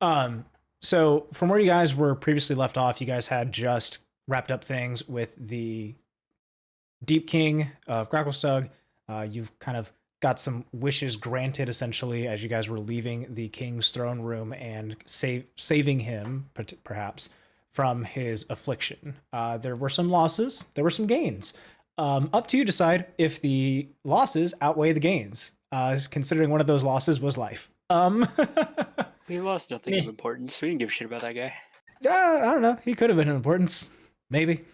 So from where you guys were previously left off, you guys had just wrapped up things with the Deep King of Gracklestug. You've kind of got some wishes granted, essentially, as you guys were leaving the king's throne room and saving him, perhaps, from his affliction. There were some losses. There were some gains. Up to you to decide if the losses outweigh the gains. Considering one of those losses was life. We lost nothing of importance. We didn't give a shit about that guy. I don't know. He could have been of importance. Maybe.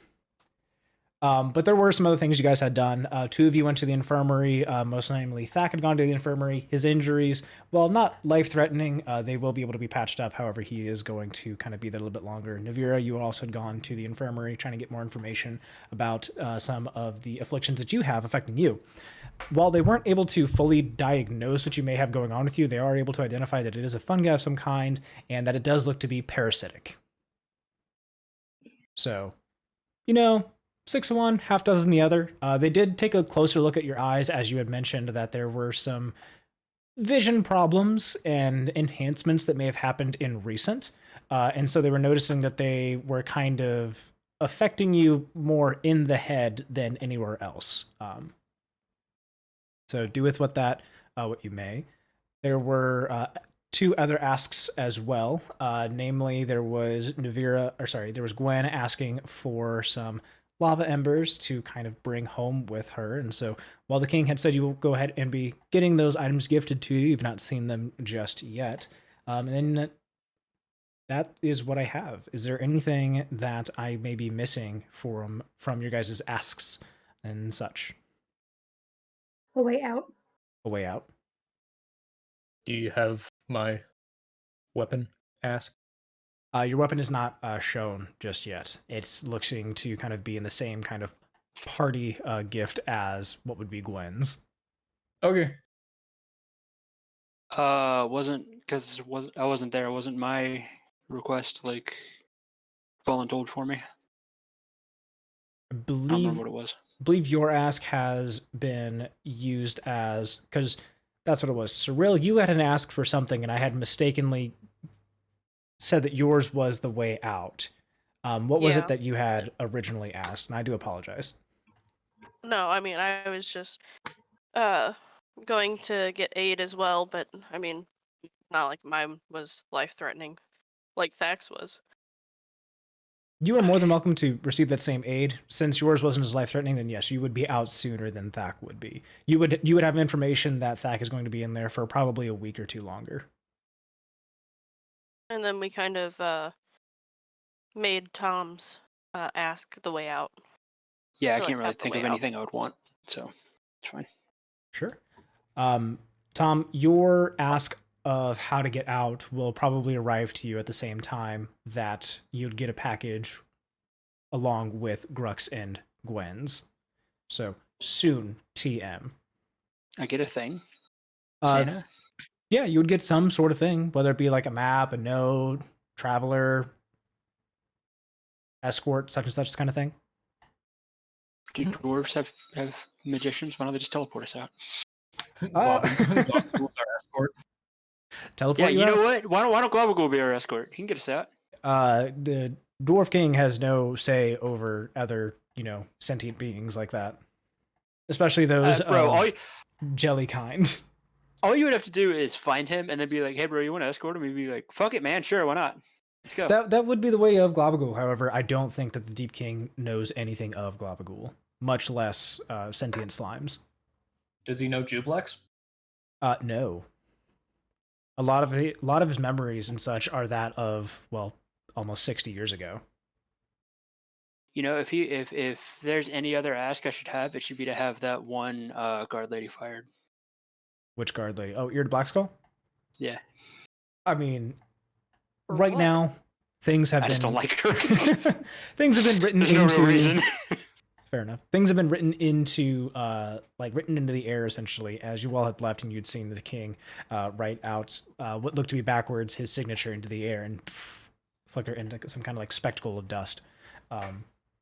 But there were some other things you guys had done. Two of you went to the infirmary. Most namely, Thack had gone to the infirmary. His injuries, while not life-threatening, they will be able to be patched up. However, he is going to kind of be there a little bit longer. Nevira, you also had gone to the infirmary trying to get more information about some of the afflictions that you have affecting you. While they weren't able to fully diagnose what you may have going on with you, they are able to identify that it is a fungi of some kind and that it does look to be parasitic. So, 6 of one, half dozen the other. They did take a closer look at your eyes, as you had mentioned, that there were some vision problems and enhancements that may have happened in recent. And so they were noticing that they were kind of affecting you more in the head than anywhere else. So do with what you may. There were 2 other asks as well. Namely, there was Gwen asking for some lava embers to kind of bring home with her. And so while the king had said you will go ahead and be getting those items gifted to you, you've not seen them just yet. And then that is what I have. Is there anything that I may be missing from your guys' asks and such? A way out. A way out. Do you have my weapon? Ask. Your weapon is not shown just yet. It's looking to kind of be in the same kind of party gift as what would be Gwen's. Okay. I wasn't there. It wasn't my request, voluntold for me. I I don't remember what it was. believe your ask has been used as, because that's what it was. Cirella, you had an ask for something, and I had mistakenly said that yours was the way out. What was it that you had originally asked? And I do apologize. No, I mean, I was just going to get aid as well, but I mean, not like mine was life-threatening, like Thax was. You are more than welcome to receive that same aid. Since yours wasn't as life-threatening, then yes, you would be out sooner than Thack would be. You would have information that Thack is going to be in there for probably a week or 2 longer. And then we kind of made Tom's ask the way out. Yeah, I can't really think of anything I would want, so it's fine. Sure. Tom, your ask of how to get out will probably arrive to you at the same time that you'd get a package along with Gruk's and Gwen's. So soon, TM. I get a thing. Santa? Yeah, you would get some sort of thing, whether it be like a map, a note, traveler, escort, such and such kind of thing. Do dwarves have magicians? Why don't they just teleport us out? Our escort. Teleport. Yeah, you know what? Why don't Global be our escort? He can get us out. The Dwarf King has no say over other, sentient beings like that, especially those jelly kind. All you would have to do is find him and then be like, "Hey, bro, you want to escort him?" He'd be like, "Fuck it, man. Sure, why not? Let's go." That would be the way of Globagul. However, I don't think that the Deep King knows anything of Globagul, much less sentient slimes. Does he know Jublex? No. A lot of his memories and such are that of, almost 60 years ago. If there's any other ask I should have, it should be to have that one guard lady fired. Which guard lady? Oh, Ear to Black Skull? Yeah. I mean, right now, things have been... I just don't like her. Things have been written There's into... no real reason. Fair enough. Things have been written into the air, essentially, as you all had left and you'd seen the king write out what looked to be backwards his signature into the air and flicker into some kind of spectacle of dust.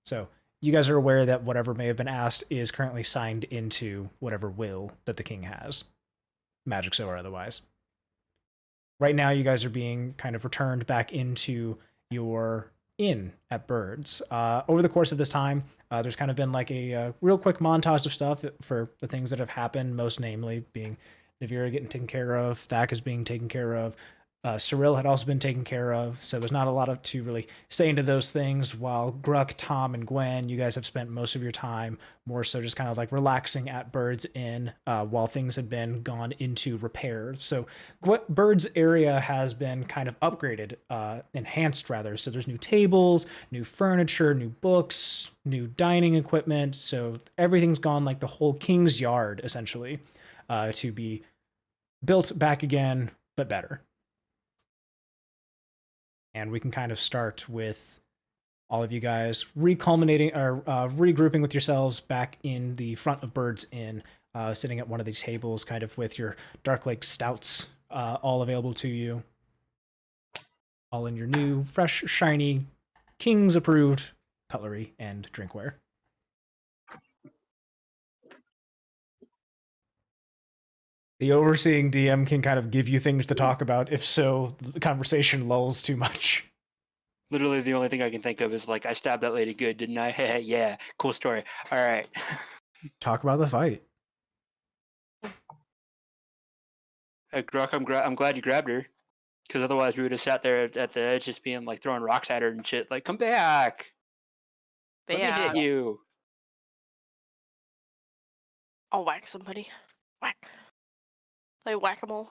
So you guys are aware that whatever may have been asked is currently signed into whatever will that the king has, magic so or otherwise. right now you guys are being kind of returned back into your inn at Birds. Over the course of this time, there's kind of been like a real quick montage of stuff for the things that have happened, most namely being Nevira getting taken care of, Thack is being taken care of, Cirella had also been taken care of, so there's not a lot of to really say into those things. While Gruk, Tom, and Gwen, you guys have spent most of your time more so just kind of like relaxing at Bird's Inn while things had been gone into repair. So Bird's area has been kind of upgraded, enhanced rather. So there's new tables, new furniture, new books, new dining equipment. So everything's gone like the whole King's Yard essentially to be built back again, but better. And we can kind of start with all of you guys reculminating or regrouping with yourselves back in the front of Bird's Inn, sitting at one of these tables, kind of with your Dark Lake stouts all available to you, all in your new, fresh, shiny, King's approved cutlery and drinkware. The overseeing DM can kind of give you things to talk about. If so, the conversation lulls too much. Literally, the only thing I can think of is like, I stabbed that lady good, didn't I? Yeah, cool story. All right. Talk about the fight. Gruk, I'm glad you grabbed her, because otherwise we would have sat there at the edge, just being like throwing rocks at her and shit. Like, come back. Let me hit you. I'll whack somebody. Whack. Play whack-a-mole.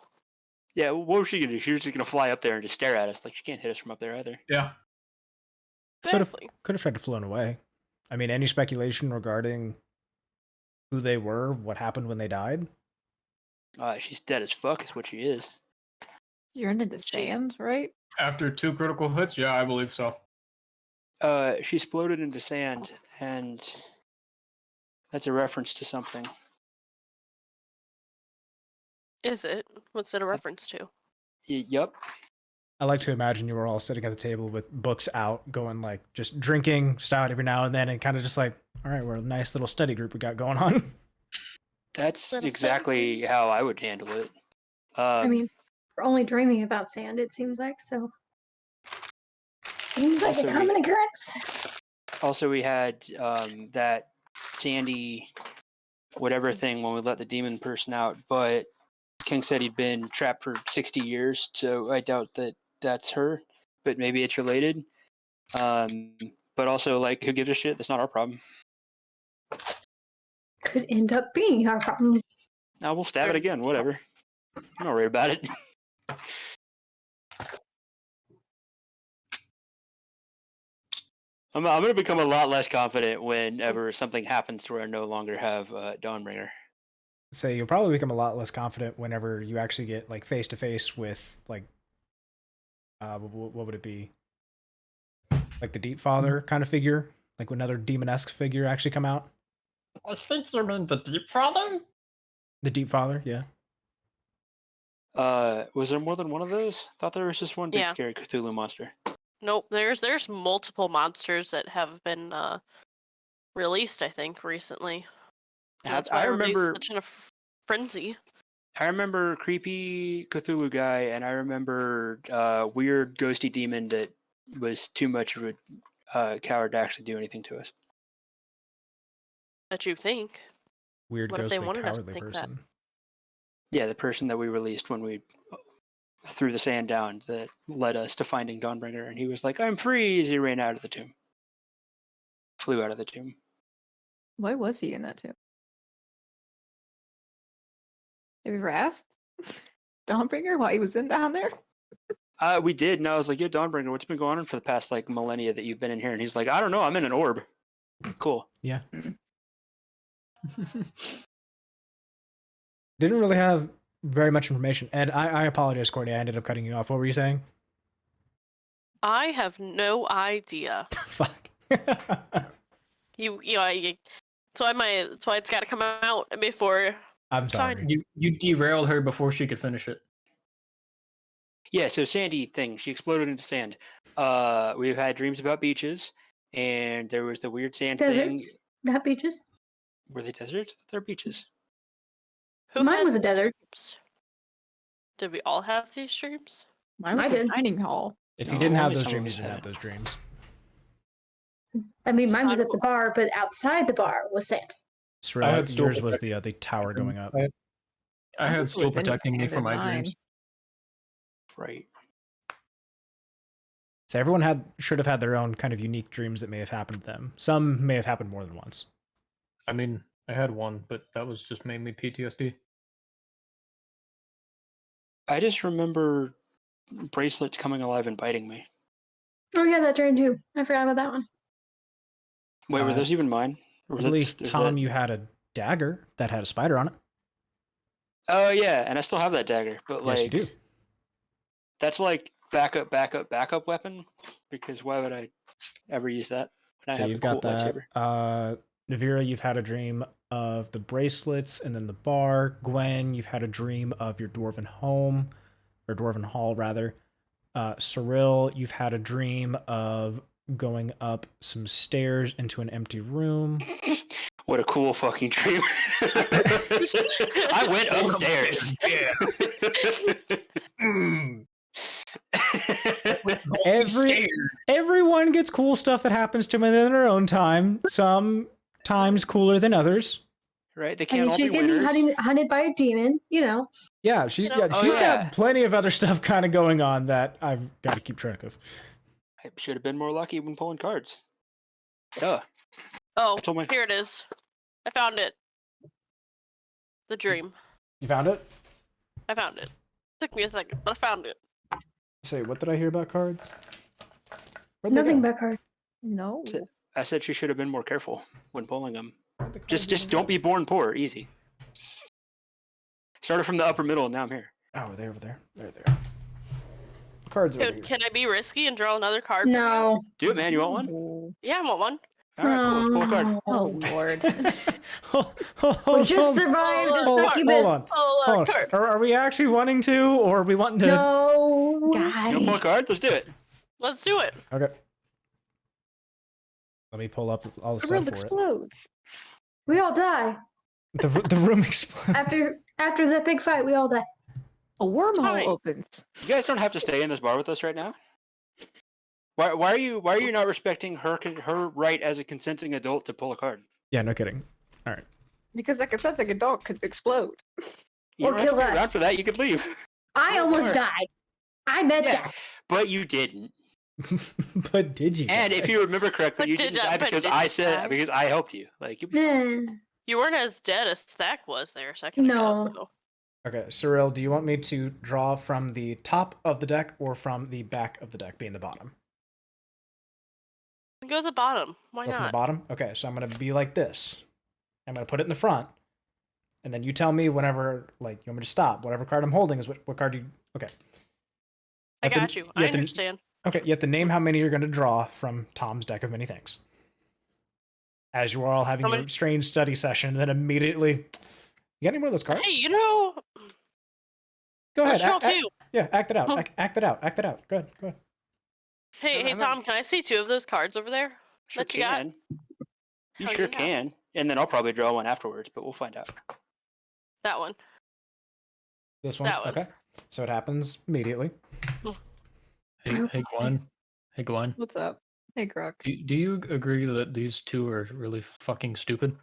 Yeah, what was she gonna do? She was just gonna fly up there and just stare at us. Like, she can't hit us from up there either. Yeah. Exactly. Could have tried to flown away. I mean, any speculation regarding who they were, what happened when they died? She's dead as fuck, is what she is. You're into the sand, right? After 2 critical hits, yeah, I believe so. She exploded into sand, and that's a reference to something. Is it? What's it a reference to? Yup. I like to imagine you were all sitting at the table with books out, going like just drinking stout every now and then, and kind of just like, all right, we're a nice little study group we got going on. That's exactly how I would handle it. I mean, we're only dreaming about sand, it seems like, so. Seems like a common occurrence. Also, we had that sandy whatever thing when we let the demon person out, but King said he'd been trapped for 60 years, so I doubt that that's her, but maybe it's related. But also, like, who gives a shit? That's not our problem. Could end up being our problem. Now we'll stab it again, whatever. I'm not worried about it. I'm going to become a lot less confident whenever something happens to where I no longer have Dawnbringer. So you'll probably become a lot less confident whenever you actually get like face to face with like, what would it be? Like the Deep Father kind of figure, like another demonesque figure actually come out. I think you mean the Deep Father? The Deep Father, yeah. Was there more than one of those? I thought there was just one big Yeah. scary Cthulhu monster. Nope. There's multiple monsters that have been released, I think, recently. That's why I everybody's remember such in a frenzy. I remember creepy Cthulhu guy, and I remember weird ghosty demon that was too much of a coward to actually do anything to us. That you think. Weird, What if they ghostly, wanted us to cowardly think that? person. Yeah, the person that we released when we threw the sand down that led us to finding Dawnbringer, and he was like, "I'm free!" as he ran out of the tomb. Flew out of the tomb. Why was he in that tomb? Have you ever asked Dawnbringer why he was down there? We did, and I was like, "Yeah, Dawnbringer, what's been going on for the past like millennia that you've been in here?" And he's like, "I don't know, I'm in an orb." Cool. Yeah. Didn't really have very much information. And I apologize, Courtney. I ended up cutting you off. What were you saying? I have no idea. Fuck. You that's why it's got to come out before. I'm sorry. You derailed her before she could finish it. Yeah, so sandy thing. She exploded into sand. We've had dreams about beaches, and there was the weird sand thing. Deserts? Not beaches? Were they deserts? They're beaches. Who Mine had was a desert. dreams? Did we all have these dreams? Mine I was the did. dining hall. If No, you didn't have only those some of dreams, us you didn't had have it. those dreams. I mean, mine was I'm- at the bar, but outside the bar was Sand. I Cirella, had still yours was protecting the tower going up. I had think still it would've been protecting me from my standard dreams. Right. So everyone should have had their own kind of unique dreams that may have happened to them. Some may have happened more than once. I mean, I had one, but that was just mainly PTSD. I just remember bracelets coming alive and biting me. Oh yeah, that dream too. I forgot about that one. Wait, were Uh, those even mine? Or I was believe, is Tom, that- you had a dagger that had a spider on it. Oh yeah, and I still have that dagger, but Yes, like you do. that's like backup weapon. Because why would I ever use that when I So have you've a cool got that. lightsaber? Nevira, you've had a dream of the bracelets and then the bar. Gwen, you've had a dream of your dwarven home, or dwarven hall, rather. Cirilla, you've had a dream of going up some stairs into an empty room. What a cool fucking dream! I went upstairs. Everyone gets cool stuff that happens to them in their own time. Some times cooler than others. Right? They I can't mean, all she's be getting winners. hunted by a demon, you know. Yeah, she's You know- Oh, she's yeah. got plenty of other stuff kind of going on that I've got to keep track of. I should have been more lucky when pulling cards. Duh. Oh, I told my- here it is. I found it. The dream. You found it? I found it. Took me a second, but I found it. Say, what did I hear about cards? Where'd they Nothing go? but card. No. I said she should have been more careful when pulling them. Where'd the cards Just even don't go? be born poor. Easy. Started from the upper middle, and now I'm here. Oh, they're over there. They're there. Cards are over here. Can I be risky and draw another card? from you? No. Do it, man. You want one? No. Yeah, I want one. All right, cool. Let's pull a card. Oh Lord. We just survived a hold on, succubus. Oh, Hold on. card. Are we actually wanting to, or are we wanting to? No. You want to pull a Guy. card? Let's do it. Let's do it. Okay. Let me pull up all the The stuff world for it. explodes. We all die. The room explodes. After that big fight, we all die. A wormhole Fine. opens. You guys don't have to stay in this bar with us right now. Why are you not respecting her right as a consenting adult to pull a card? Yeah, no kidding. All right. Because that consenting adult could explode. You Or don't have to kill be us. around for that. You could leave. I Oh, almost Lord. died. I met Yeah. death. But you didn't. But did you? And if you remember correctly, But you did didn't I- die but because did I you said die? because I helped you. Like you'll be fine. Eh. You weren't as dead as Thack was there a second No. ago. So. Okay, Cirilla, do you want me to draw from the top of the deck or from the back of the deck, being the bottom? Go to the bottom. Why Go from the not? bottom? Okay, so I'm going to be like this. I'm going to put it in the front. And then you tell me whenever, like, you want me to stop. Whatever card I'm holding is what card you... Okay. I have to- got you. you I have to- understand. Okay, you have to name how many you're going to draw from Tom's deck of many things. As you are all having How your many- strange study session, and then immediately... You got any more of those cards? Hey, you know, Go ahead. let's draw two. Yeah, act it out. Huh. Act it out. Act it out. Good, good. Hey, I'm hey, not- Tom, can I see two of those cards over there? Sure That you got? can. You Oh, sure yeah. can. And then I'll probably draw one afterwards, but we'll find out. That one. This one? That one. Okay. So it happens immediately. Hey Gwen. Hey Gwen. What's up? Hey Gruk. Do you agree that these two are really fucking stupid?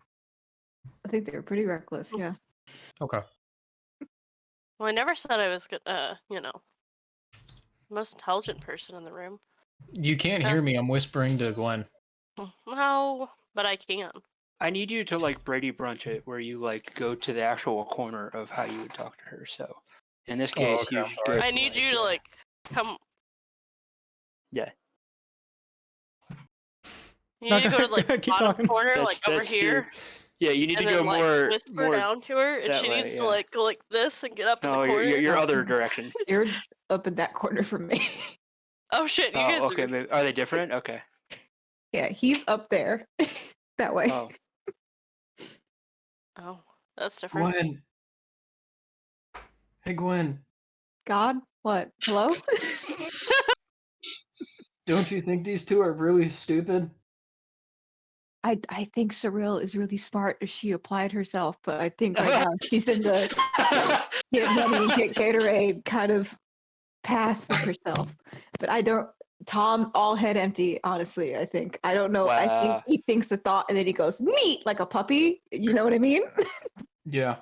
I think they were pretty reckless, yeah. Okay. Well, I never said I was good. Most intelligent person in the room. You can't hear me. I'm whispering to Gwen. No, but I can. I need you to like Brady Brunch it, where you like go to the actual corner of how you would talk to her. So, in this Oh, case, okay, you I'm should sorry. go I need you to like come. Yeah. You No, need to go go to like ahead, keep bottom talking. corner, That's- like over that's your- here, Yeah, you need and to go then like more whisper down to her, and that she way, needs yeah. to like go like this and get up in No, the corner. your other direction. You're up in that corner from me. Oh shit, you guys Oh, okay. are. Maybe, are they different? Okay. Yeah, he's up there. That way. Oh, Oh, that's different. Gwen. Hey Gwen. God? What? Hello? Don't you think these two are really stupid? I think Cirella is really smart if she applied herself, but I think right now she's in the get money and get Gatorade kind of path for herself. But I don't. Tom, all head empty. Honestly, I think. I don't know. I think Wow. he thinks the thought, and then he goes meat like a puppy. You know what I mean? Yeah.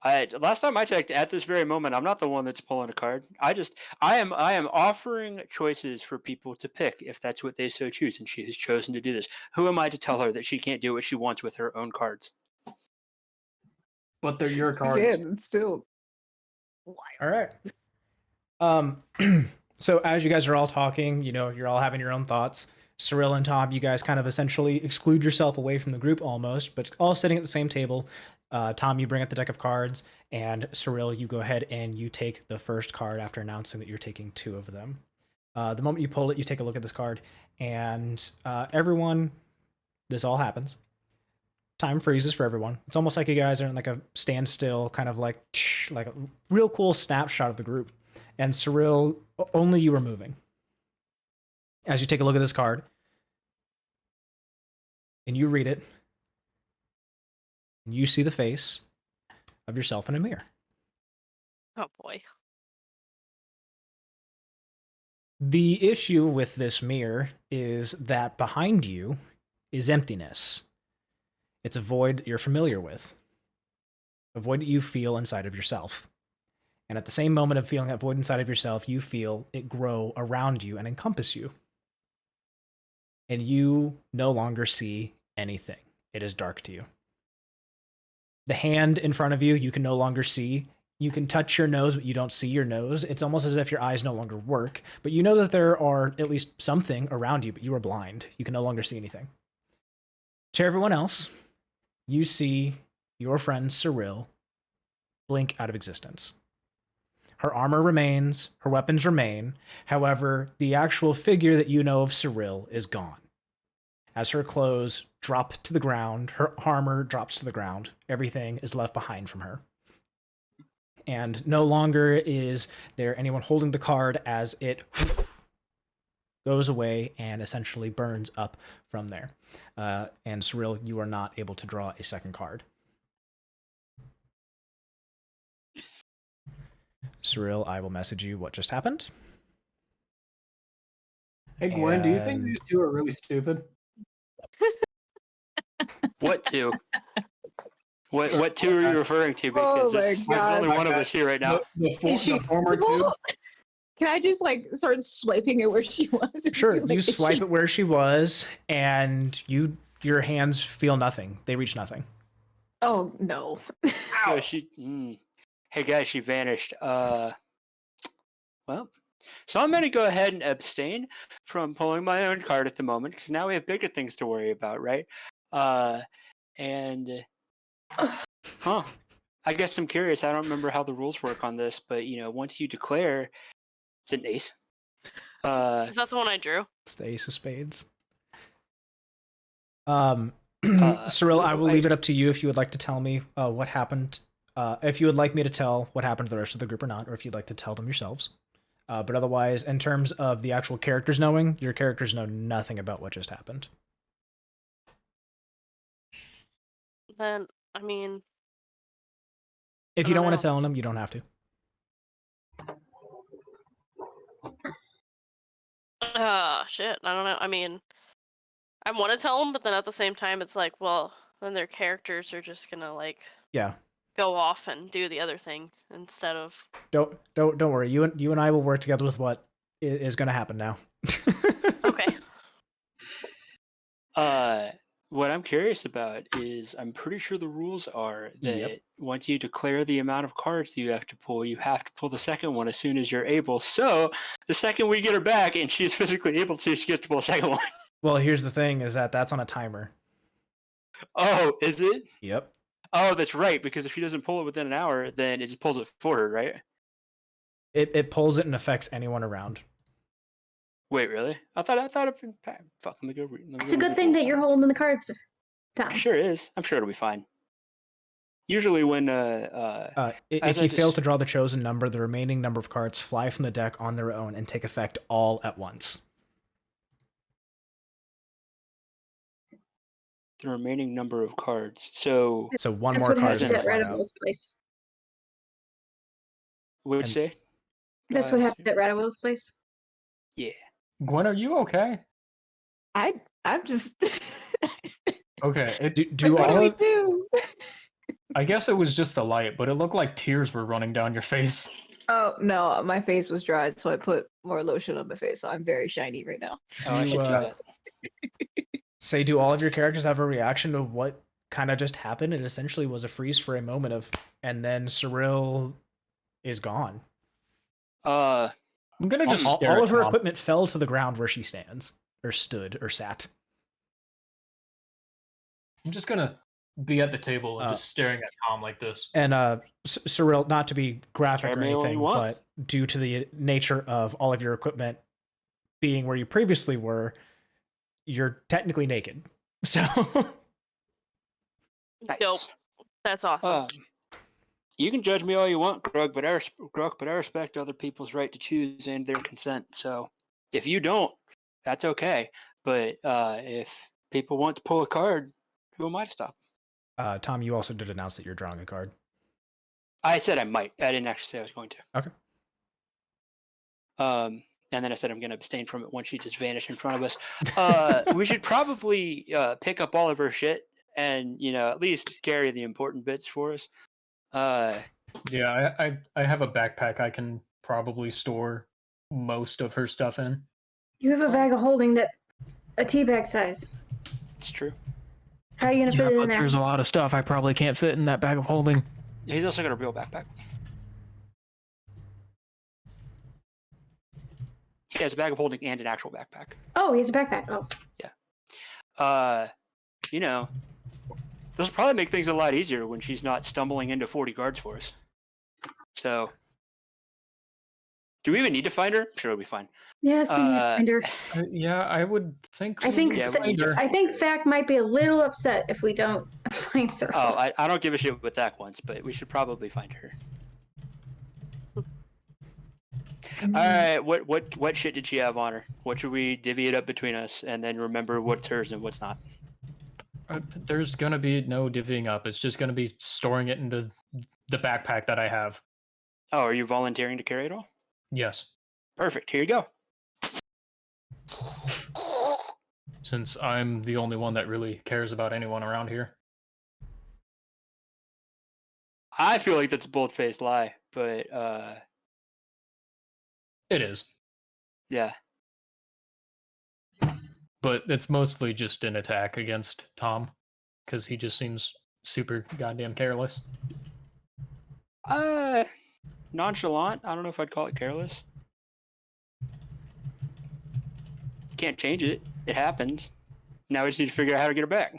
Last time I checked, at this very moment, I'm not the one that's pulling a card. I am offering choices for people to pick if that's what they so choose, and she has chosen to do this. Who am I to tell her that she can't do what she wants with her own cards? But they're your cards. Again, still. All right. So as you guys are all talking, you're all having your own thoughts. Cirella and Tom, you guys kind of essentially exclude yourself away from the group almost, but all sitting at the same table. Tom, you bring up the deck of cards, and Cirella, you go ahead and you take the first card after announcing that you're taking 2 of them. The moment you pull it, you take a look at this card, and everyone, this all happens. Time freezes for everyone. It's almost like you guys are in like a standstill, kind of like a real cool snapshot of the group. And Cirella, only you are moving. As you take a look at this card, and you read it, and you see the face of yourself in a mirror. Oh boy. The issue with this mirror is that behind you is emptiness. It's a void that you're familiar with, a void that you feel inside of yourself. And at the same moment of feeling that void inside of yourself, you feel it grow around you and encompass you. And you no longer see anything. It is dark to you. The hand in front of you, you can no longer see. You can touch your nose, but you don't see your nose. It's almost as if your eyes no longer work. But you know that there are at least something around you, but you are blind. You can no longer see anything. To everyone else, you see your friend Cirella blink out of existence. Her armor remains, her weapons remain. However, the actual figure that you know of Cirella is gone. As her clothes drop to the ground, her armor drops to the ground, everything is left behind from her. And no longer is there anyone holding the card as it goes away and essentially burns up from there. And Cirella, you are not able to draw a second card. Cirella, I will message you what just happened. Hey Gwen, do you think these two are really stupid? What 2? What 2 are you referring to? Because there's only one of us here right now. The former 2? Can I just start swiping it where she was? Sure, you swipe it where she was, and your hands feel nothing. They reach nothing. Oh no! So hey guys, she vanished. Well, so I'm going to go ahead and abstain from pulling my own card at the moment, because now we have bigger things to worry about, right? I guess I'm curious. I don't remember how the rules work on this, but once you declare, it's an ace. Is that the one I drew? It's the ace of spades. Cirella, I will leave it up to you if you would like to tell me what happened. If you would like me to tell what happened to the rest of the group or not, or if you'd like to tell them yourselves. But otherwise, in terms of the actual characters knowing, your characters know nothing about what just happened. Then, I mean... If you don't want to tell them, you don't have to. Shit. I don't know. I mean, I want to tell them, but then at the same time, it's like, well, then their characters are just gonna yeah, go off and do the other thing instead of. Don't worry. You and I will work together with what is going to happen now. Okay. What I'm curious about is I'm pretty sure the rules are that once you declare the amount of cards that you have to pull the second one as soon as you're able. So the second we get her back and she's physically able to, she gets to pull the second one. Well, here's the thing: is that's on a timer. Oh, is it? Yep. Oh, that's right. Because if she doesn't pull it within an hour, then it just pulls it for her, right? It pulls it and affects anyone around. Wait, really? I thought it. Fuck, let me go read. It's a good thing that you're holding the cards down. Sure is. I'm sure it'll be fine. Usually when if you fail to draw the chosen number, the remaining number of cards fly from the deck on their own and take effect all at once. the remaining number of cards. So, So one That's more what card is happened going to at fly out. Radivill's place. what'd And- you say? That's what guys? happened at Radivill's place. Yeah. Gwen, are you okay? I'm just. Okay. Do what do all we of do? I guess it was just the light, but it looked like tears were running down your face. Oh no, my face was dry, so I put more lotion on my face. So I'm very shiny right now. Oh, I Do, should do that. do all of your characters have a reaction to what kind of just happened? It essentially was a freeze for a moment of, and then Cirilla is gone. Uh, I'm gonna just All, stare all at of her Tom. equipment fell to the ground where she stands, or stood, or sat. I'm just gonna be at the table and Uh, just staring at Tom like this. And Cirilla, not to be graphic or Tell me all you anything, want. but due to the nature of all of your equipment being where you previously were, you're technically naked. So nice. Dope. That's awesome. You can judge me all you want, Gruk, but I respect other people's right to choose and their consent. So if you don't, that's okay. But if people want to pull a card, who am I to stop? Tom, you also did announce that you're drawing a card. I said I might. I didn't actually say I was going to. Okay. And then I said I'm going to abstain from it once she just vanished in front of us. We should probably pick up all of her shit and, at least carry the important bits for us. Yeah, I have a backpack I can probably store most of her stuff in. You have a bag of holding that a teabag size. It's true. How are you gonna fit it in there? There's a lot of stuff I probably can't fit in that bag of holding. He's also got a real backpack. He has a bag of holding and an actual backpack. Oh, he has a backpack. Oh, This will probably make things a lot easier when she's not stumbling into 40 guards for us. So, do we even need to find her? I'm sure it'll be fine. yes, we need to find her. Yeah, I would think. I think Yeah, Sa- we need to I think Thack might be a little upset if we don't find her. Oh, I don't give a shit with that once, but we should probably find her. All right, what shit did she have on her? What should we divvy it up between us and then remember what's hers and what's not? There's gonna be no divvying up. It's just gonna be storing it into the backpack that I have. Oh, are you volunteering to carry it all? Yes, Perfect. Here you go. since I'm the only one that really cares about anyone around here. I feel like that's a bold-faced lie, but It is, yeah. but it's mostly just an attack against Tom, because he just seems super goddamn careless. Nonchalant. I don't know if I'd call it careless. Can't change it. It happened. Now we just need to figure out how to get her back.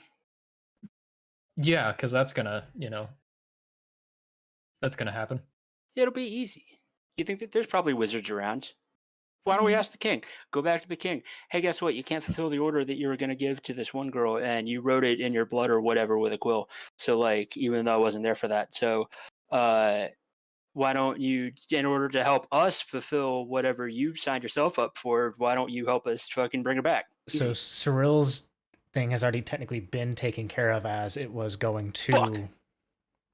Yeah, because that's gonna, that's gonna happen. It'll be easy. You think that there's probably wizards around? Why don't we ask the king? Go back to the king. Hey, guess what? You can't fulfill the order that you were going to give to this one girl, and you wrote it in your blood or whatever with a quill. So, like, even though I wasn't there for that. So, why don't you, in order to help us fulfill whatever you signed yourself up for, why don't you help us fucking bring her back? So Easy. Cyril's thing has already technically been taken care of as it was going to Fuck.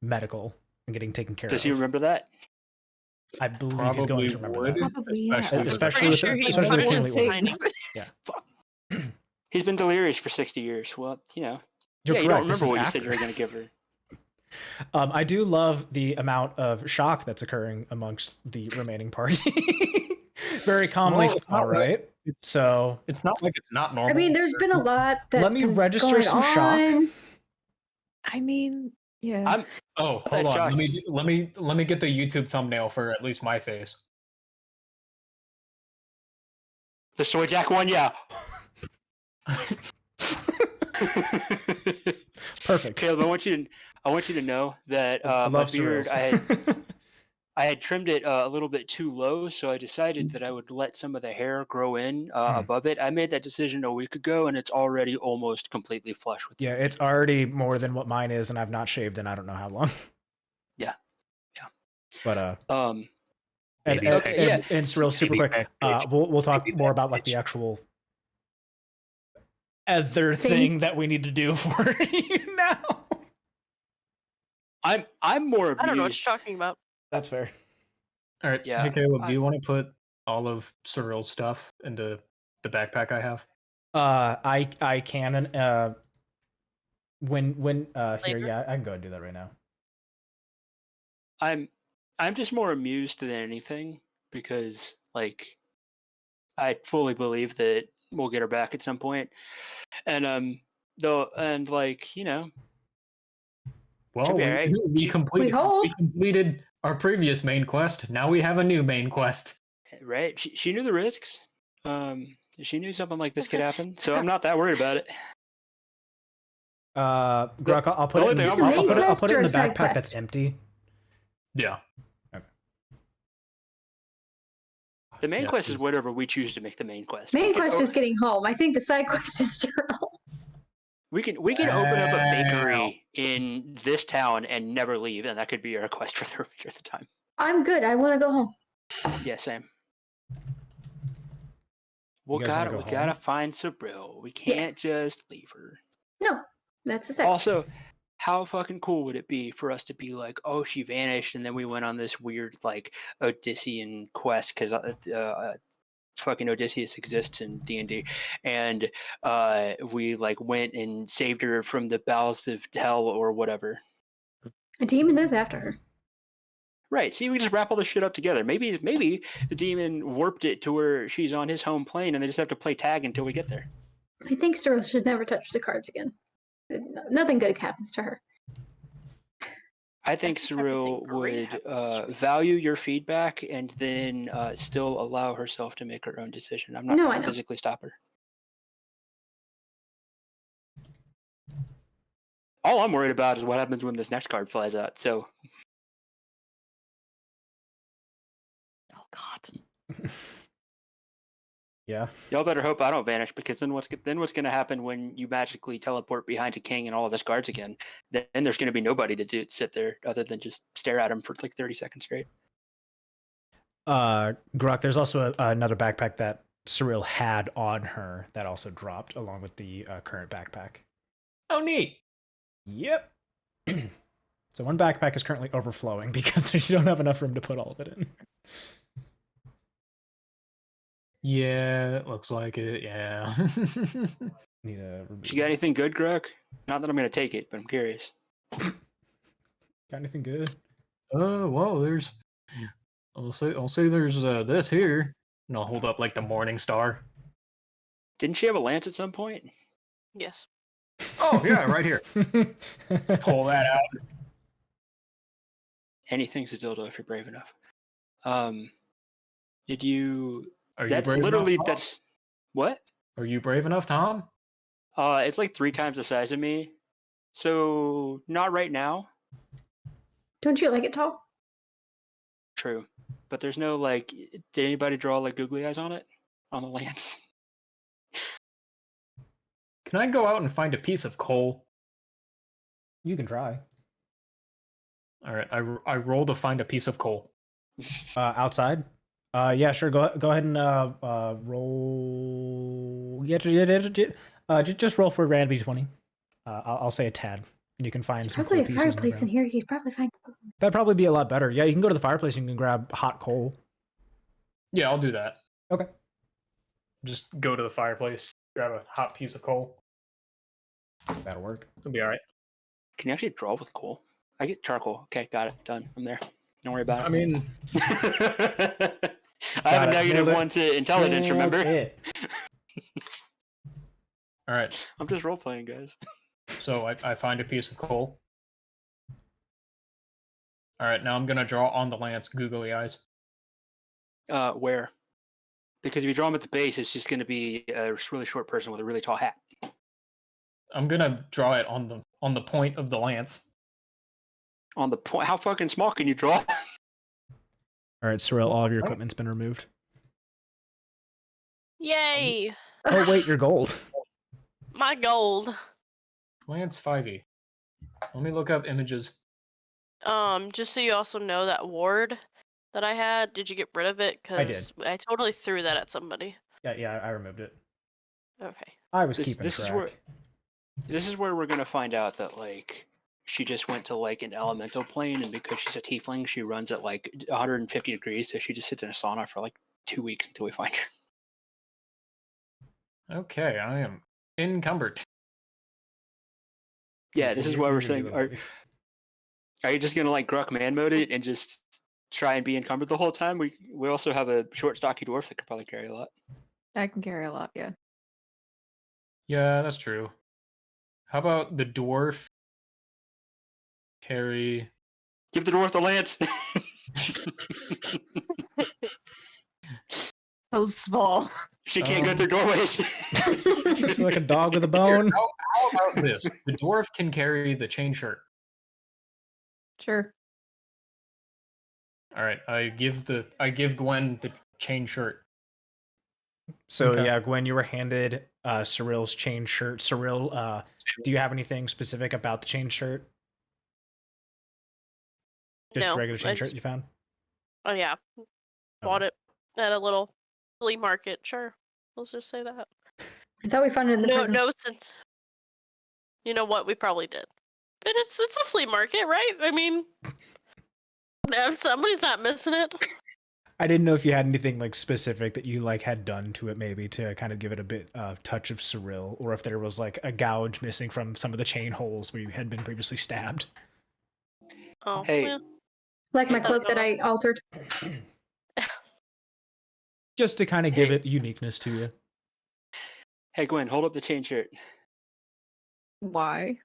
medical and getting taken care Does of. he remember that? I believe he's going to remember that. Probably, yeah. Especially Pretty with sure he especially put with it Kingly in Wolf. signing. He's been delirious for 60 years. Well, You're you don't correct. This remember is what you after. said you were going to give her. I do love the amount of shock that's occurring amongst the remaining party. Very calmly, Well, it's not all right. So It's not like it's not normal. I mean, there's been a lot that's Let me been register going some shock. on. I mean, yeah. I'm Oh, That hold on. shocks. Let me get the YouTube thumbnail for at least my face. the Soy Jack one, yeah. Perfect. Caleb, I want you to know that I my love beard, Cyril's. I had trimmed it a little bit too low, so I decided that I would let some of the hair grow in above it. I made that decision a week ago, and it's already almost completely flush with. Yeah, it's already more than what mine is, and I've not shaved in I don't know how long. Yeah. But Um, and Baby okay, yeah. and Cyril, super Baby quick. backstage. We'll talk Baby more about like backstage. the actual other thing that we need to do for you now. I'm more amused. I don't know what you're talking about. That's fair. All right. Yeah, Hey, Caleb, do I- you want to put all of Cyril's stuff into the backpack I have? I can and when here, Later? yeah, I can go and do that right now. I'm just more amused than anything because like I fully believe that we'll get her back at some point. And like, you know, Well, be we, alright. we completed hope. we completed our previous main quest. Now we have a new main quest. right? She knew the risks. She knew something like this could happen, so I'm not that worried about it. Gruk, I'll put the it in only thing Is it I'm- main I'll quest put it or in a the side backpack that's quest? empty. Yeah. The main Yeah, quest is it's- whatever we choose to make the main quest. Main We can quest o- is getting home. I think the side quest is Cirella. We can open up a Wow. bakery in this town and never leave, and that could be our quest for the remainder of the time. I'm good. I want to go home. Yeah, same. You guys wanna go We gotta home? find Cirella. We can't just leave her. No, that's the side. Also, how fucking cool would it be for us to be like, oh, she vanished, and then we went on this weird like Odyssean quest because fucking Odysseus exists in D&D, and we like went and saved her from the bowels of hell or whatever. A demon is after her. Right. See, we just wrap all this shit up together. Maybe the demon warped it to where she's on his home plane, and they just have to play tag until we get there. I think Cirella should never touch the cards again. Nothing good happens to her. I think think everything Cyril great would happens to me. value your feedback and then still allow herself to make her own decision. I'm not No, going I to know. physically stop her. All I'm worried about is what happens when this next card flies out. So Oh God. Yeah. y'all better hope I don't vanish, because then what's going to happen when you magically teleport behind a king and all of his guards again? Then there's going to be nobody to sit there other than just stare at him for like 30 seconds straight. Gruk, there's also another backpack that Cyril had on her that also dropped along with the current backpack. Oh, neat. Yep. So one backpack is currently overflowing because you don't have enough room to put all of it in. Yeah, it looks like it. Yeah. Need a. She got anything good, Gruk? Not that I'm going to take it, but I'm curious. Got anything good? Oh, whoa, there's. I'll say there's this here, and I'll hold up like the Morning Star. Didn't she have a lance at some point? Yes. Oh yeah, right here. Pull that out. Anything's a dildo if you're brave enough. Did you? Are you That's brave literally enough, Tom? that's what? Are you brave enough, Tom? It's like 3 times the size of me. So not right now. Don't you like it tall? True, but there's no like. Did anybody draw like googly eyes on it on the lance? Can I go out and find a piece of coal? You can try. All right, I roll to find a piece of coal. Outside. Yeah, sure. Go ahead and roll. Yeah, just roll for a random d20. I'll say a tad, and you can find some Probably cool a pieces on the fireplace in ground. here. He's probably fine. That'd probably be a lot better. Yeah, you can go to the fireplace and you can grab hot coal. Yeah, I'll do that. Okay. Just go to the fireplace, grab a hot piece of coal. That'll work. It'll be all right. Can you actually draw with coal? I get charcoal. Okay, got it. Done. I'm there. Don't worry about it. I mean, I have Got a it. negative Nailed it. 1 to intelligence, remember? Nailed it. all right. I'm just role playing, guys. So I find a piece of coal. All right, now I'm gonna draw on the lance googly eyes. Where? Because if you draw him at the base, it's just going to be a really short person with a really tall hat. I'm gonna draw it on the point of the lance. On the point, how fucking small can you draw? All right, Cyril, all of your equipment's been removed. Yay! Oh wait, you're gold. My gold. Lance 5e. Let me look up images. Just so you also know, that ward that I had, did you get rid of it? I did. Because I totally threw that at somebody. Yeah, I removed it. Okay. I was This, keeping this track. is where this is where we're gonna find out that like she just went to like an elemental plane, and because she's a tiefling, she runs at like 150 degrees, so she just sits in a sauna for like 2 weeks until we find her. Okay, I am encumbered. Yeah, this is why we're saying, Are are you just gonna like Gruk man mode it and just try and be encumbered the whole time? We also have a short, stocky dwarf that could probably carry a lot. I can carry a lot, yeah. Yeah, that's true. How about the dwarf carry? Give the dwarf the lance. So small. She can't go through doorways. Just like a dog with a bone. How about this? The dwarf can carry the chain shirt. Sure. All right, I give Gwen the chain shirt. So Okay. yeah, Gwen, you were handed Cyril's chain shirt. Cyril, do you have anything specific about the chain shirt? Just No, regular chain I shirt just- you found? Oh yeah, bought it at a little flea market. Sure, let's just say that. I thought we found it in the prison. No sense. You know what? We probably did, but it's a flea market, right? I mean, somebody's not missing it. I didn't know if you had anything like specific that you like had done to it, maybe to kind of give it a bit touch of Cyril, or if there was like a gouge missing from some of the chain holes where you had been previously stabbed. Oh, Hey. yeah. Like my Yeah. cloak that I altered. Just to kind of give it uniqueness to you. Hey Gwen, hold up the chain shirt. Why?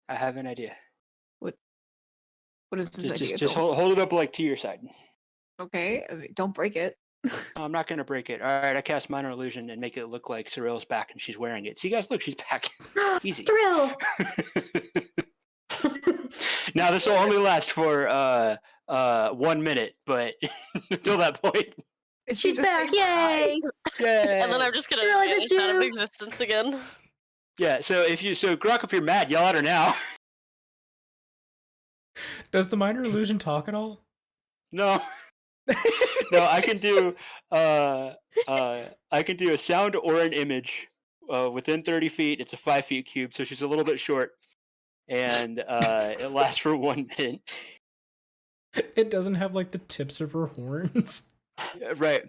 I have an idea. What is this idea? Just Joel? hold it up like to your side. Okay, I mean, don't break it. I'm not gonna break it. All right, I cast minor illusion and make it look like Cyril's back and she's wearing it. See, guys, look, she's back. Easy. Thrill! Now this will only last for 1 minute, but until that point, She's back! Yay! yeah. And then I'm just gonna Really vanish missed out of you. existence again. Yeah. So Gruk, if you're mad, yell at her now. Does the minor illusion talk at all? No. No, I can do I can do a sound or an image within 30 feet. It's a 5 feet cube, so she's a little bit short, and it lasts for 1 minute. It doesn't have like the tips of her horns. Right.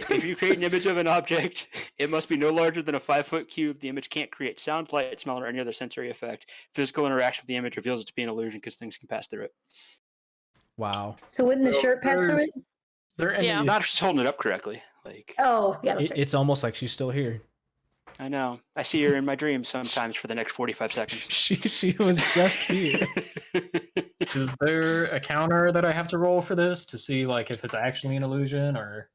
If you create an image of an object, it must be no larger than a 5-foot cube. The image can't create sound, light, smell, or any other sensory effect. Physical interaction with the image reveals it to be an illusion because things can pass through it. Wow. So wouldn't the shirt pass through it? Is there any? Yeah. Not if she's holding it up correctly. Like, Oh, yeah, that's right. It's almost like she's still here. I know. I see her in my dreams sometimes for the next 45 seconds. She was just here. Is there a counter that I have to roll for this to see like if it's actually an illusion or?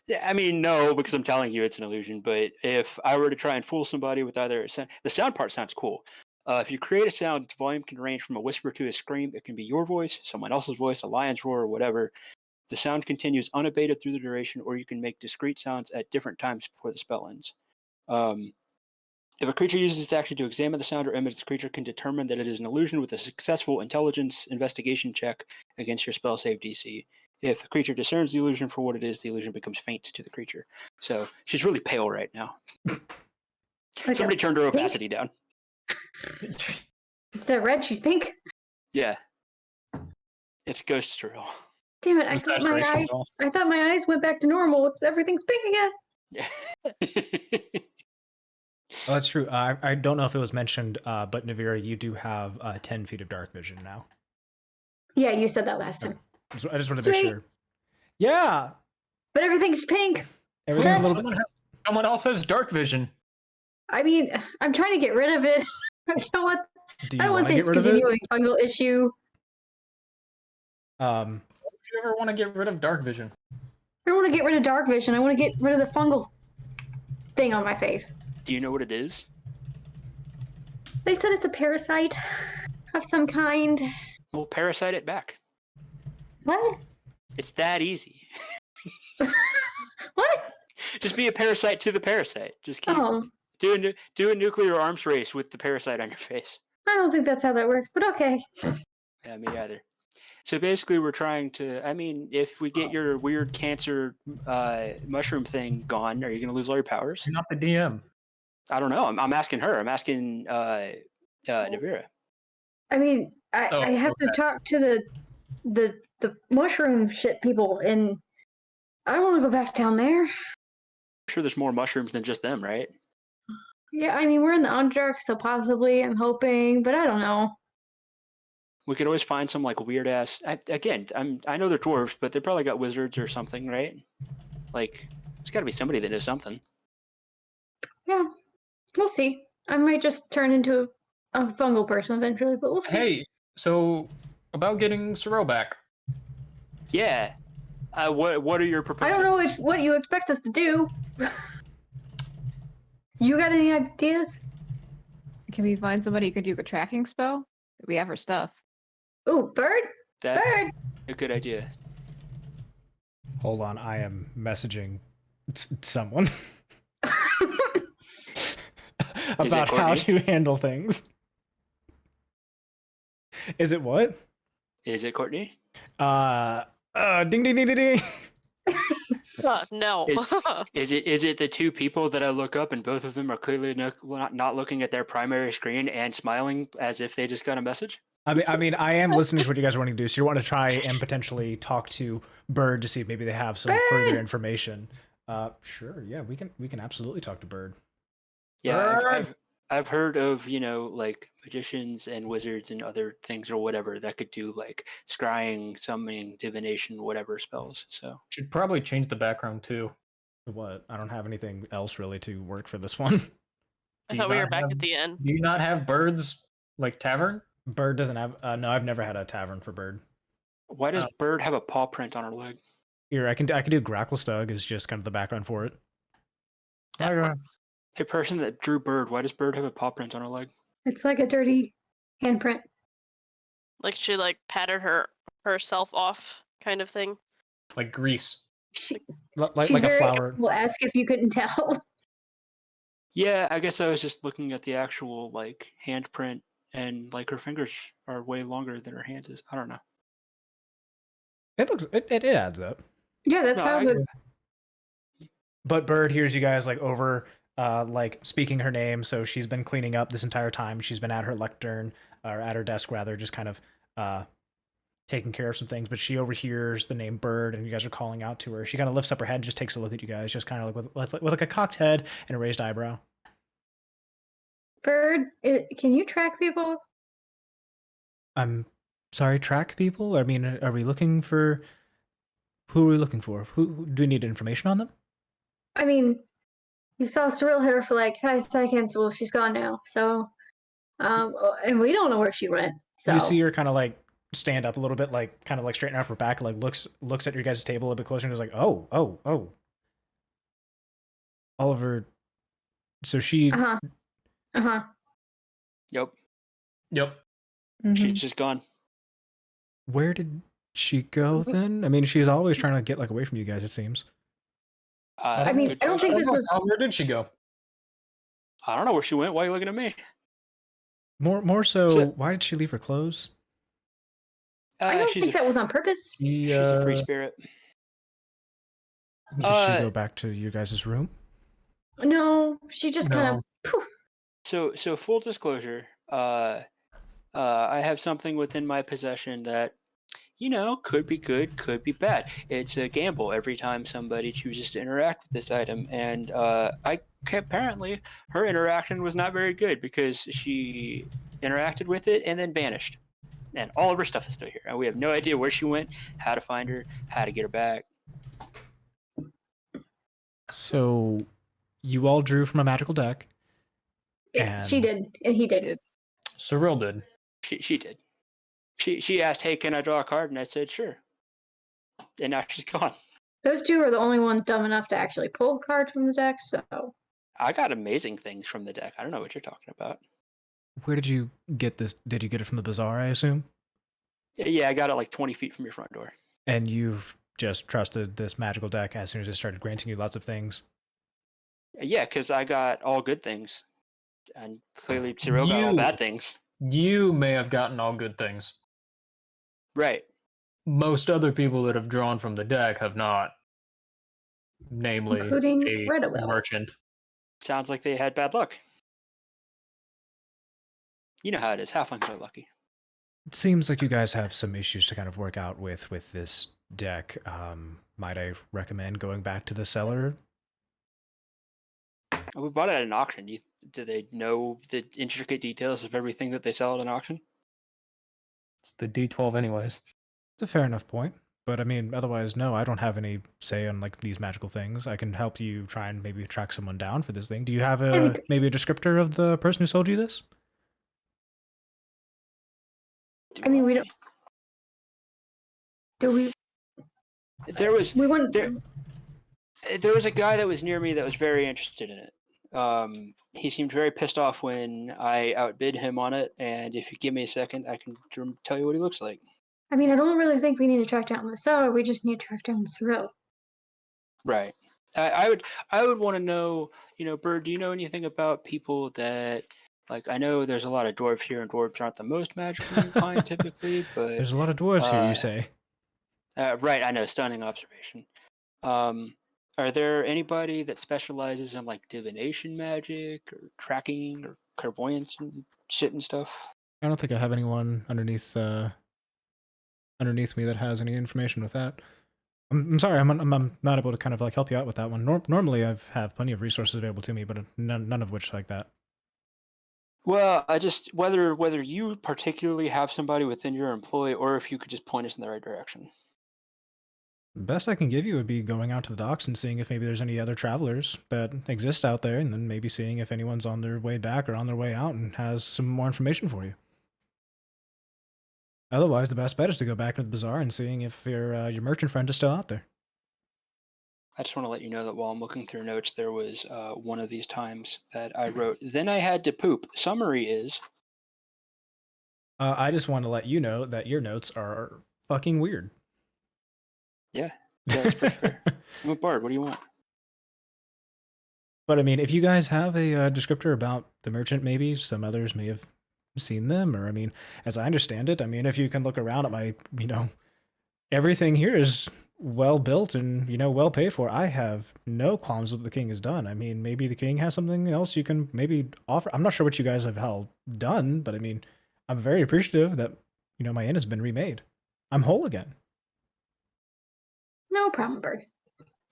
Yeah, I mean, no, because I'm telling you it's an illusion. But if I were to try and fool somebody with either the sound part sounds cool. If you create a sound, its volume can range from a whisper to a scream. It can be your voice, someone else's voice, a lion's roar, or whatever. The sound continues unabated through the duration, or you can make discrete sounds at different times before the spell ends. If a creature uses its action to examine the sound or image, the creature can determine that it is an illusion with a successful intelligence investigation check against your spell save DC. If the creature discerns the illusion for what it is, the illusion becomes faint to the creature. So she's really pale right now. Like Somebody turned her pink? opacity down. Instead of red, she's pink. Yeah. It's Ghost Cirella. Damn it! I The thought my saturation's eyes. off. I thought my eyes went back to normal. It's everything's pink again. Yeah. Oh, that's true. I don't know if it was mentioned, but Nevira, you do have 10 feet of dark vision now. Yeah, you said that last time. I just wanted to make Sweet. sure. Yeah, But everything's pink. everything's a little bit. Someone else has dark vision. I mean, I'm trying to get rid of it. I don't want. Do I you don't want want to this get rid of it? continuing fungal issue. Do you ever want to get rid of dark vision? I don't want to get rid of dark vision. I want to get rid of the fungal thing on my face. Do you know what it is? They said it's a parasite of some kind. Well, parasite it back. What? It's that easy. What? Just be a parasite to the parasite. Just keep Oh, do a nuclear arms race with the parasite on your face. I don't think that's how that works, but okay. Yeah, me either. So basically, we're trying to. I mean, if we get your weird cancer mushroom thing gone, are you going to lose all your powers? You're not the DM. I don't know. I'm asking her. I'm asking Nevira. I mean, Oh, I have to talk to the mushroom shit people, and I don't want to go back down there. I'm sure there's more mushrooms than just them, right? Yeah, I mean, we're in the Underdark, so possibly I'm hoping, but I don't know. We could always find some like weird ass. I know they're dwarves, but they probably got wizards or something, right? Like, there's got to be somebody that knows something. Yeah, we'll see. I might just turn into a fungal person eventually, but we'll see. Hey, so about getting Cirella back. Yeah. What are your I proposals? don't know it's what you expect us to do. You got any ideas? Can we find somebody who can do a tracking spell? We have her stuff. Ooh, bird? That's Bird! a good idea. Hold on, I am messaging someone about how Courtney? to handle things. Is it what? Is it Courtney? Ding ding ding ding ding. No. Is it the two people that I look up and both of them are clearly not looking at their primary screen and smiling as if they just got a message? I mean, I am listening to what you guys are wanting to do. So you want to try and potentially talk to Bird to see if maybe they have some further information. Sure, yeah, we can absolutely talk to Bird. Yeah, I've heard of, like magicians and wizards and other things or whatever that could do like scrying, summoning, divination, whatever spells. So Should probably change the background too. What? I don't have anything else really to work for this one. I Do thought you we were not back have- at the end. Do you not have Bird's like tavern? Bird doesn't have. No, I've never had a tavern for Bird. why does Bird have a paw print on her leg? Here, I can do Gracklestug is just kind of the background for it. Hey, person that drew Bird, why does Bird have a paw print on her leg? It's like a dirty handprint. Like she like patted herself off kind of thing. Like grease. She's Like a very flower. We'll ask if you couldn't tell. Yeah, I guess I was just looking at the actual like handprint, and like her fingers are way longer than her hands is. I don't know. It adds up. Yeah, that's No, how I- the But Bird hears you guys like over like speaking her name, so she's been cleaning up this entire time. She's been at her lectern, or at her desk rather, just kind of taking care of some things, but she overhears the name Bird and you guys are calling out to her. She kind of lifts up her head and just takes a look at you guys, just kind of like with like a cocked head and a raised eyebrow. bird. Can you track people? I'm sorry, track people? I mean, are we looking for... Who are we looking for? Who do we need information on them? I mean, you saw Cirella here for like 5 seconds. Well, she's gone now. So, and we don't know where she went. So You see her kind of like stand up a little bit, like kind of like straighten up her back, like looks at your guys' table a bit closer and is like, oh. Oliver, so she... Uh huh. Yep, Yep. she's just gone. Where did she go then? I mean, she's always trying to get like away from you guys, it seems. I mean, Good I don't question. think this was. Where did she go? I don't know where she went. Why are you looking at me? More so, So- why did she leave her clothes? I don't she's think that was on purpose. she's a free spirit. Did she go back to your guys' room? No, she just kind of. Poof. So full disclosure, I have something within my possession that, could be good, could be bad. It's a gamble every time somebody chooses to interact with this item, and apparently her interaction was not very good because she interacted with it and then vanished, and all of her stuff is still here, and we have no idea where she went, how to find her, how to get her back. So, you all drew from a magical deck. She And- did, and he did. Cirella did. She did. She asked, "Hey, can I draw a card?" And I said, "Sure." And now she's gone. Those two are the only ones dumb enough to actually pull cards from the deck. So I got amazing things from the deck. I don't know what you're talking about. Where did you get this? Did you get it from the bazaar, I assume? Yeah, I got it like 20 feet from your front door. And you've just trusted this magical deck as soon as it started granting you lots of things. Yeah, because I got all good things, and clearly Cyril got all You- bad things. You may have gotten all good things. Right. Most other people that have drawn from the deck have not. Namely, Including a Redawell. merchant. Sounds like they had bad luck. You know how it is. Halflings are lucky. It seems like you guys have some issues to kind of work out with this deck. Might I recommend going back to the cellar? We bought it at an auction. Do they know the intricate details of everything that they sell at an auction? It's the D12 anyways. It's a fair enough point. But I mean, otherwise, no, I don't have any say on like these magical things. I can help you try and maybe track someone down for this thing. Do you have maybe a descriptor of the person who sold you this? I mean, we don't. Do we? There was We want. there was a guy that was near me that was very interested in it. He seemed very pissed off when I outbid him on it, and if you give me a second, I can tell you what he looks like. I mean, I don't really think we need to track down the seller. We just need to track down Cirella. Right. I would want to know, Bird, do you know anything about people that, like, I know there's a lot of dwarves here, and dwarves aren't the most magically inclined typically, but... There's a lot of dwarves here, you say. Right, I know, stunning observation. Are there anybody that specializes in, like, divination magic, or tracking, or clairvoyance and shit and stuff? I don't think I have anyone underneath me that has any information with that. I'm sorry, I'm not able to kind of like help you out with that one. Normally, I have plenty of resources available to me, but none of which like that. Well, I just whether you particularly have somebody within your employ, or if you could just point us in the right direction. The best I can give you would be going out to the docks and seeing if maybe there's any other travelers that exist out there, and then maybe seeing if anyone's on their way back or on their way out and has some more information for you. Otherwise, the best bet is to go back into the bazaar and seeing if your merchant friend is still out there. I just want to let you know that while I'm looking through notes, there was one of these times that I wrote, "Then I had to poop." Summary is... I just want to let you know that your notes are fucking weird. Yeah, that's pretty fair. I'm a bard. What do you want? But I mean, if you guys have a descriptor about the merchant, maybe some others may have seen them, or I mean, as I understand it, I mean, if you can look around at my, everything here is well built and, well paid for. I have no qualms with what the king has done. I mean, maybe the king has something else you can maybe offer. I'm not sure what you guys have done, but I mean, I'm very appreciative that, my inn has been remade. I'm whole again. No problem, Bird.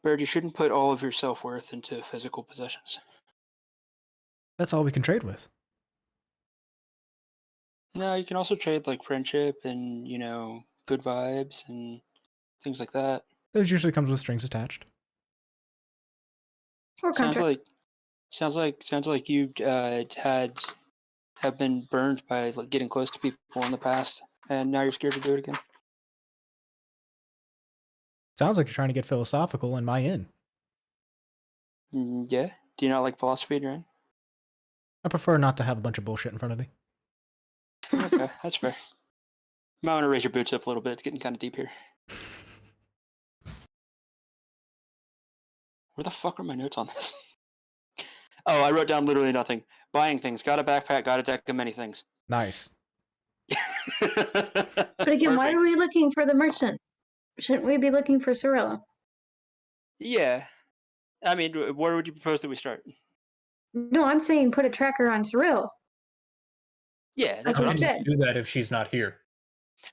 Bird, you shouldn't put all of your self-worth into physical possessions. That's all we can trade with. No, you can also trade like friendship and, good vibes and things like that. Those usually comes with strings attached. Or contract. Sounds like you have been burned by like getting close to people in the past, and now you're scared to do it again. Sounds like you're trying to get philosophical in my inn. Yeah. Do you not like philosophy in your inn? I prefer not to have a bunch of bullshit in front of me. Okay, that's fair. You might want to raise your boots up a little bit. It's getting kind of deep here. Where the fuck are my notes on this? Oh, I wrote down literally nothing. Buying things. Got a backpack, got a deck of many things. Nice. But again, why are we looking for the merchant? Shouldn't we be looking for Cirella? Yeah. I mean, where would you propose that we start? No, I'm saying put a tracker on Cirella. Yeah, Like that's you what I'm said. saying. Do that if she's not here.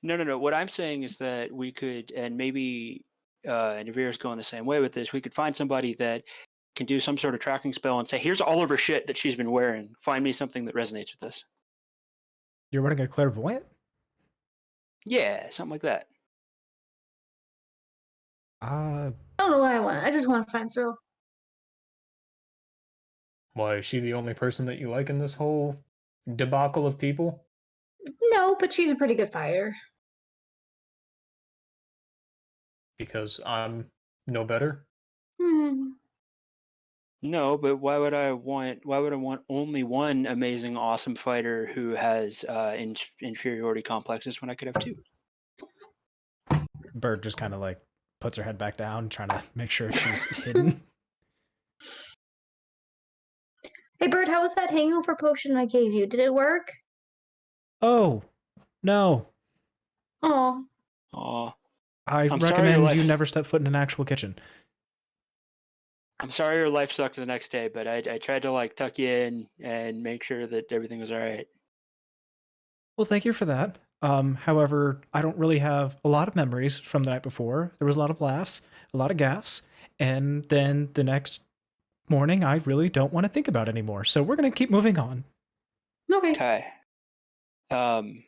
No. What I'm saying is that we could, and maybe Nevira's going the same way with this, we could find somebody that can do some sort of tracking spell and say, here's all of her shit that she's been wearing. Find me something that resonates with this. You're running a clairvoyant? Yeah, something like that. I don't know why I want it. I just want to find Cirella. Why, is she the only person that you like in this whole debacle of people? No, but she's a pretty good fighter. Because I'm no better? No, but why would I want only one amazing, awesome fighter who has inferiority complexes when I could have two? Bird just kind of like puts her head back down, trying to make sure she's hidden. Hey, Bird, how was that hangover potion I gave you? Did it work? Oh, no. Oh. Aw. I I'm sorry your recommend life- you never step foot in an actual kitchen. I'm sorry your life sucked the next day, but I tried to like tuck you in and make sure that everything was all right. Well, thank you for that. However, I don't really have a lot of memories from the night before. There was a lot of laughs, a lot of gaffes, and then the next morning, I really don't want to think about anymore. So we're gonna keep moving on. Okay. Okay.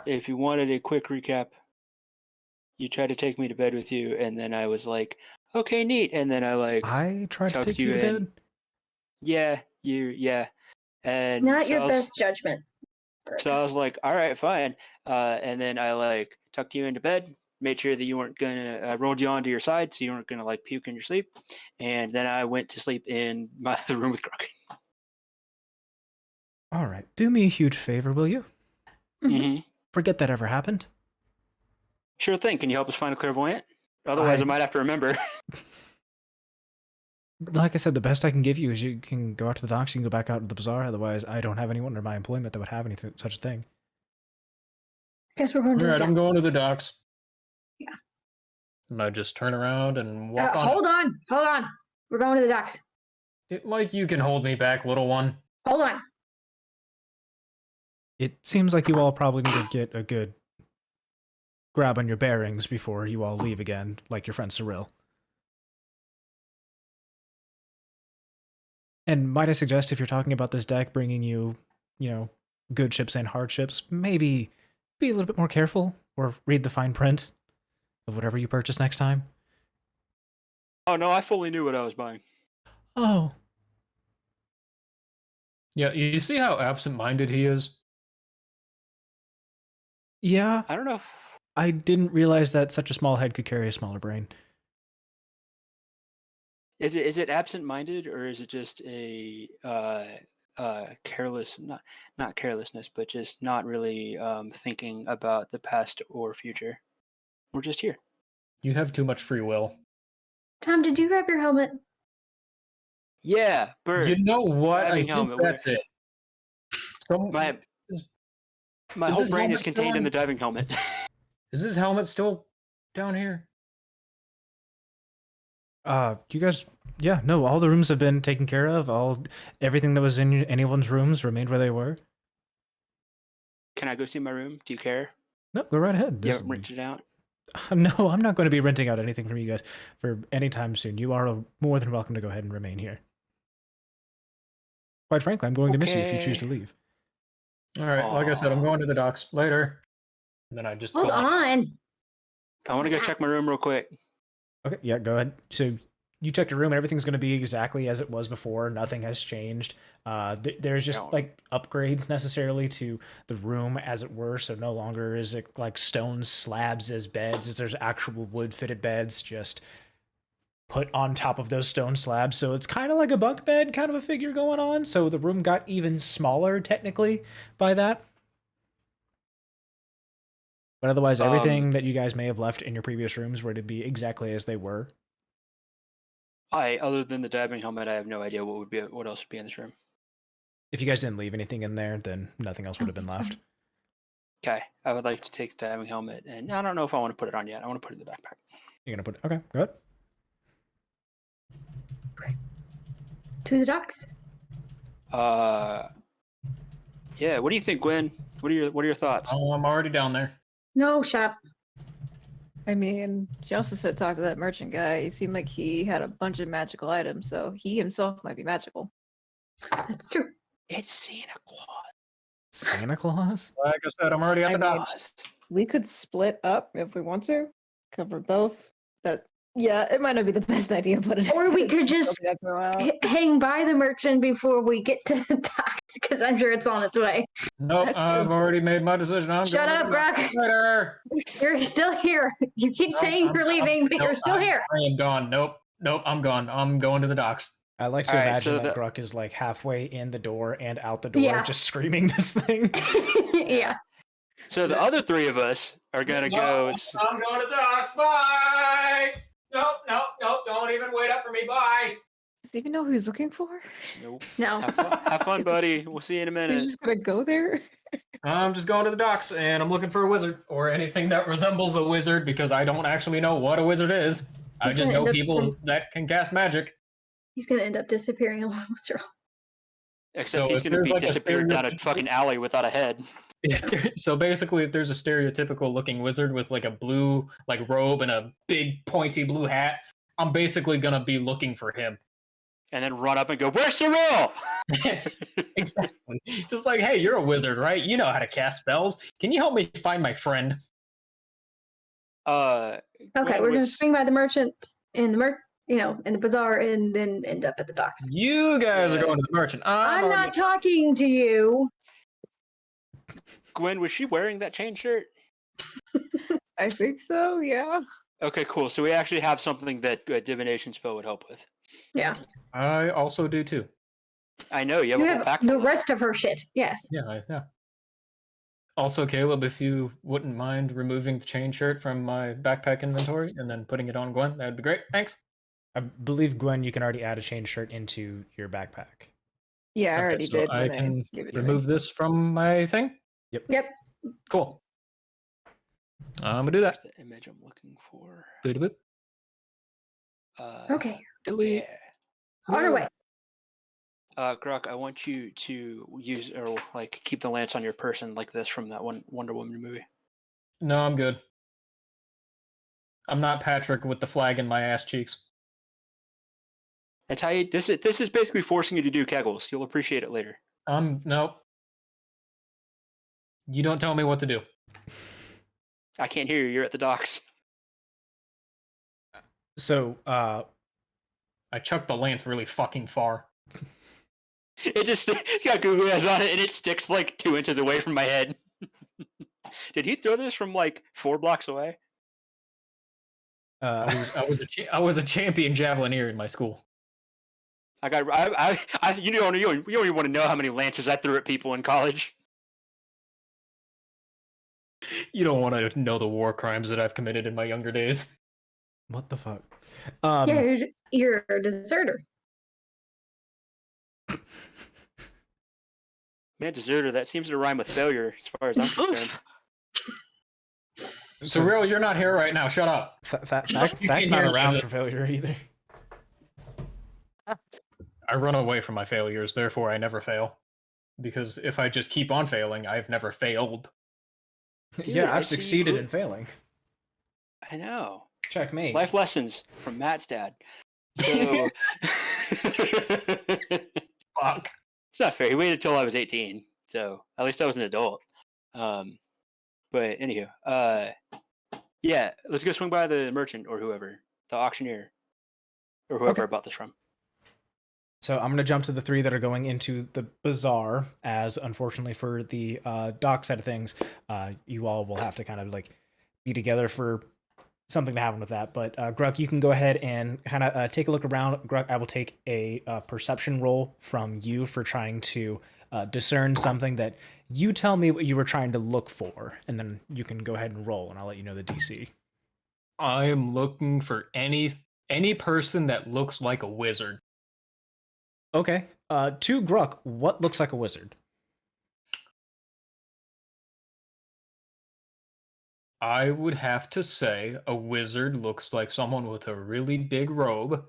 If you wanted a quick recap, you tried to take me to bed with you, and then I was like, okay, neat. And then I tried to tucked take you to in. bed. Yeah. And Not so your I was, best judgment. So I was like, all right, fine. And then I like tucked you into bed, made sure that you weren't gonna, I rolled you onto your side so you weren't gonna like puke in your sleep. And then I went to sleep in the room with Gruk. All right, do me a huge favor, will you? Mm-hmm. Forget that ever happened. Sure thing. Can you help us find a clairvoyant? Otherwise, I might have to remember. Like I said, the best I can give you is you can go out to the docks, you can go back out to the bazaar. Otherwise, I don't have anyone under my employment that would have anything such a thing. Guess we're going to All the right, I'm docks. going to the docks. Yeah. And I just turn around and walk on. Hold on. We're going to the docks. Like you can hold me back, little one. Hold on. It seems like you all probably need to get a good grab on your bearings before you all leave again, like your friend Cirella. And might I suggest, if you're talking about this deck bringing you, good ships and hard ships, maybe be a little bit more careful or read the fine print of whatever you purchase next time. Oh no, I fully knew what I was buying. Oh. Yeah, you see how absent-minded he is? Yeah, I don't know. I didn't realize that such a small head could carry a smaller brain. Is it absent-minded, or is it just a careless, not carelessness, but just not really thinking about the past or future? We're just here. You have too much free will. Tom, did you grab your helmet? Yeah, bird. You know what? I Diving think helmet, that's it. My Is whole this brain helmet is contained still in on? the diving helmet. Is this helmet still down here? You guys, yeah, no, all the rooms have been taken care of. Everything that was in anyone's rooms remained where they were. Can I go see my room? Do you care? No, go right ahead. You haven't rented it out? No, I'm not going to be renting out anything from you guys for any time soon. You are more than welcome to go ahead and remain here. Quite frankly, I'm going to miss you if you choose to leave. All right, like I said, I'm going to the docks later. And then I just Hold go on. I want to go check my room real quick. Okay, yeah, go ahead. So you check your room and everything's going to be exactly as it was before. Nothing has changed. There's just like upgrades necessarily to the room as it were. So no longer is it like stone slabs as beds. There's actual wood fitted beds just put on top of those stone slabs. So it's kind of like a bunk bed kind of a figure going on. So the room got even smaller technically by that. But otherwise, everything that you guys may have left in your previous rooms were to be exactly as they were. Other than the diving helmet, I have no idea what else would be in this room. If you guys didn't leave anything in there, then nothing else would have been left. Okay, I would like to take the diving helmet, and I don't know if I want to put it on yet. I want to put it in the backpack. You're gonna put okay, good. To the docks. Yeah. What do you think, Gwen? What are your thoughts? Oh, I'm already down there. No, shut up. I mean, she also said talk to that merchant guy. He seemed like he had a bunch of magical items, so he himself might be magical. That's true. It's Santa Claus. Santa Claus? Like I said, I'm already at the I mean, docks. We could split up if we want to, cover both. But yeah, it might not be the best idea, but Or we could just hang by the merchant before we get to the docks, because I'm sure it's on its way. Nope, I've already made my decision. Shut up, Gruk. Later. You're still here. You keep saying you're leaving, but you're still here. I am gone. Nope, I'm gone. I'm going to the docks. I like to imagine that Gruk is like halfway in the door and out the door, just screaming this thing. Yeah. So the other three of us are gonna go. I'm going to the docks. Bye. Nope. Don't even wait up for me. Bye. Does he even know who he's looking for? Nope. No. Have fun, buddy. We'll see you in a minute. He's just gonna go there. I'm just going to the docks, and I'm looking for a wizard or anything that resembles a wizard because I don't actually know what a wizard is. I He's just gonna know end up people that can cast magic. He's gonna end up disappearing along with Cirella. Except So he's if going to there's, be like, a disappeared down a stereotypical- fucking alley without a head. So basically, if there's a stereotypical looking wizard with like a blue like robe and a big pointy blue hat, I'm basically gonna be looking for him. And then run up and go, "Where's Cirella?" Exactly. Just like, hey, you're a wizard, right? You know how to cast spells. Can you help me find my friend? Okay, Gwen we're gonna was- swing by the merchant in the in the bazaar, and then end up at the docks. You guys Yeah. are going to the merchant. I'm already- not talking to you. Gwen, was she wearing that chain shirt? I think so. Yeah. Okay, cool. So we actually have something that divination spell would help with. Yeah, I also do too. I know you have you a whole have pack. the full of it. rest of her shit. Yes. Yeah. Also, Caleb, if you wouldn't mind removing the chain shirt from my backpack inventory and then putting it on Gwen, that would be great. Thanks. I believe, Gwen, you can already add a chain shirt into your backpack. Yeah, I Okay, already so did. I when can give it to remove me. this from my thing. Yep. Cool. I'm gonna do that. That's the image I'm looking for. Boop, boop. Okay. Delete. Yeah. On our way. Gruk, I want you to use or like keep the lance on your person like this from that one Wonder Woman movie. No, I'm good. I'm not Patrick with the flag in my ass cheeks. That's how you. This is basically forcing you to do kegels. You'll appreciate it later. Nope. You don't tell me what to do. I can't hear you. You're at the docks. So, I chucked the lance really fucking far. It just it's got Google eyes on it, and it sticks like 2 inches away from my head. Did he throw this from like 4 blocks away? I was a champion javelineer in my school. You don't even want to know how many lances I threw at people in college. You don't want to know the war crimes that I've committed in my younger days. what the fuck? Yeah, you're a deserter. Man, deserter, that seems to rhyme with failure as far as I'm concerned. Cirella, you're not here right now. Shut up. That's You not can't hear around me. for failure either. I run away from my failures, therefore I never fail. Because if I just keep on failing, I've never failed. Dude, Yeah, I I've see succeeded you- in failing. I know. Checkmate. Life lessons from Matt's dad. So Fuck. it's not fair. He waited till I was 18, so at least I was an adult. But anywho, yeah, let's go swing by the merchant or whoever, the auctioneer, or whoever I bought this from. So I'm going to jump to the 3 that are going into the bazaar, as unfortunately for the dock side of things, you all will have to kind of like be together for something to happen with that. But Gruk, you can go ahead and kind of take a look around. Gruk, I will take a perception roll from you for trying to discern something that you tell me what you were trying to look for, and then you can go ahead and roll, and I'll let you know the DC. I am looking for any person that looks like a wizard. Okay. To Gruk, what looks like a wizard? I would have to say a wizard looks like someone with a really big robe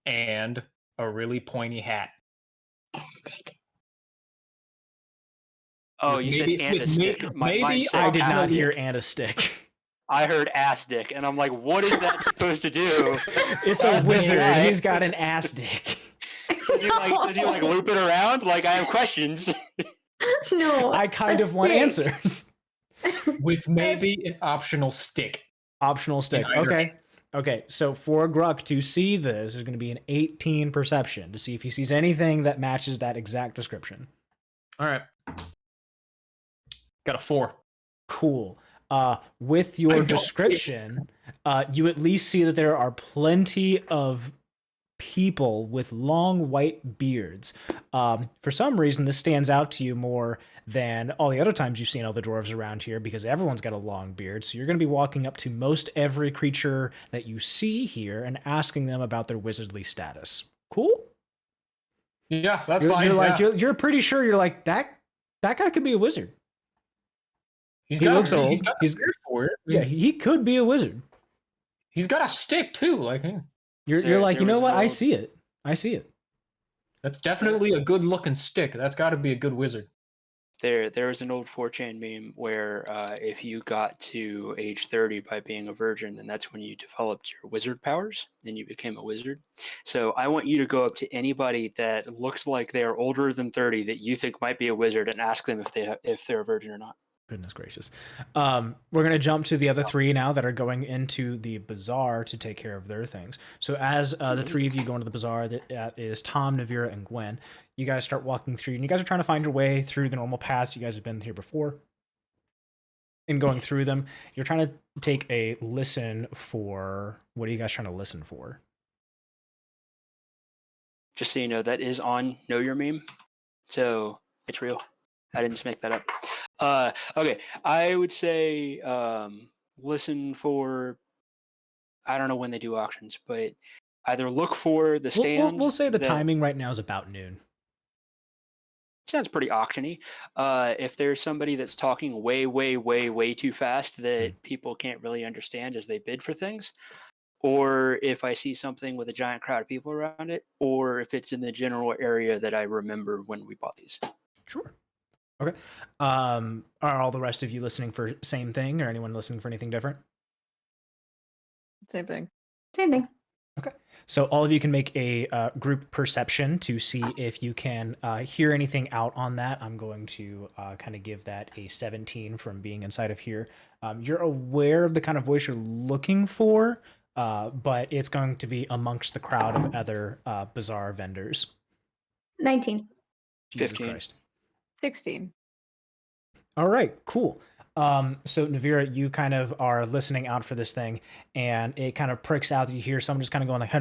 and a really pointy hat. Aztec. Oh, With you maybe- said and a with stick. may- Mine maybe said I did ass not dick. hear and a stick. I heard ass dick, and I'm like, what is that supposed to do? It's a wizard. Right. He's got an ass dick. Does he like loop it around? Like, I have questions. No. I kind a of want stick. answers. With maybe an optional stick. Optional stick. either Okay. So for Gruk to see this is going to be an 18 perception to see if he sees anything that matches that exact description. All right. Got a 4. Cool. With I your don't- description, you at least see that there are plenty of people with long white beards. For some reason, this stands out to you more than all the other times you've seen all the dwarves around here, because everyone's got a long beard. So you're going to be walking up to most every creature that you see here and asking them about their wizardly status. Cool? Yeah, that's You're, fine. you're like yeah. you're pretty sure you're like that guy could be a wizard. He's he got looks a, old. He's got He's- a beard for it. Yeah, he could be a wizard. He's got a stick too. Like You're like, there you know was what? an I old- see it. I see it. that's definitely a good looking stick. That's got to be a good wizard. There was an old 4chan meme where if you got to age 30 by being a virgin, then that's when you developed your wizard powers and you became a wizard. So I want you to go up to anybody that looks like they're older than 30 that you think might be a wizard and ask them if they're a virgin or not. Goodness gracious. We're going to jump to the other three now that are going into the bazaar to take care of their things. So as the three of you go into the bazaar, that is Tom, Nevira, and Gwen, you guys start walking through, and you guys are trying to find your way through the normal paths. You guys have been here before. In going through them, you're trying to take a listen for... What are you guys trying to listen for? Just so you know, that is on Know Your Meme. So it's real. I didn't just make that up. Okay, I would say listen for... I don't know when they do auctions, but either look for the stand. We'll say the that- timing right now is about noon. Sounds pretty auctiony. If there's somebody that's talking way too fast that people can't really understand as they bid for things, or if I see something with a giant crowd of people around it, or if it's in the general area that I remember when we bought these. Sure. Okay. Are all the rest of you listening for same thing, or anyone listening for anything different? Same thing. Same thing. Okay. So all of you can make a group perception to see if you can hear anything out on that. I'm going to kind of give that a 17 from being inside of here. You're aware of the kind of voice you're looking for, but it's going to be amongst the crowd of other bazaar vendors. 19. Jesus 15. Christ. 16. All right, cool. So Nevira, you kind of are listening out for this thing, and it kind of pricks out that you hear someone just kind of going like,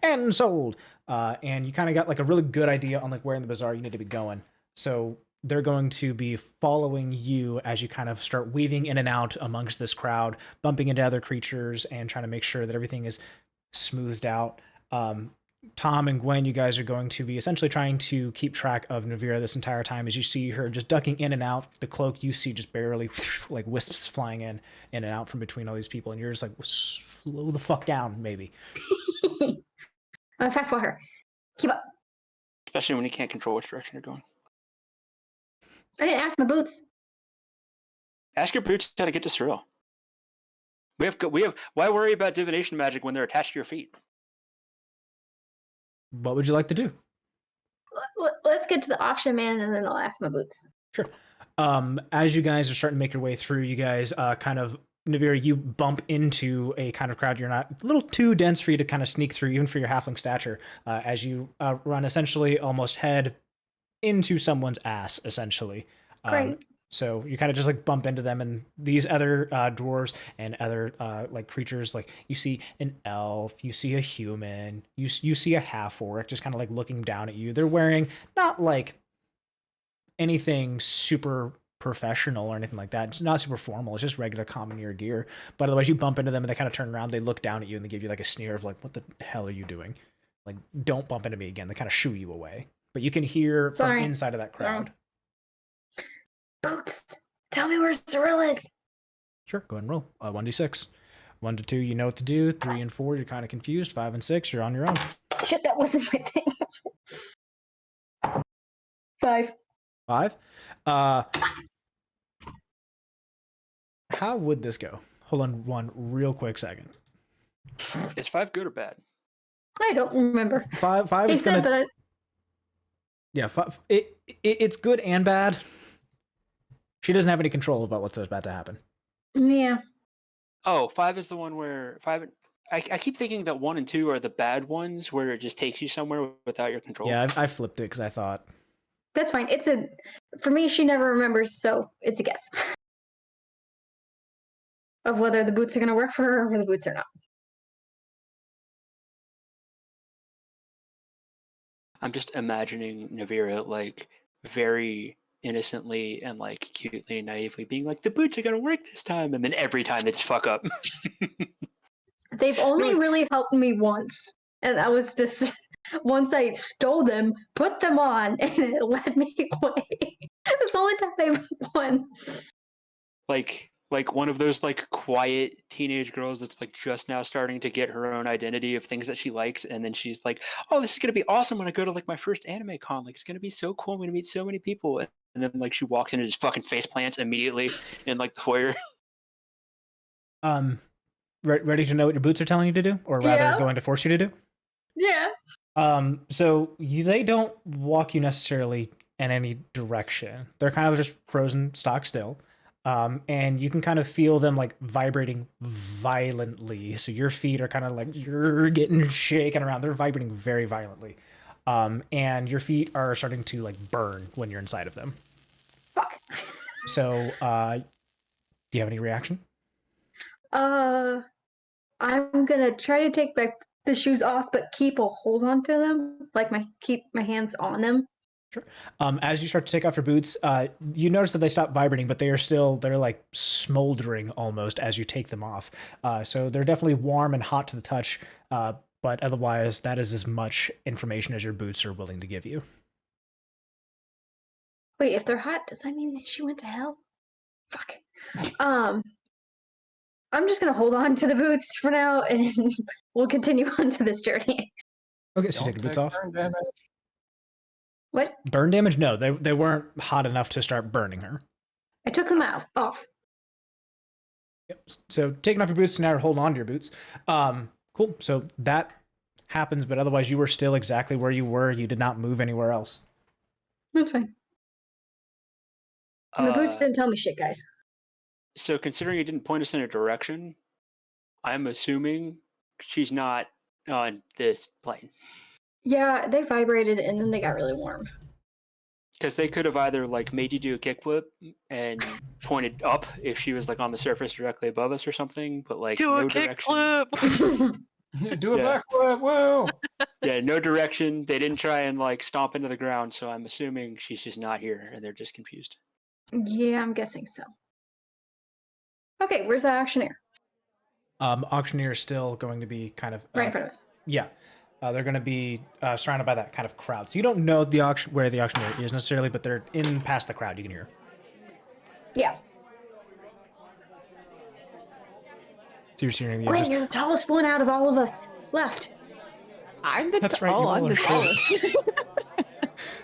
and sold. And you kind of got like a really good idea on like where in the bazaar you need to be going. So they're going to be following you as you kind of start weaving in and out amongst this crowd, bumping into other creatures and trying to make sure that everything is smoothed out. Tom and Gwen, you guys are going to be essentially trying to keep track of Nevira this entire time as you see her just ducking in and out. The cloak you see just barely like wisps flying in and out from between all these people, and you're just like, slow the fuck down, maybe. Fast walker. Keep up. Especially when you can't control which direction you're going. I didn't ask my boots. Ask your boots how to get to Cirella. We have. Why worry about divination magic when they're attached to your feet? What would you like to do? Let's get to the auction man, and then I'll ask my boots. Sure. As you guys are starting to make your way through, you guys kind of, Nevira, you bump into a kind of crowd. You're not a little too dense for you to kind of sneak through, even for your halfling stature, as you run essentially almost head into someone's ass, essentially. Great. So you kind of just like bump into them, and these other dwarves and other like creatures, like you see an elf, you see a human, you see a half orc just kind of like looking down at you. They're wearing not like anything super professional or anything like that. It's not super formal. It's just regular commoner gear. But otherwise, you bump into them and they kind of turn around. They look down at you and they give you like a sneer of like, "What the hell are you doing? Like, don't bump into me again." They kind of shoo you away. But you can hear from Sorry. inside of that crowd. Boots, tell me where Cirella is. Sure, go ahead and roll. 1d6. 1 to 2, you know what to do. 3 and 4, you're kind of confused. 5 and 6, you're on your own. Shit, that wasn't my thing. 5. 5. How would this go? Hold on one real quick second. Is 5 good or bad? I don't remember. 5 He is said gonna. that. Yeah, 5. It's good and bad. She doesn't have any control about what's about to happen. Yeah. Oh, 5 is the one where 5. I keep thinking that 1 and 2 are the bad ones, where it just takes you somewhere without your control. Yeah, I flipped it because I thought. That's fine. For me, she never remembers, so it's a guess. Of whether the boots are going to work for her or whether the boots are not. I'm just imagining Nevira like very innocently and like cutely and naively being like, the boots are going to work this time. And then every time they just fuck up. They've only really helped me once. And that was just once I stole them, put them on, and it led me away. It's the only time they won. Like, like one of those like quiet teenage girls that's like just now starting to get her own identity of things that she likes, and then she's like, "Oh, this is gonna be awesome when I go to like my first anime con. Like, it's gonna be so cool. I'm gonna meet so many people." And then like she walks in and just fucking face plants immediately in like the foyer. Ready to know what your boots are telling you to do, or rather, Yeah. going to force you to do? Yeah. So they don't walk you necessarily in any direction. They're kind of just frozen stock still. And you can kind of feel them like vibrating violently. So your feet are kind of like you're getting shaken around. They're vibrating very violently. And your feet are starting to like burn when you're inside of them. Fuck. So, do you have any reaction? I'm gonna try to take the shoes off, but keep a hold onto them, like keep my hands on them. Sure. As you start to take off your boots, you notice that they stop vibrating, but they're like smoldering almost as you take them off. So they're definitely warm and hot to the touch, but otherwise that is as much information as your boots are willing to give you. Wait, if they're hot, does that mean that she went to hell? Fuck. I'm just gonna hold on to the boots for now, and we'll continue on to this journey. Okay, so you take your boots off. Burn damage. What? Burn damage? No, they weren't hot enough to start burning her. I took them off. Yep. So taking off your boots, now you're holding on to your boots. Cool. So that happens, but otherwise you were still exactly where you were. You did not move anywhere else. That's fine. The boots didn't tell me shit, guys. So considering it didn't point us in a direction, I'm assuming she's not on this plane. Yeah, they vibrated and then they got really warm. Because they could have either like made you do a kickflip and pointed up if she was like on the surface directly above us or something, but like Do no a direction. kickflip. Do a Yeah. backflip. Whoa. Yeah, no direction. They didn't try and like stomp into the ground, so I'm assuming she's just not here and they're just confused. Yeah, I'm guessing so. Okay, where's the auctioneer? Auctioneer is still going to be kind of Right in front of us. Yeah. They're going to be surrounded by that kind of crowd. So you don't know the where the auctioneer is necessarily, but they're in past the crowd. You can hear. Yeah. So you're hearing the Gwen, you're the tallest one out of all of us left. I'm the That's right, you all I'm are the short. tallest.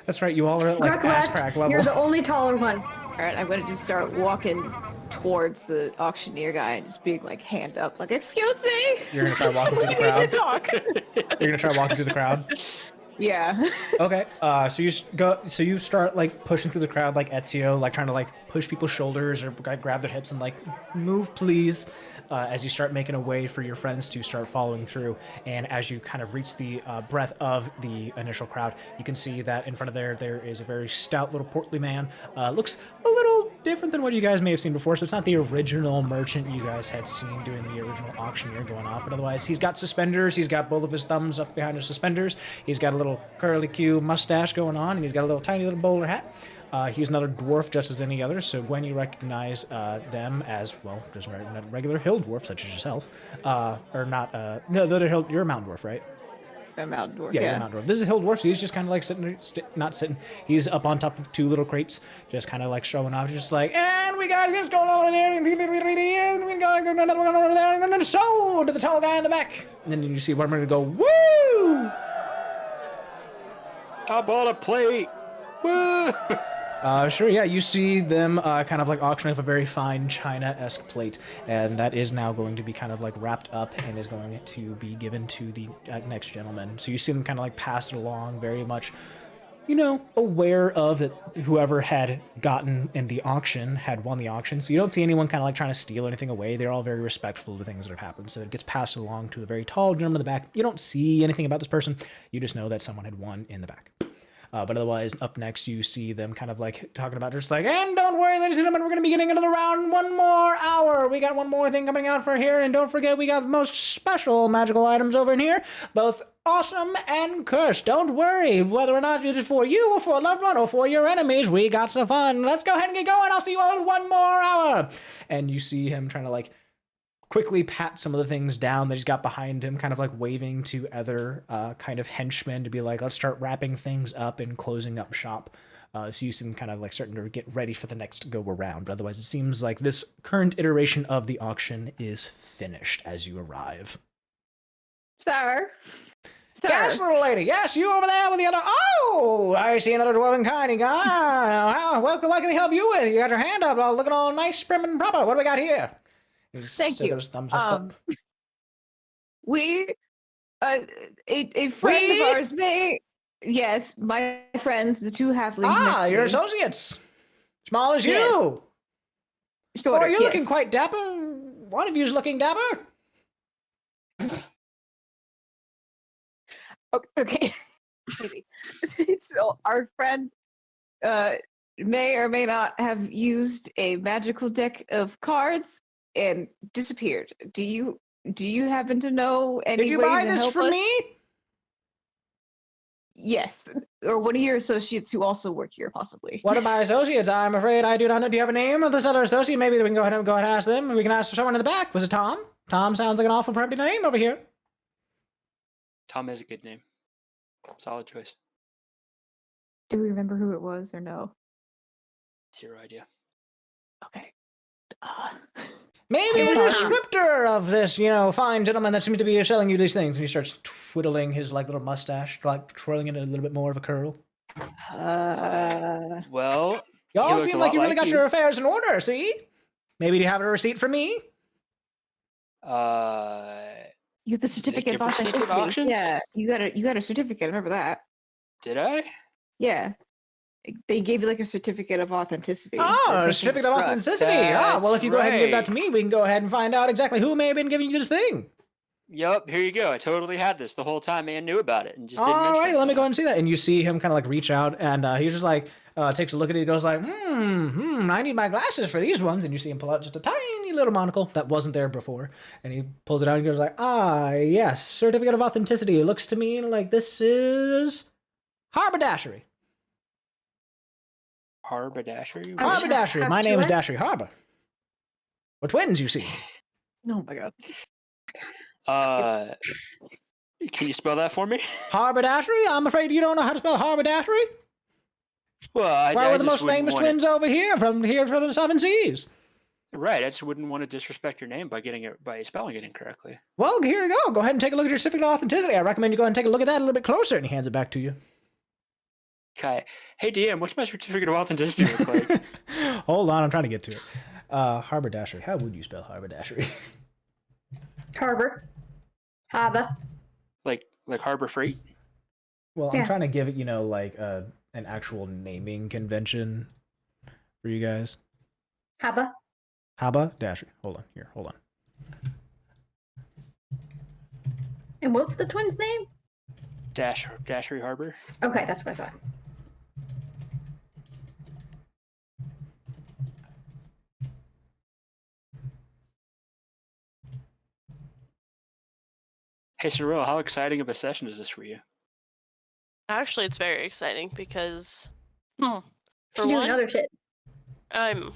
That's right. You all are at like Gruk ass left. crack level. You're the only taller one. All right, I'm gonna just start walking towards the auctioneer guy and just being like hand up, like, "Excuse me." You're gonna try walking through the We need to crowd. talk. You're gonna try walking through the crowd. Yeah. Okay. So you go. So you start like pushing through the crowd like Ezio, like trying to like push people's shoulders or like, grab their hips and like move, please. As you start making a way for your friends to start following through, and as you kind of reach the breadth of the initial crowd, you can see that in front of there is a very stout little portly man. Looks a little different than what you guys may have seen before. So it's not the original merchant you guys had seen doing the original auctioneer going off, but otherwise he's got suspenders. He's got both of his thumbs up behind his suspenders. He's got a little curly Q mustache going on, and he's got a little tiny little bowler hat. He's another dwarf just as any other, so Gwen, you recognize them as, well, just a regular hill dwarf, such as yourself. Or not, no, you're a mountain dwarf, right? I'm outdoor. Yeah, you're a mountain dwarf. This is a hill dwarf, so he's just kind of like sitting there, not sitting, he's up on top of two little crates, just kind of like showing off, just like, and we got this going on over there, and we got another one over there, and so to the tall guy in the back. And then you see one going to go, woo! I bought a plate! Woo! Sure, yeah, you see them kind of like auctioning off a very fine China-esque plate, and that is now going to be kind of like wrapped up and is going to be given to the next gentleman. So you see them kind of like pass it along, very much, you know, aware of that whoever had gotten in the auction had won the auction. So you don't see anyone kind of like trying to steal anything away. They're all very respectful of the things that have happened. So it gets passed along to a very tall gentleman in the back. You don't see anything about this person. You just know that someone had won in the back. But otherwise, up next, you see them kind of like talking about just like, and don't worry, ladies and gentlemen, we're going to be getting into the round in 1 more hour. We got one more thing coming out for here. And don't forget, we got the most special magical items over in here, both awesome and cursed. Don't worry, whether or not it is for you or for a loved one or for your enemies, we got some fun. Let's go ahead and get going. I'll see you all in 1 more hour. And you see him trying to like quickly pat some of the things down that he's got behind him, kind of like waving to other kind of henchmen to be like, let's start wrapping things up and closing up shop. So you seem kind of like starting to get ready for the next go around. But otherwise, it seems like this current iteration of the auction is finished as you arrive. Sir. Yes, little lady. Yes, you over there with the other. Oh, I see another dwarven kind. What can we help you with? You got your hand up, looking all nice, prim and proper. What do we got here? Thank you. His thumbs up. We, a friend of ours may. Yes, my friends, the two halflings. Ah, your associates. Small as Yes. you. Shorter, Oh, you're yes. looking quite dapper. One of you's looking dapper. Okay. Maybe. So our friend may or may not have used a magical deck of cards and disappeared. Do you happen to know any Did you way buy to this help from us? me? Yes, or one of your associates who also work here, possibly. One of my associates. I'm afraid I do not know. Do you have a name of this other associate? Maybe we can go ahead and ask them. We can ask someone in the back. Was it Tom? Tom sounds like an awful pretty name over here. Tom is a good name. Solid choice. Do we remember who it was or no? Zero idea. Okay. Maybe I'm the sorry. descriptor of this, fine gentleman that seems to be selling you these things. And he starts twiddling his little mustache, twirling it a little bit more of a curl. Well, he Y'all looked seem a like lot you really got you. your affairs in order. See? Maybe do you have a receipt for me? You have the certificate give of receipts at authenticity. auctions? Yeah, you got a certificate. I remember that. Did I? Yeah. They gave you like a certificate of authenticity. Oh, Or a certificate of Gruk. authenticity. Well, if you go ahead and give that to me, we can go ahead and find out exactly who may have been giving you this thing. Yup, here you go. I totally had this the whole time and knew about it and just didn't mention Alrighty, it. let me go and see that. And you see him kind of like reach out, and he just like takes a look at it. He goes like, I need my glasses for these ones. And you see him pull out just a tiny little monocle that wasn't there before. And he pulls it out and goes like, yes, certificate of authenticity. It looks to me like this is haberdashery. Haberdashery? Oh, What? Haberdashery. My name is Dashery Harbor. We're twins, you see. Oh my god. Can you spell that for me? Haberdashery? I'm afraid you don't know how to spell haberdashery? Well, I We're the just most wouldn't famous want it- twins over here from the Seven Seas. Right, I just wouldn't want to disrespect your name by spelling it incorrectly. Well, here you go. Go ahead and take a look at your certificate of authenticity. I recommend you go ahead and take a look at that a little bit closer. And he hands it back to you. Okay. Hey DM, what's my certificate of authenticity look like? Hold on, I'm trying to get to it. Haberdashery. How would you spell haberdashery? Harbor. Haba. like Harbor Freight? Well, I'm Yeah. trying to give it, like an actual naming convention for you guys. Haba. Haberdashery. Hold on. And what's the twins' name? Dashery Harbor? Okay, that's what I thought. Hey Cirella, how exciting of a session is this for you? Actually, it's very exciting because, She's for doing one, other shit. I'm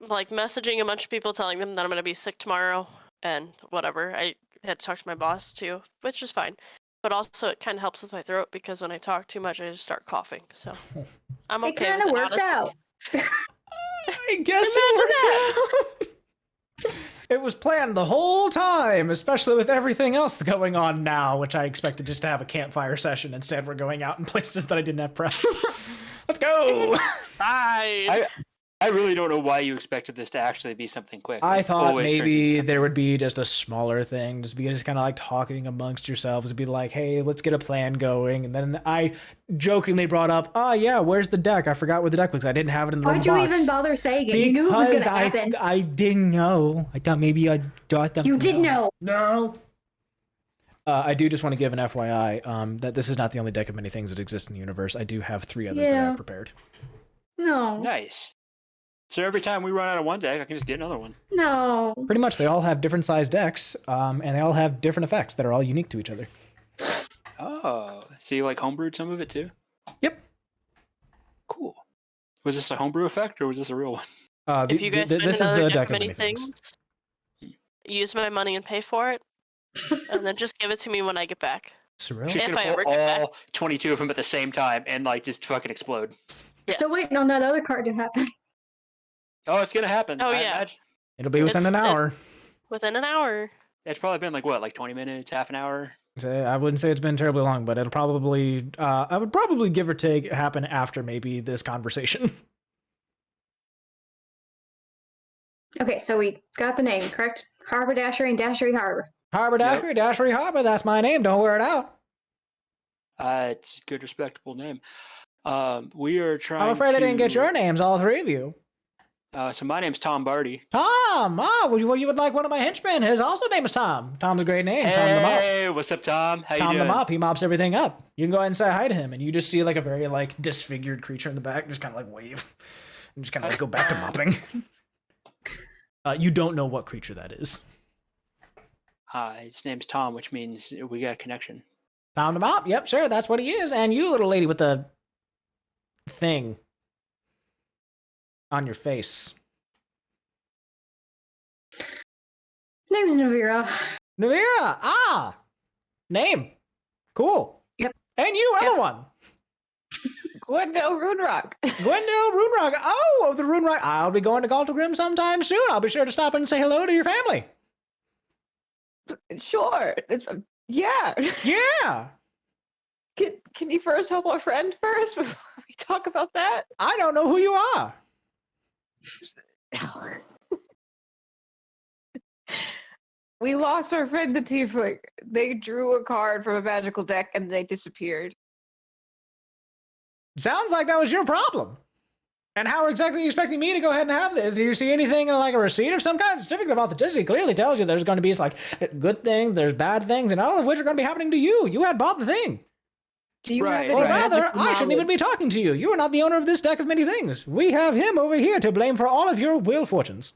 like messaging a bunch of people telling them that I'm gonna be sick tomorrow and whatever. I had to talk to my boss too, which is fine. But also, it kind of helps with my throat because when I talk too much, I just start coughing. So I'm It okay kind of with it, worked out. I guess it worked out. It was planned the whole time, especially with everything else going on now, which I expected just to have a campfire session. Instead, we're going out in places that I didn't have prepped. Let's go! Bye. I really don't know why you expected this to actually be something quick. I It thought always turns into maybe something- there would be just a smaller thing, just kind of like talking amongst yourselves, be like, hey, let's get a plan going. And then I jokingly brought up, yeah, where's the deck? I forgot where the deck was. I didn't have it in the Why'd you box. even bother saying it? You knew it was Because gonna happen. I didn't know. I thought maybe I thought them. You did know. No. I do just want to give an FYI that this is not the only deck of many things that exist in the universe. I do have 3 others that I Yeah. have prepared. No. Nice. So every time we run out of one deck, I can just get another one. No. Pretty much, they all have different sized decks, and they all have different effects that are all unique to each other. Oh, so you like homebrewed some of it too? Yep. Cool. Was this a homebrew effect or was this a real one? If you guys spend this is another the deck deck of of many many things. use my money and pay for it, and then just give it to me when I get back. Cirella? She's If gonna I pull ever get back. all 22 of them at the same time and like just fucking explode. Yes. Still waiting on that other card to happen. Oh, it's gonna happen. Oh, I yeah. imagine. It'll be within an hour. Within an hour. It's probably been like 20 minutes, half an hour. I wouldn't say it's been terribly long, but it'll probably, I would probably give or take happen after maybe this conversation. Okay, so we got the name, correct? Harbor Dashery and Dashery Harbor. Harbor Dashery, Dashery Harbor, that's my name. Don't wear it out. It's a good, respectable name. We are trying I'm afraid I didn't get your names, all three of you. So my name's Tom Bardy. Tom! Oh, you would like one of my henchmen. His also name is Tom. Tom's a great name. Tom the Mop. Hey, what's up, Tom? How you Tom doing? the Mop, he mops everything up. You can go ahead and say hi to him, and you just see like a very like disfigured creature in the back, just kind of like wave, and just kind of like go back to mopping. You don't know what creature that is. His name's Tom, which means we got a connection. Tom the Mop, yep, sure, that's what he is. And you, little lady with the thing on your face. Name's Nevira. Nevira, name. Cool. Yep. And you, other one. Gwendielle Runerock. Gwendielle Runerock. Oh, the Runerock. I'll be going to Galtagrim sometime soon. I'll be sure to stop in and say hello to your family. Sure. Yeah. Yeah. Can you first help a friend first before we talk about that? I don't know who you are. We lost our friend the Tiefling. They drew a card from a magical deck and they disappeared. Sounds like that was your problem. And how exactly are you expecting me to go ahead and have this? Do you see anything in like a receipt of some kind? Certificate of authenticity clearly tells you there's going to be like good things, there's bad things, and all of which are going to be happening to you. You had bought the thing. Do you Right. have Or any rather, magical I shouldn't even knowledge? be talking to you. You are not the owner of this deck of many things. We have him over here to blame for all of your wheel fortunes.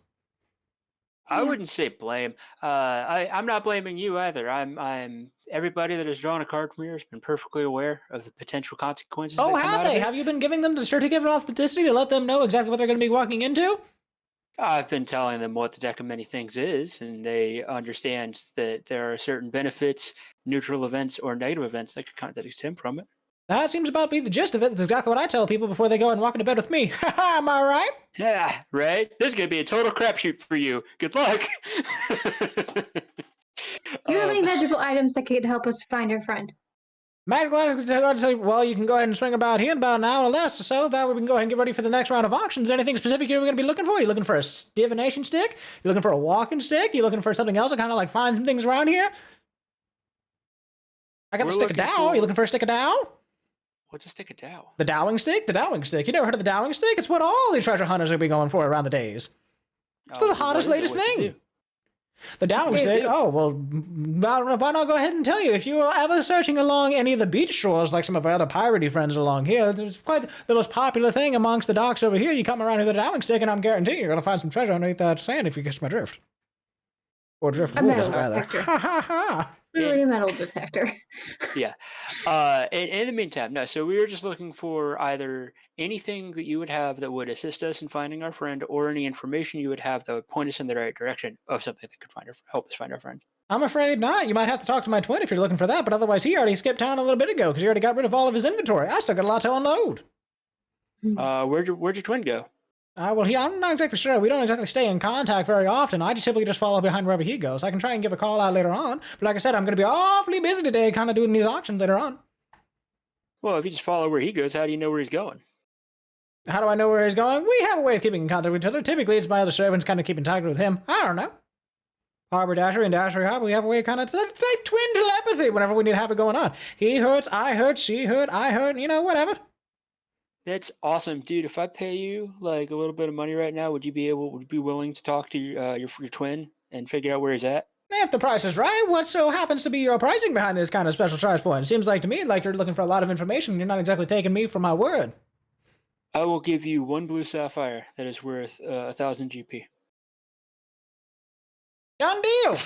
I wouldn't say blame. I'm not blaming you either. I'm everybody that has drawn a card from here has been perfectly aware of the potential consequences. Oh, that come have out of they? it. Have you been giving them the certificate of authenticity to let them know exactly what they're going to be walking into? I've been telling them what the deck of many things is, and they understand that there are certain benefits, neutral events, or negative events that could stem from it. That seems about to be the gist of it. That's exactly what I tell people before they go and walk into bed with me. Am I right? Yeah, right. This is gonna be a total crapshoot for you. Good luck. Do you have any magical items that could help us find our friend? Magical items to say, well, you can go ahead and swing about here in about an hour or less or so. That way we can go ahead and get ready for the next round of auctions. Is there anything specific you're going to be looking for? You looking for a divination stick? You looking for a walking stick? You looking for something else to kind of like find some things around here? I got We're the stick of looking Dow. for- You looking for a stick of Dow? What's a stick of Dow? The Dowling stick? The Dowling stick. You never heard of the Dowling stick? It's what all these treasure hunters are going to be going for around the days. It's the what hottest, is it? latest What's it thing. do? The Dowling Dude, stick? dude. Oh, well, I don't know. Why not go ahead and tell you? If you are ever searching along any of the beach shores, like some of our other piratey friends along here, there's quite the most popular thing amongst the docks over here. You come around with a Dowling stick, and I'm guaranteeing you're going to find some treasure underneath that sand if you catch my drift. Or drift A wood, metal rather. detector. Ha ha ha. Literally a metal detector. Yeah. In the meantime, no. So we were just looking for either anything that you would have that would assist us in finding our friend, or any information you would have that would point us in the right direction of something that could help us find our friend. I'm afraid not. You might have to talk to my twin if you're looking for that, but otherwise he already skipped town a little bit ago because he already got rid of all of his inventory. I still got a lot to unload. Where'd your twin go? Well, I'm not exactly sure. We don't exactly stay in contact very often. I just simply just follow behind wherever he goes. I can try and give a call out later on, but like I said, I'm going to be awfully busy today kind of doing these auctions later on. Well, if you just follow where he goes, how do you know where he's going? How do I know where he's going? We have a way of keeping in contact with each other. Typically, it's my other servants kind of keep in contact with him. I don't know. Harbor Dashery and Dashery Harbor, we have a way of kind of like twin telepathy whenever we need to have it going on. He hurts, I hurt, she hurt, I hurt, whatever. That's awesome, dude. If I pay you like a little bit of money right now, would you be willing to talk to your twin and figure out where he's at? If the price is right, what so happens to be your pricing behind this kind of special charge point? Seems like to me like you're looking for a lot of information. You're not exactly taking me for my word. I will give you one blue sapphire that is worth 1,000 GP. Done deal.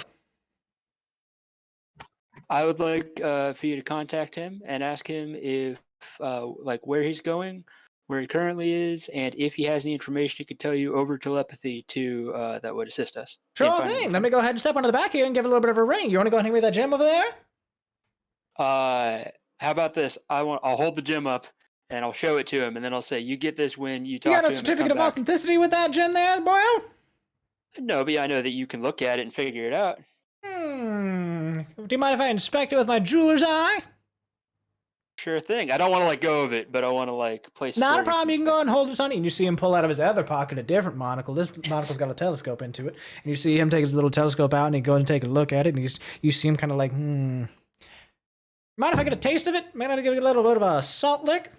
I would like for you to contact him and ask him if like where he's going, where he currently is, and if he has any information he could tell you over telepathy to that would assist us. in Sure finding thing. your Let me go ahead and step onto the back here and give it a little bit of a ring. You want to go ahead and give me that gem over there? How about this? I'll hold the gem up, and I'll show it to him, and then I'll say, "You get this when you talk You got to a him and certificate come of back." authenticity with that gem there, boyo? No, but I know that you can look at it and figure it out. Do you mind if I inspect it with my jeweler's eye? Sure thing. I don't want to let go of it, but I want to place. Not where a problem. You can inspect go and hold it, Sonny. And you see him pull out of his other pocket a different monocle. This monocle's got a telescope into it. And you see him take his little telescope out and he goes and take a look at it. And you see him kind of like, Mind if I get a taste of it? Mind if I give it a little bit of a salt lick?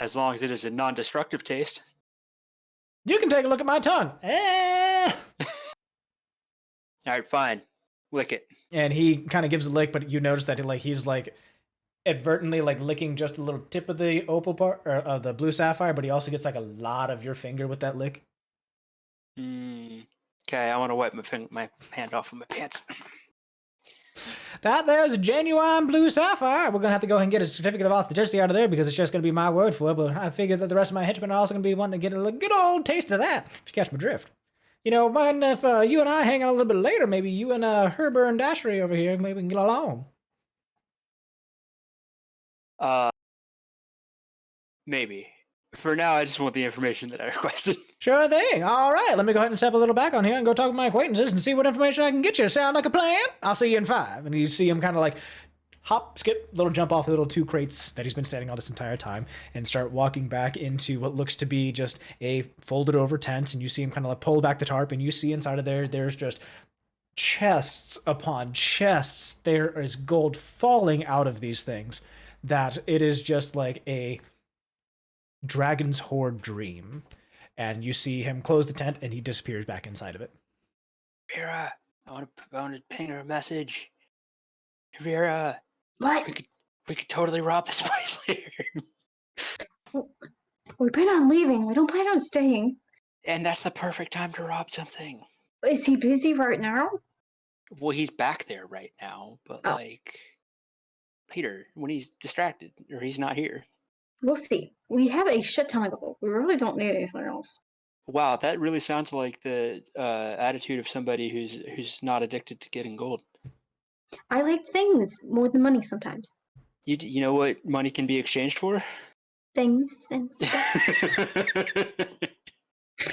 As long as it is a non-destructive taste. You can take a look at my tongue. All right, fine. Lick it. And he kind of gives a lick, but you notice that he's advertently licking just the little tip of the opal part or of the blue sapphire, but he also gets a lot of your finger with that lick. Okay, I want to wipe my hand off of my pants. That there's a genuine blue sapphire. We're gonna have to go ahead and get a certificate of authenticity out of there because it's just gonna be my word for it. But I figured that the rest of my henchmen are also gonna be wanting to get a good old taste of that. If you catch my drift. Mind if you and I hang out a little bit later? Maybe you and Herber and Dashery over here, maybe we can get along. Maybe. For now, I just want the information that I requested. Sure thing. All right, let me go ahead and step a little back on here and go talk with my acquaintances and see what information I can get you. Sound like a plan? I'll see you in 5. And you see him kind of hop, skip, little jump off the little 2 crates that he's been standing on this entire time and start walking back into what looks to be just a folded over tent. And you see him kind of pull back the tarp and you see inside of there's just chests upon chests. There is gold falling out of these things that it is just like a dragon's hoard dream. And you see him close the tent and he disappears back inside of it. Vera, I want to ping her a message. Vera, What? we could totally rob this place later. We plan on leaving. We don't plan on staying. And that's the perfect time to rob something. Is he busy right now? Well, he's back there right now, but later when he's distracted or he's not here. We'll see. We have a shit ton of gold. We really don't need anything else. Wow, that really sounds like the attitude of somebody who's not addicted to getting gold. I like things more than money sometimes. You know what money can be exchanged for? Things and stuff.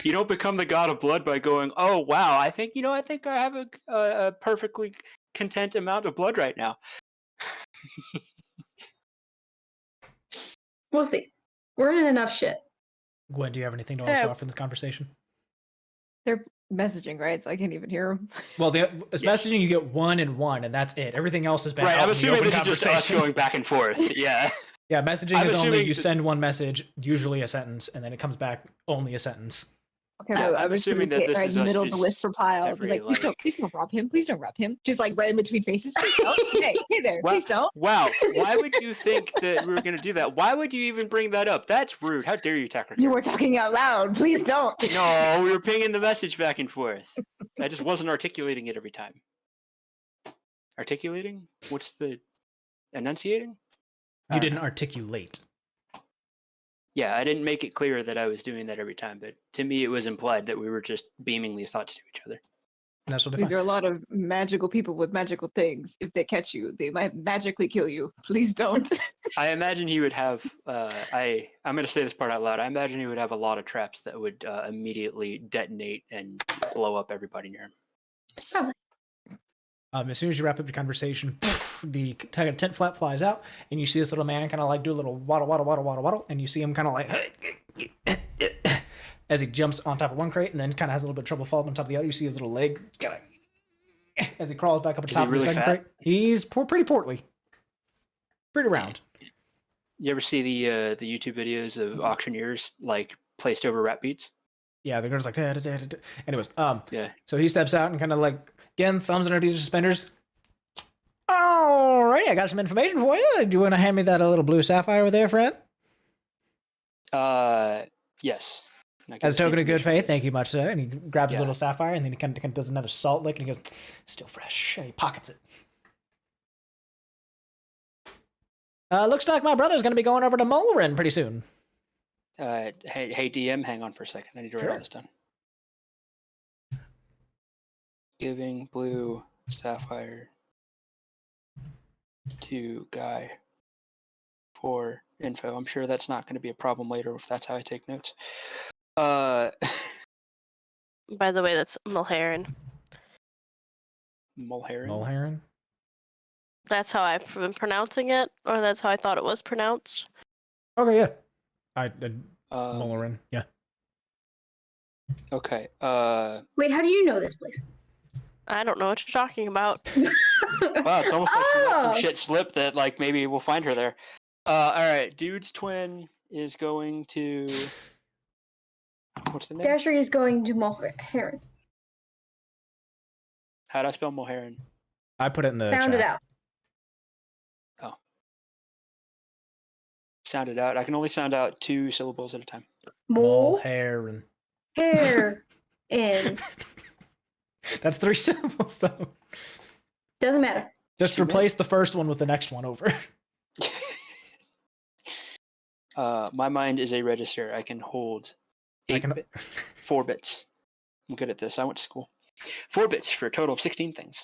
You don't become the god of blood by going, "Oh wow, I think I have a perfectly content amount of blood right now." We'll see. We're in enough shit. Gwen, do you have anything to also offer in this conversation? They're messaging, right? So I can't even hear them. Well, it's messaging. You get 1 and 1, and that's it. Everything else has been Right. out I'm in the assuming open this is just us conversation. going back and forth. Yeah. Yeah, messaging I'm is only assuming you send one message, usually a sentence, and then it comes back only a sentence. Okay, Yeah, I I'm was assuming gonna that get this right is in the us middle of the just whisper pile. I'd be every, like, please don't rob him. Please don't rob him. Just right in between faces. Please don't. hey there. Wow, Please don't. wow. Why would you think that we were going to do that? Why would you even bring that up? That's rude. How dare you, Tacker? You were talking out loud. Please don't. No, we were pinging the message back and forth. I just wasn't articulating it every time. Articulating? What's the enunciating? You didn't articulate. Yeah, I didn't make it clear that I was doing that every time, but to me it was implied that we were just beaming these thoughts to each other. That's what These are a lot of magical people with magical things. If they catch you, they might magically kill you. Please don't. I imagine he would have. I'm going to say this part out loud. I imagine he would have a lot of traps that would immediately detonate and blow up everybody near him. Probably. As soon as you wrap up your conversation, the tent flap flies out, and you see this little man kind of do a little waddle, waddle, waddle, waddle, waddle, and you see him kind of as he jumps on top of one crate, and then kind of has a little bit of trouble falling on top of the other. You see his little leg kind of as he crawls back up on top of the second crate. He's pretty portly, pretty round. You ever see the YouTube videos of auctioneers placed over rap beats? Yeah, they're just anyways. Yeah. So he steps out and kind of again thumbs underneath his suspenders. Alrighty, I got some information for you. Do you want to hand me that little blue sapphire over there, friend? Yes. As a token of good faith, thank you much, sir. And he grabs his little sapphire, and then he kind of does another salt lick, and he goes, "Still fresh." And he pockets it. Looks like my brother's going to be going over to Mulrin pretty soon. Hey DM, hang on for a second. I need to write all this down. Giving blue sapphire to guy core info. I'm sure that's not going to be a problem later if that's how I take notes. Uh, By the way, that's Mulheron. Mulheron. Mulheron? That's how I've been pronouncing it, or that's how I thought it was pronounced. Okay, yeah. Um, Yeah. Okay. Wait, how do you know this place? I don't know what you're talking about. Wow, it's almost like she let some Oh. shit slip that like maybe we'll find her there. All right, dude's twin is going to. What's the name? Dashery is going to Mulheron. How do I spell Mulheron? I put it in the Sound chat. it out. Sound it out. I can only sound out 2 syllables at a time. Mulheron. Hair in. That's 3 syllables, though. Doesn't matter. Just replace the first one with the next one over. My mind is a register. I can hold 4 bits. I'm good at this. I went to school. 4 bits for a total of 16 things.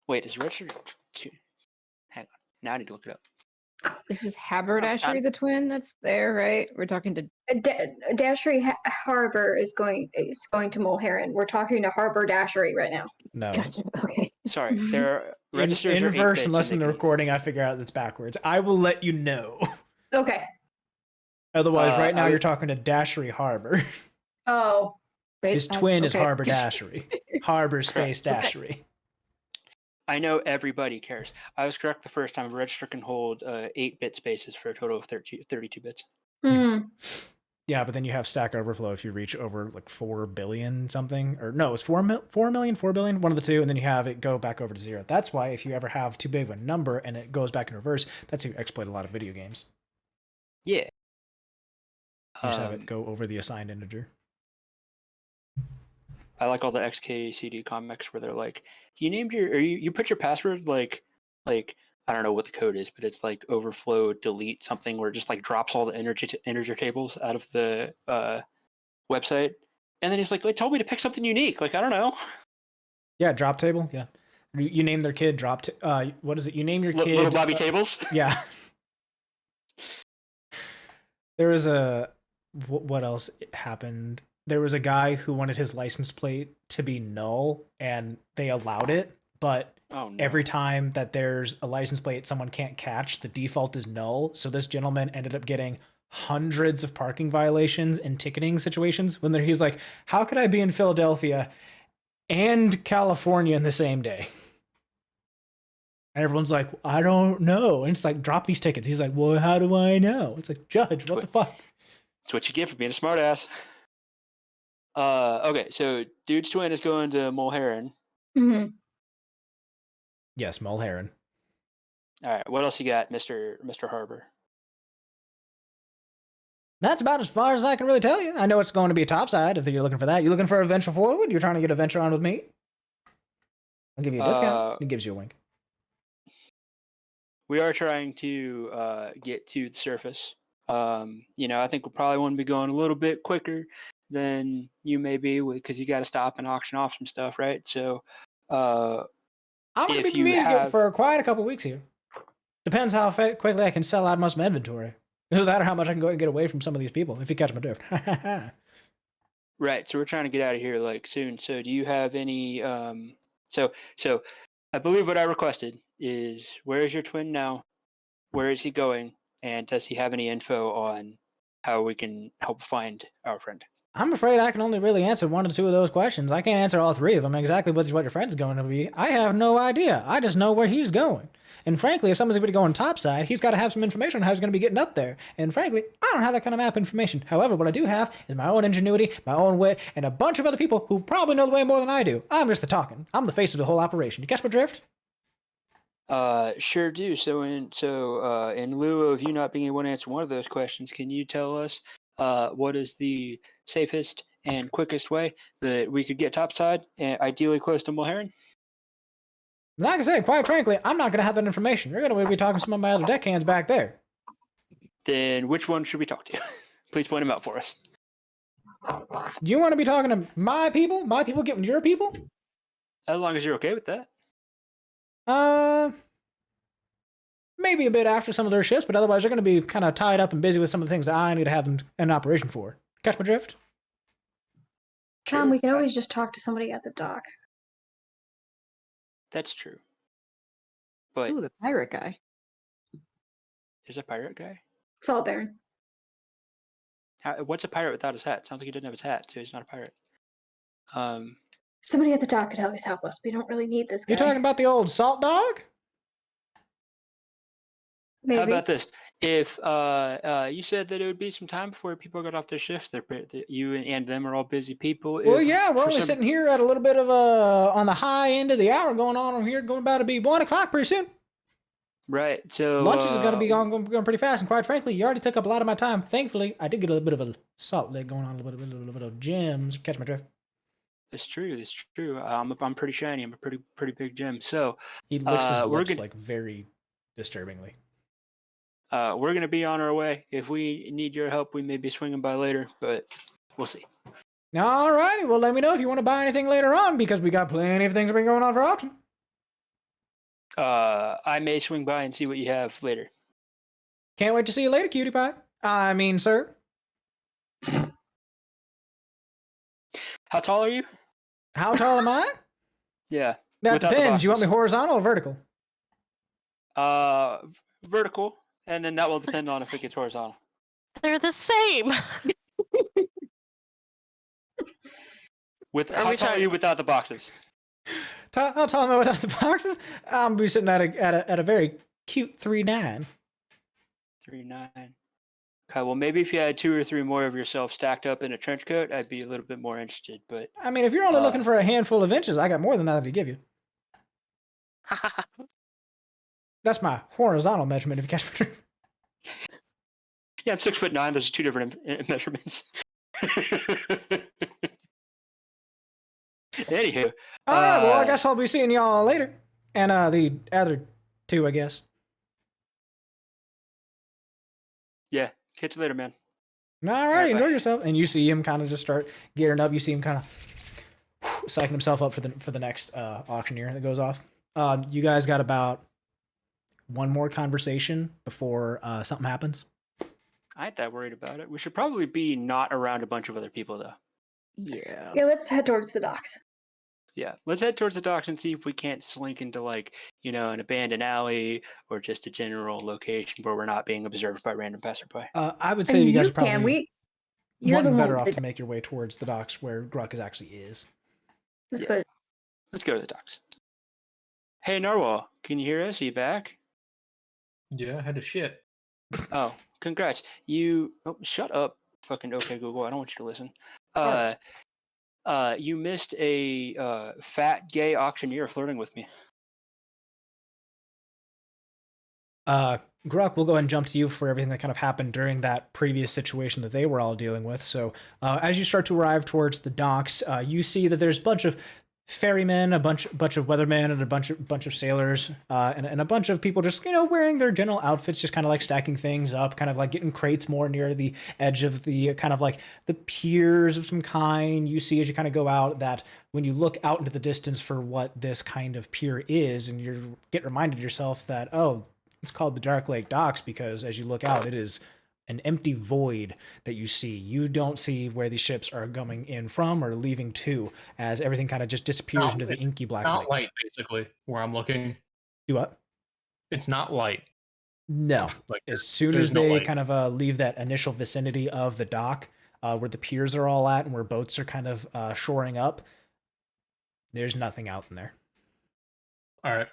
Wait, is register 2? Hang on. Now I need to look it up. This is Haberdashery the twin that's there, right? We're talking to Dashery Harbor is going to Mulheron. We're talking to Harbor Dashery right now. No. Gotcha. Okay. Sorry, there are registers in are 8 inverse, bits unless in and the they can- recording I figure out that's backwards. I will let you know. Okay. Otherwise, right now I you're would- talking to Dashery Harbor. Oh. Wait, His twin is okay. Harbor Dashery. Harbor Space Dashery. I know everybody cares. I was correct the first time. A register can hold 8-bit spaces for a total of 32 bits. Hmm. Yeah, but then you have Stack Overflow if you reach over like 4 billion something. Or no, it's 4 million, 4 billion, one of the two, and then you have it go back over to 0. That's why if you ever have too big of a number and it goes back in reverse, that's how you exploit a lot of video games. Yeah. You just have it go over the assigned integer. I like all the XKCD comics where they're like, you named your, or you put your password like I don't know what the code is, but it's like overflow delete something where it just like drops all the integer tables out of the website, and then he's like, it told me to pick something unique. Like I don't know. Yeah, drop table. Yeah, you name their kid drop. What is it? You name your kid Little Bobby Tables. Yeah. There was a what else happened? There was a guy who wanted his license plate to be null, and they allowed it, but Oh, no. every time that there's a license plate someone can't catch, the default is null. So this gentleman ended up getting hundreds of parking violations and ticketing situations when he's like, how could I be in Philadelphia and California in the same day? And everyone's like, I don't know. And it's like, drop these tickets. He's like, well, how do I know? It's like, Judge, what the fuck? That's what you get for being a smartass. Okay, so dude's twin is going to Mulheron. Hmm. Yes, Mulheron. All right, what else you got, Mr. Harbor? That's about as far as I can really tell you. I know it's going to be a topside if you're looking for that. You're looking for a venture forward? You're trying to get a venture on with me? I'll give you a discount. He gives you a wink. We are trying to get to the surface. I think we'll probably want to be going a little bit quicker than you may be, because you got to stop and auction off some stuff, right? So, I'm going to if be you music have- for quite a couple weeks here. Depends how quickly I can sell out most of my inventory. Either that or how much I can go and get away from some of these people, if you catch my drift. right. So we're trying to get out of here like soon. So do you have any? So I believe what I requested is, where is your twin now? Where is he going? And does he have any info on how we can help find our friend? I'm afraid I can only really answer 1 or 2 of those questions. I can't answer all 3 of them. Exactly what your friend's going to be, I have no idea. I just know where he's going. And frankly, if someone's going to be going topside, he's got to have some information on how he's going to be getting up there. And frankly, I don't have that kind of map information. However, what I do have is my own ingenuity, my own wit, and a bunch of other people who probably know the way more than I do. I'm just the talking. I'm the face of the whole operation. You catch my drift? Sure do. So in lieu of you not being able to answer one of those questions, can you tell us what is the safest and quickest way that we could get topside, and ideally close to Mulheron? Like I said, quite frankly, I'm not going to have that information. You're going to be talking to some of my other deckhands back there. Then which one should we talk to? Please point them out for us. Do you want to be talking to my people? My people getting your people? As long as you're okay with that. Maybe maybe a bit after some of their shifts, but otherwise they're going to be kind of tied up and busy with some of the things that I need to have them in operation for. Catch my drift? Tom, Sure. we can always just talk to somebody at the dock. That's true. But Ooh, the pirate guy. there's a pirate guy. Salt Baron. What's a pirate without his hat? Sounds like he didn't have his hat, so he's not a pirate. Somebody at the dock could always help us. We don't really need this guy. You talking about the old salt dog? Maybe. How about this? If you said that it would be some time before people got off their shift, you and them are all busy people. Well, If yeah, we're for only some- sitting here at a little bit of on the high end of the hour going on over here, going about to be 1 o'clock pretty soon. Right. So Lunch is going to be going pretty fast, and quite frankly, you already took up a lot of my time. Thankfully, I did get a little bit of a salt lick going on, a little bit of gems. Catch my drift? It's true. It's true. I'm pretty shiny. I'm a pretty big gem. So He licks his we're lips gonna- like very disturbingly. we're gonna be on our way. If we need your help, we may be swinging by later, but we'll see. All righty, well, let me know if you want to buy anything later on, because we got plenty of things that been going on for auction. I may swing by and see what you have later. Can't wait to see you later, cutie pie. I mean, sir. How tall are you? How tall am I? Yeah. That Without the depends. You want me boxes. horizontal or vertical? Vertical, and then that will depend on if it gets horizontal. They're the same. How we tall are talking- you without the boxes? How tall am I without the boxes? I'm be sitting at a very cute 3'9". 3'9". Okay, well maybe if you had 2 or 3 more of yourself stacked up in a trench coat, I'd be a little bit more interested. But I mean, if you're only looking for a handful of inches, I got more than that to give you. That's my horizontal measurement, if you catch my drift. yeah, I'm 6'9". There's 2 different measurements. Anywho, All right, well, I Uh, guess I'll be seeing y'all later. And the other 2, I guess. yeah, catch you later, man. All right, right, enjoy bye. yourself. And you see him kind of just start gearing up. You see him kind of psyching himself up for the next auctioneer that goes off. You guys got about one more conversation before something happens. I ain't that worried about it. We should probably be not around a bunch of other people, though. Yeah. Yeah, let's head towards the docks. Yeah, let's head towards the docks and see if we can't slink into, like, you know, an abandoned alley or just a general location where we're not being observed by random passerby. I would say And you guys you are probably can. You're one the better one. off to make your way towards the docks where Gruk actually is. Let's Yeah. go. Let's go to the docks. Hey, Narwhal, can you hear us? Are you back? Yeah, I had to shit. Oh, congrats. Oh, shut up, fucking okay Google. I don't want you to listen. Sorry. You missed a fat gay auctioneer flirting with me. Gruk, we'll go ahead and jump to you for everything that kind of happened during that previous situation that they were all dealing with. So, as you start to arrive towards the docks, you see that there's a bunch of ferrymen, a bunch of weathermen, and a bunch of sailors, and a bunch of people just, you know, wearing their general outfits, just kind of like stacking things up, kind of like getting crates more near the edge of the kind of like the piers of some kind. You see as you kind of go out that when you look out into the distance for what this kind of pier is, and you get reminded yourself that, oh, it's called the Dark Lake Docks because as you look out, it is an empty void that you see. You don't see where these ships are coming in from or leaving to, as everything kind of just disappears No, into the inky black Not lake. light, basically, where I'm looking. Do what? It's not light. No. Like As soon there's as no they light. kind of leave that initial vicinity of the dock, where the piers are all at and where boats are kind of shoring up, there's nothing out in there. All right.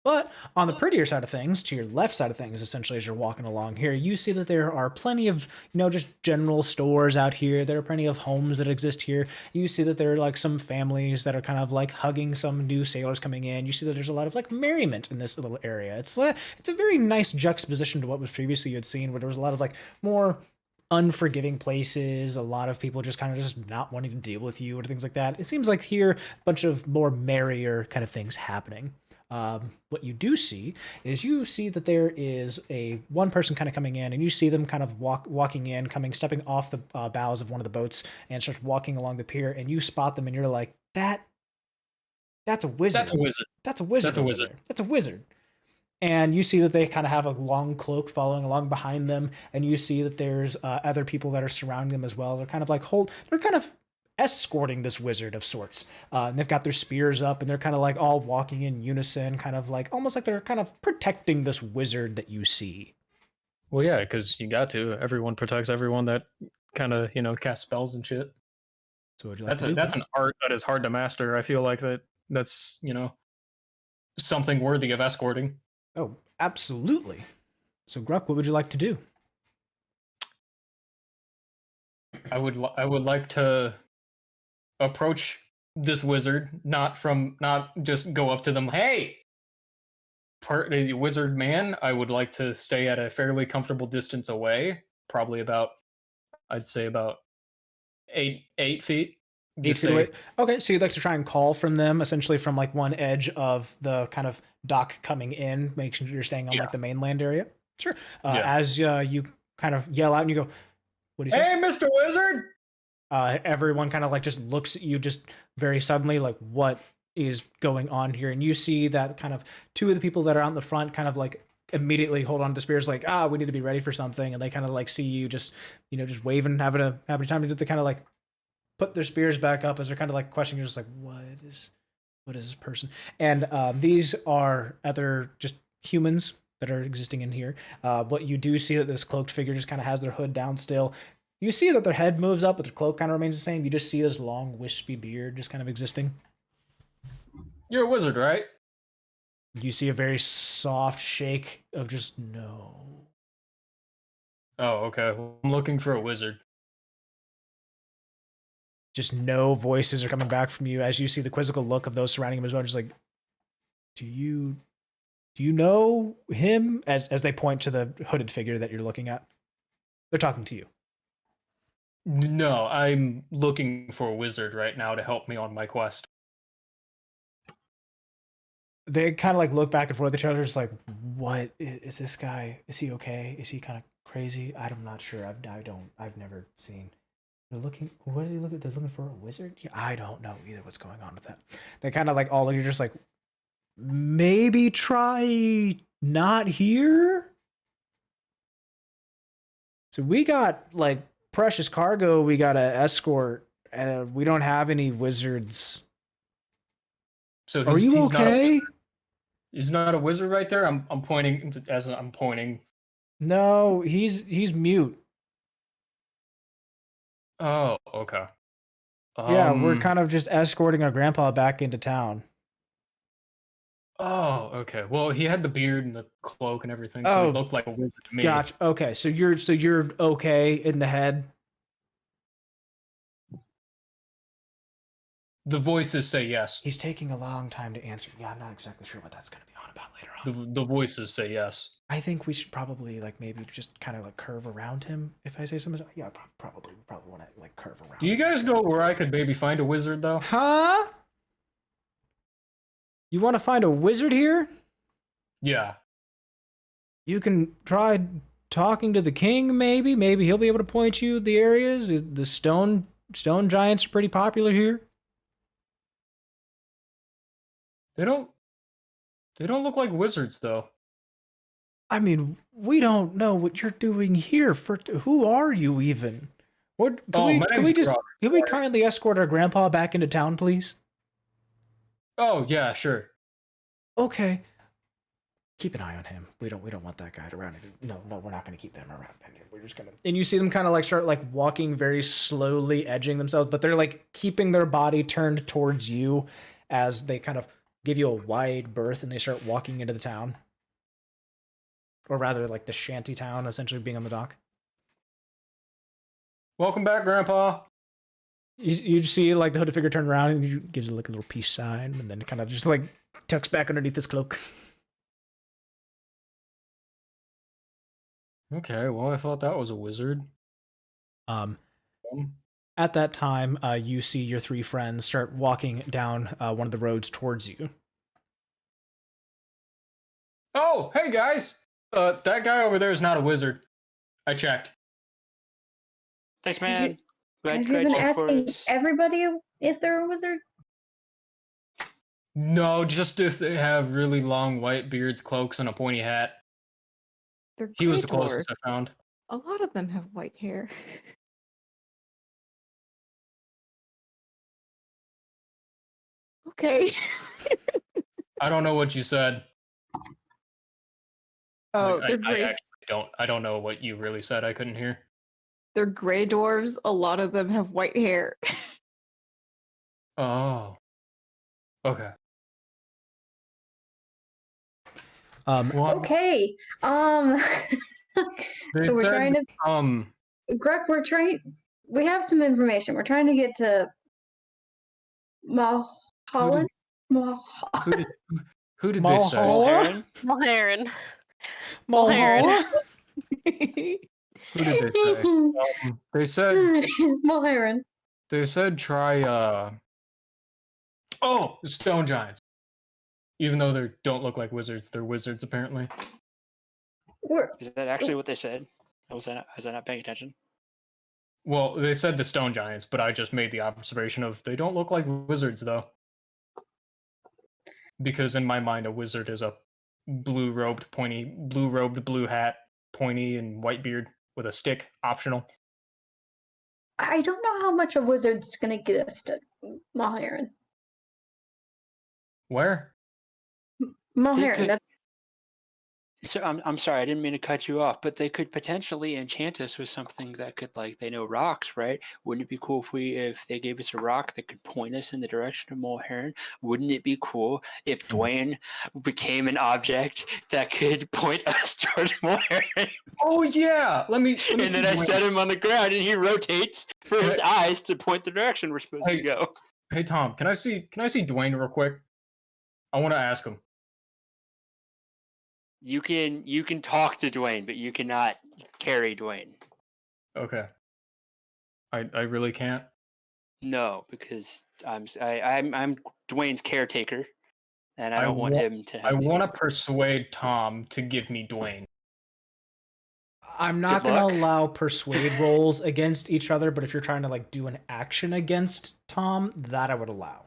But on the prettier side of things, to your left side of things, essentially, as you're walking along here, you see that there are plenty of, you know, just general stores out here. There are plenty of homes that exist here. You see that there are like some families that are kind of like hugging some new sailors coming in. You see that there's a lot of like merriment in this little area. It's a very nice juxtaposition to what was previously you had seen, where there was a lot of like more unforgiving places, a lot of people just kind of just not wanting to deal with you or things like that. It seems like here a bunch of more merrier kind of things happening. What you do see is you see that there is one person kind of coming in, and you see them kind of walking in, stepping off the bows of one of the boats and starts walking along the pier, and you spot them and you're like, that's a wizard. That's a wizard. That's a wizard. That's a over wizard. there. That's a wizard. And you see that they kind of have a long cloak following along behind them, and you see that there's other people that are surrounding them as well. They're kind of like they're kind of escorting this wizard of sorts. And they've got their spears up, and they're kind of like all walking in unison, kind of like almost like they're kind of protecting this wizard that you see. Well, yeah, because you got to. Everyone protects everyone that kind of, casts spells and shit. So would you like That's an art that is hard to master. I feel like that's, something worthy of escorting. Oh, absolutely. So Gruk, what would you like to do? I would like to approach this wizard, not just go up to them, hey, wizard man. I would like to stay at a fairly comfortable distance away, probably about, I'd say about 8 feet. 8 feet away. Okay, so you'd like to try and call from them, essentially from like one edge of the kind of dock coming in, make sure you're staying on like the mainland area. Sure. As you kind of yell out and you go, what do you say? Hey, Mr. Wizard! Everyone kind of like just looks at you just very suddenly, like, what is going on here? And you see that kind of two of the people that are out in the front kind of like immediately hold on to the spears, like, we need to be ready for something. And they kind of like see you just, just waving, having a time to do the kind of like put their spears back up as they're kind of like questioning you, just like, what is this person? And these are other just humans that are existing in here. But you do see that this cloaked figure just kind of has their hood down still. You see that their head moves up, but their cloak kind of remains the same. You just see this long, wispy beard just kind of existing. You're a wizard, right? You see a very soft shake of just no. Oh, okay. Well, I'm looking for a wizard. Just no voices are coming back from you as you see the quizzical look of those surrounding him as well. Just like, do you know him? As they point to the hooded figure that you're looking at. They're talking to you. No, I'm looking for a wizard right now to help me on my quest. They kind of like look back and forth at each other, just like, what is this guy? Is he okay? Is he kind of crazy? I'm not sure. I've never seen. They're looking. What is he looking? They're looking for a wizard. Yeah, I don't know either. What's going on with that? They kind of like all look. You're just like, maybe try not here. So we got like precious cargo. We got to escort. We don't have any wizards. So are you okay? He's not a wizard right there. I'm pointing as I'm pointing. No, he's mute. Oh, okay. Yeah, we're kind of just escorting our grandpa back into town. Oh, okay. Well, he had the beard and the cloak and everything, so he looked like a wizard to me. Gotcha. Okay, so you're okay in the head. The voices say yes. He's taking a long time to answer. Yeah, I'm not exactly sure what that's going to be on about later on. The voices say yes. I think we should probably like maybe just kind of like curve around him. If I say something, yeah, probably want to like curve around. Do you guys know where I could maybe find a wizard though? Huh? You want to find a wizard here? Yeah. You can try talking to the king. Maybe he'll be able to point you the areas. The stone giants are pretty popular here. They don't look like wizards though. I mean, we don't know what you're doing here. Who are you even? What can we kindly escort our grandpa back into town, please? Oh yeah, sure. Okay. Keep an eye on him. We don't want that guy around. No, we're not going to keep them around. We're just gonna. And you see them kind of like start like walking very slowly, edging themselves, but they're like keeping their body turned towards you as they kind of give you a wide berth and they start walking into the town. Or rather, like the shanty town, essentially being on the dock. Welcome back, Grandpa. You see like the hooded figure turn around and he gives you like a little peace sign and then kind of just like tucks back underneath his cloak. Okay, well, I thought that was a wizard. At that time, you see your three friends start walking down one of the roads towards you. Oh, hey guys! That guy over there is not a wizard. I checked. Thanks, man. Have you been asking everybody if they're a wizard? No, just if they have really long white beards, cloaks, and a pointy hat. They're He was gray the closest dwarves. I found. A lot of them have white hair. Okay. I don't know what you said. Oh, I they're gray. actually don't. I don't know what you really said. I couldn't hear. They're gray dwarves. A lot of them have white hair. Oh. Okay. Well, Okay. They So we're said, trying to Gruk, we have some information. We're trying to get to Mulholland. who did who did they say? Mulholland? Mulheron? Mulheron. Mulholland? Who did they say? They said Mulheron. try oh, stone giants. Even though they don't look like wizards, they're wizards apparently. Is that actually what they said? Was I not paying attention? Well, they said the stone giants, but I just made the observation of they don't look like wizards though. Because in my mind, a wizard is a blue-robed, blue hat, pointy, and white beard with a stick, optional. I don't know how much a wizard's gonna get us to Mulheron. Where? Mulheron. could- That's So I'm sorry, I didn't mean to cut you off, but they could potentially enchant us with something that could, like, they know rocks, right? Wouldn't it be cool if they gave us a rock that could point us in the direction of Mulheron? Wouldn't it be cool if Dwayne became an object that could point us towards Mulheron? Oh yeah. Let me And then I set him on the ground, and he rotates for his eyes to point the direction we're supposed to go. Hey Tom, can I see Dwayne real quick? I want to ask him. You can talk to Dwayne, but you cannot carry Dwayne. Okay. I really can't. No, because I'm Dwayne's caretaker, and I I don't want wa- him to. I Have want to persuade Tom to give me Dwayne. I'm not Good going luck. to allow persuade rolls against each other, but if you're trying to like do an action against Tom, that I would allow.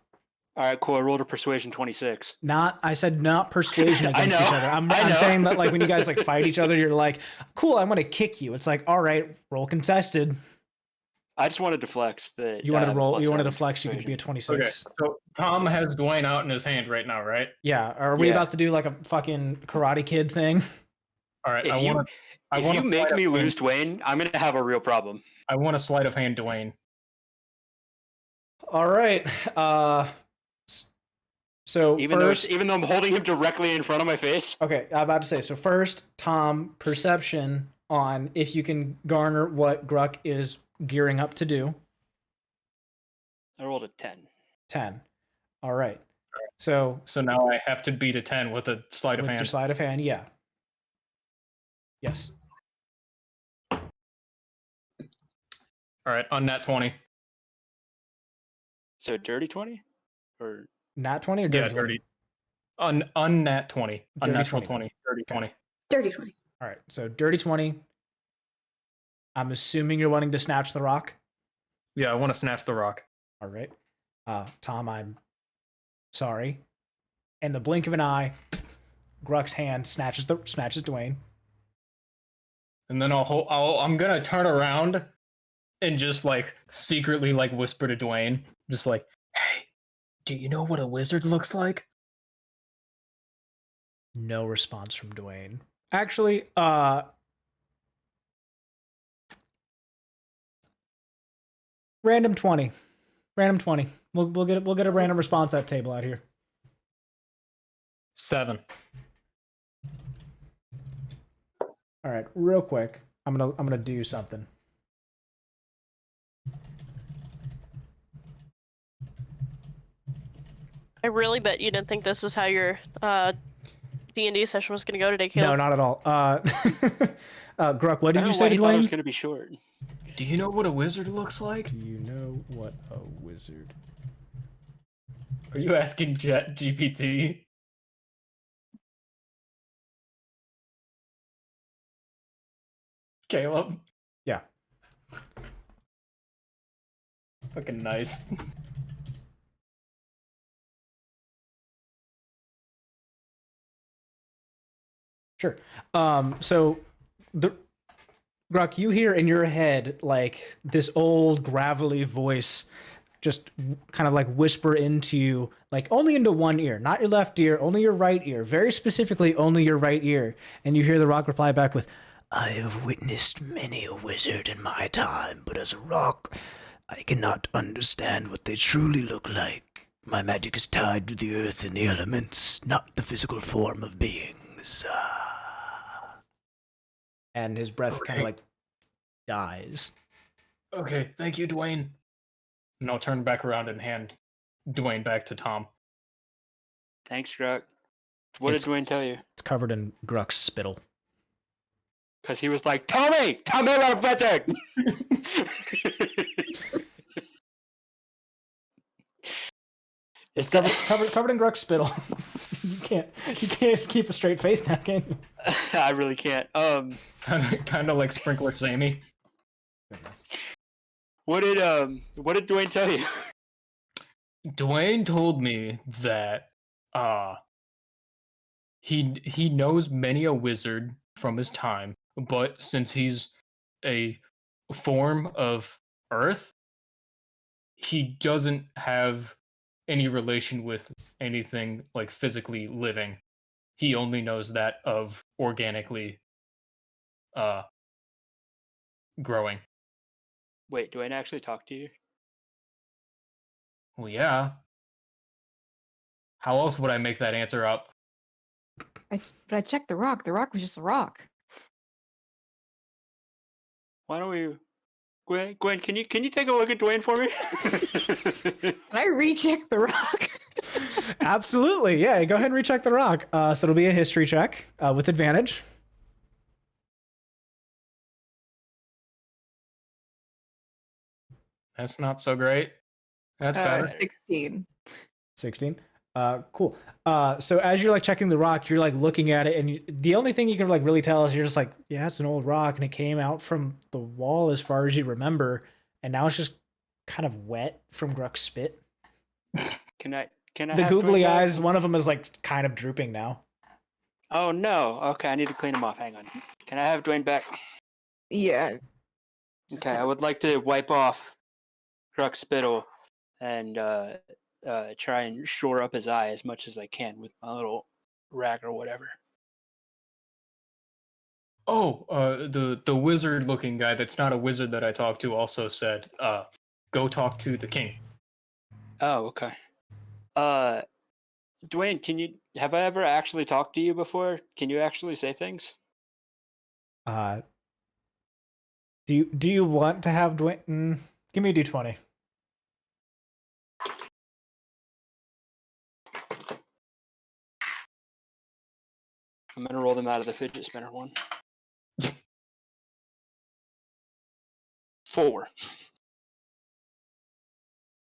All right, cool. I rolled a persuasion 26. I said not persuasion I against each know, other. I'm I know. saying that like when you guys like fight each other, you're like, cool, I'm going to kick you. It's like, all right, roll contested. I just wanted to flex that. You wanted to roll, you wanted to +7 flex, you could be a persuasion. 26. Okay. So Tom has Dwayne out in his hand right now, right? Yeah. Are we Yeah. about to do like a fucking Karate Kid thing? All right. If I you want if you to make me lose Dwayne, I'm gonna have a real problem. I want a sleight of hand Dwayne. All right. So Even first, though I'm holding him directly in front of my face. okay, I'm about to say. So first, Tom, perception on if you can garner what Gruk is gearing up to do. I rolled a 10. 10. All right. So So now I have to beat a 10 with a sleight of with hand. your sleight of hand, yeah. Yes. All right, on nat 20. So dirty 20, or Nat 20 or dirty Yeah, 20? dirty. On nat 20. Dirty Unnatural 20. 20. Dirty Okay. 20. dirty 20. All right. So dirty 20. I'm assuming you're wanting to snatch the rock. Yeah, I want to snatch the rock. All right. Tom, I'm sorry. In the blink of an eye, Gruk's hand snatches Dwayne. And then I'm gonna turn around and just like secretly like whisper to Dwayne, just like, "Hey, do you know what a wizard looks like?" No response from Dwayne. Actually, random 20. Random 20. We'll get a random response at table out here. 7. All right, real quick. I'm gonna do something. I really bet you didn't think this is how your D&D session was going to go today, Caleb. No, not at all. Gruk, what I did don't you know say why to he thought it was Dwayne? gonna be short. Do you know what a wizard looks like? Do you know what a wizard? Are you asking Jet GPT? Caleb? Yeah. Fucking nice. Sure. So the Gruk, you hear in your head like this old gravelly voice just kind of like whisper into you, like only into one ear, not your left ear, only your right ear, very specifically only your right ear. And you hear the rock reply back with, I have witnessed many a wizard in my time, but as a rock, I cannot understand what they truly look like. My magic is tied to the earth and the elements, not the physical form of beings. And his breath kind of like dies. Okay, thank you, Dwayne. And I'll turn back around and hand Dwayne back to Tom. Thanks, Gruk. What did Dwayne tell you? It's covered in Gruk's spittle. Because he was like, tell me about a wizard! It's covered in Gruk's spittle. you can't keep a straight face now, can you? I really can't. Kind of like Sprinkler Sammy. What did Dwayne tell you? Dwayne told me that he knows many a wizard from his time, but since he's a form of earth, he doesn't have any relation with anything like physically living. He only knows that of organically growing. Wait, Dwayne actually talked to you? Well, yeah. How else would I make that answer up? But I checked the rock. The rock was just a rock. Why don't we, Gwen? Can you take a look at Dwayne for me? Can I recheck the rock? Absolutely, yeah. Go ahead and recheck the rock. So it'll be a history check with advantage. That's not so great. That's better. 16. 16. Cool. So as you're like checking the rock, you're like looking at it, and the only thing you can like really tell is you're just like, yeah, it's an old rock, and it came out from the wall as far as you remember, and now it's just kind of wet from Gruk's spit. Can I? The googly eyes, one of them is like kind of drooping now. Oh no. Okay, I need to clean them off. Hang on. Can I have Dwayne back? Yeah. Okay, I would like to wipe off Gruk's spittle and try and shore up his eye as much as I can with my little rag or whatever. Oh, the wizard-looking guy that's not a wizard that I talked to also said, go talk to the king. Oh, okay. Dwayne, have I ever actually talked to you before? Can you actually say things? Do you want to have Dwayne? Give me a d20. I'm gonna roll them out of the fidget spinner one. 4.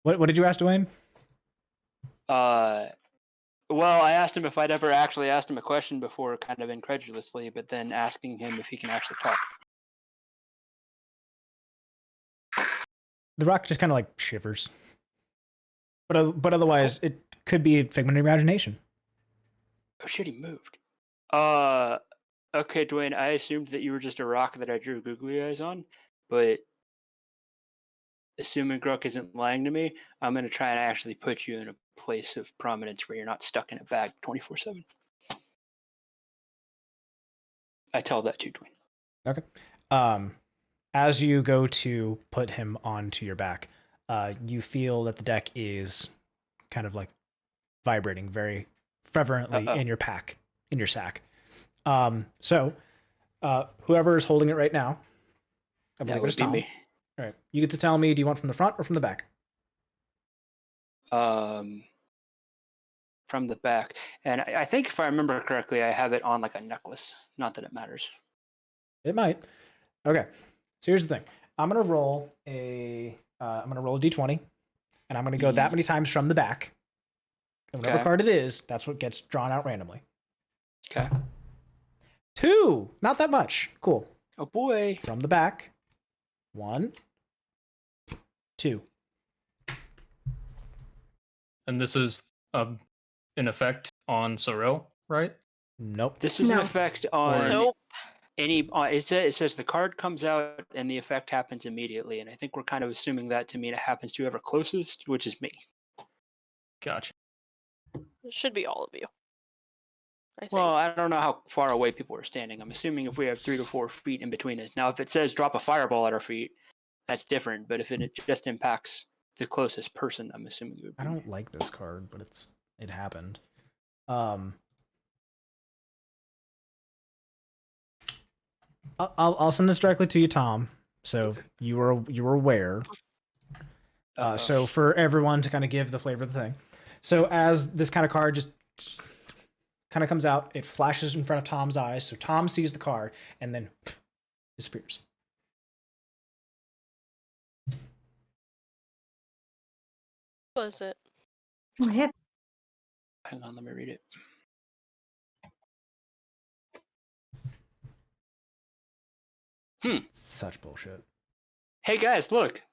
What did you ask Dwayne? Well, I asked him if I'd ever actually asked him a question before, kind of incredulously, but then asking him if he can actually talk. The rock just kind of like shivers. But otherwise, it could be a figment of imagination. Oh shit, he moved. Okay, Dwayne, I assumed that you were just a rock that I drew googly eyes on, but assuming Gruk isn't lying to me, I'm going to try and actually put you in a place of prominence where you're not stuck in a bag 24/7. I tell that to Dwayne. Okay. As you go to put him onto your back, you feel that the deck is kind of like vibrating very fervently in your sack. So whoever is holding it right now, I believe it's Tom. Me. All right. You get to tell me, do you want from the front or from the back? From the back. And I think if I remember correctly, I have it on like a necklace. Not that it matters. It might. Okay. So here's the thing. I'm gonna roll a d20, and I'm gonna go that many times from the back. And whatever card it is, that's what gets drawn out randomly. Okay. 2. Not that much. Cool. Oh boy. From the back. 1, 2. And this is in effect on Cirella, right? Nope. This is an No. effect on Nope. any. It says the card comes out and the effect happens immediately, and I think we're kind of assuming that to mean it happens to whoever closest, which is me. Gotcha. It should be all of you. I think. Well, I don't know how far away people are standing. I'm assuming if we have 3 to 4 feet in between us. Now, if it says drop a fireball at our feet, that's different. But if it just impacts the closest person, I'm assuming it would be. I don't like this card, but it happened. I'll send this directly to you, Tom. So you were aware. So for everyone to kind of give the flavor of the thing. So as this kind of card just kind of comes out, it flashes in front of Tom's eyes. So Tom sees the card and then disappears. What was it? Oh, yeah. Hang on, let me read it. Such bullshit. Hey guys, look.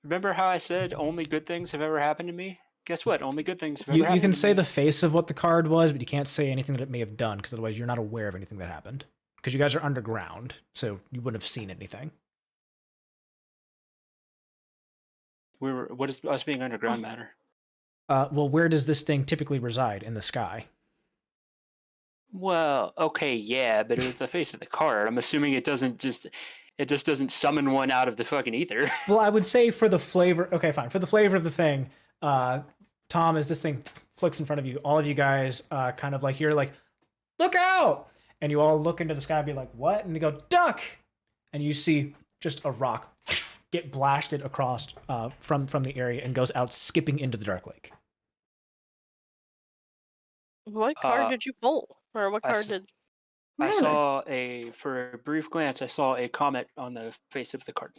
Remember how I said only good things have ever happened to me? Guess what? Only good things have ever happened. You can to say me. the face of what the card was, but you can't say anything that it may have done, because otherwise you're not aware of anything that happened. Because you guys are underground, so you wouldn't have seen anything. What does us being underground matter? Well, where does this thing typically reside? In the sky. Well, okay, yeah, but it was the face of the card. I'm assuming it just doesn't summon one out of the fucking ether. Well, I would say for the flavor. Okay, fine. For the flavor of the thing, Tom, as this thing flicks in front of you, all of you guys kind of like you're like, look out! And you all look into the sky and be like, what? And you go, duck! And you see just a rock get blasted across from the area and goes out skipping into the dark lake. What card did you pull? Or what card did? I saw for a brief glance, I saw a comment on the face of the card.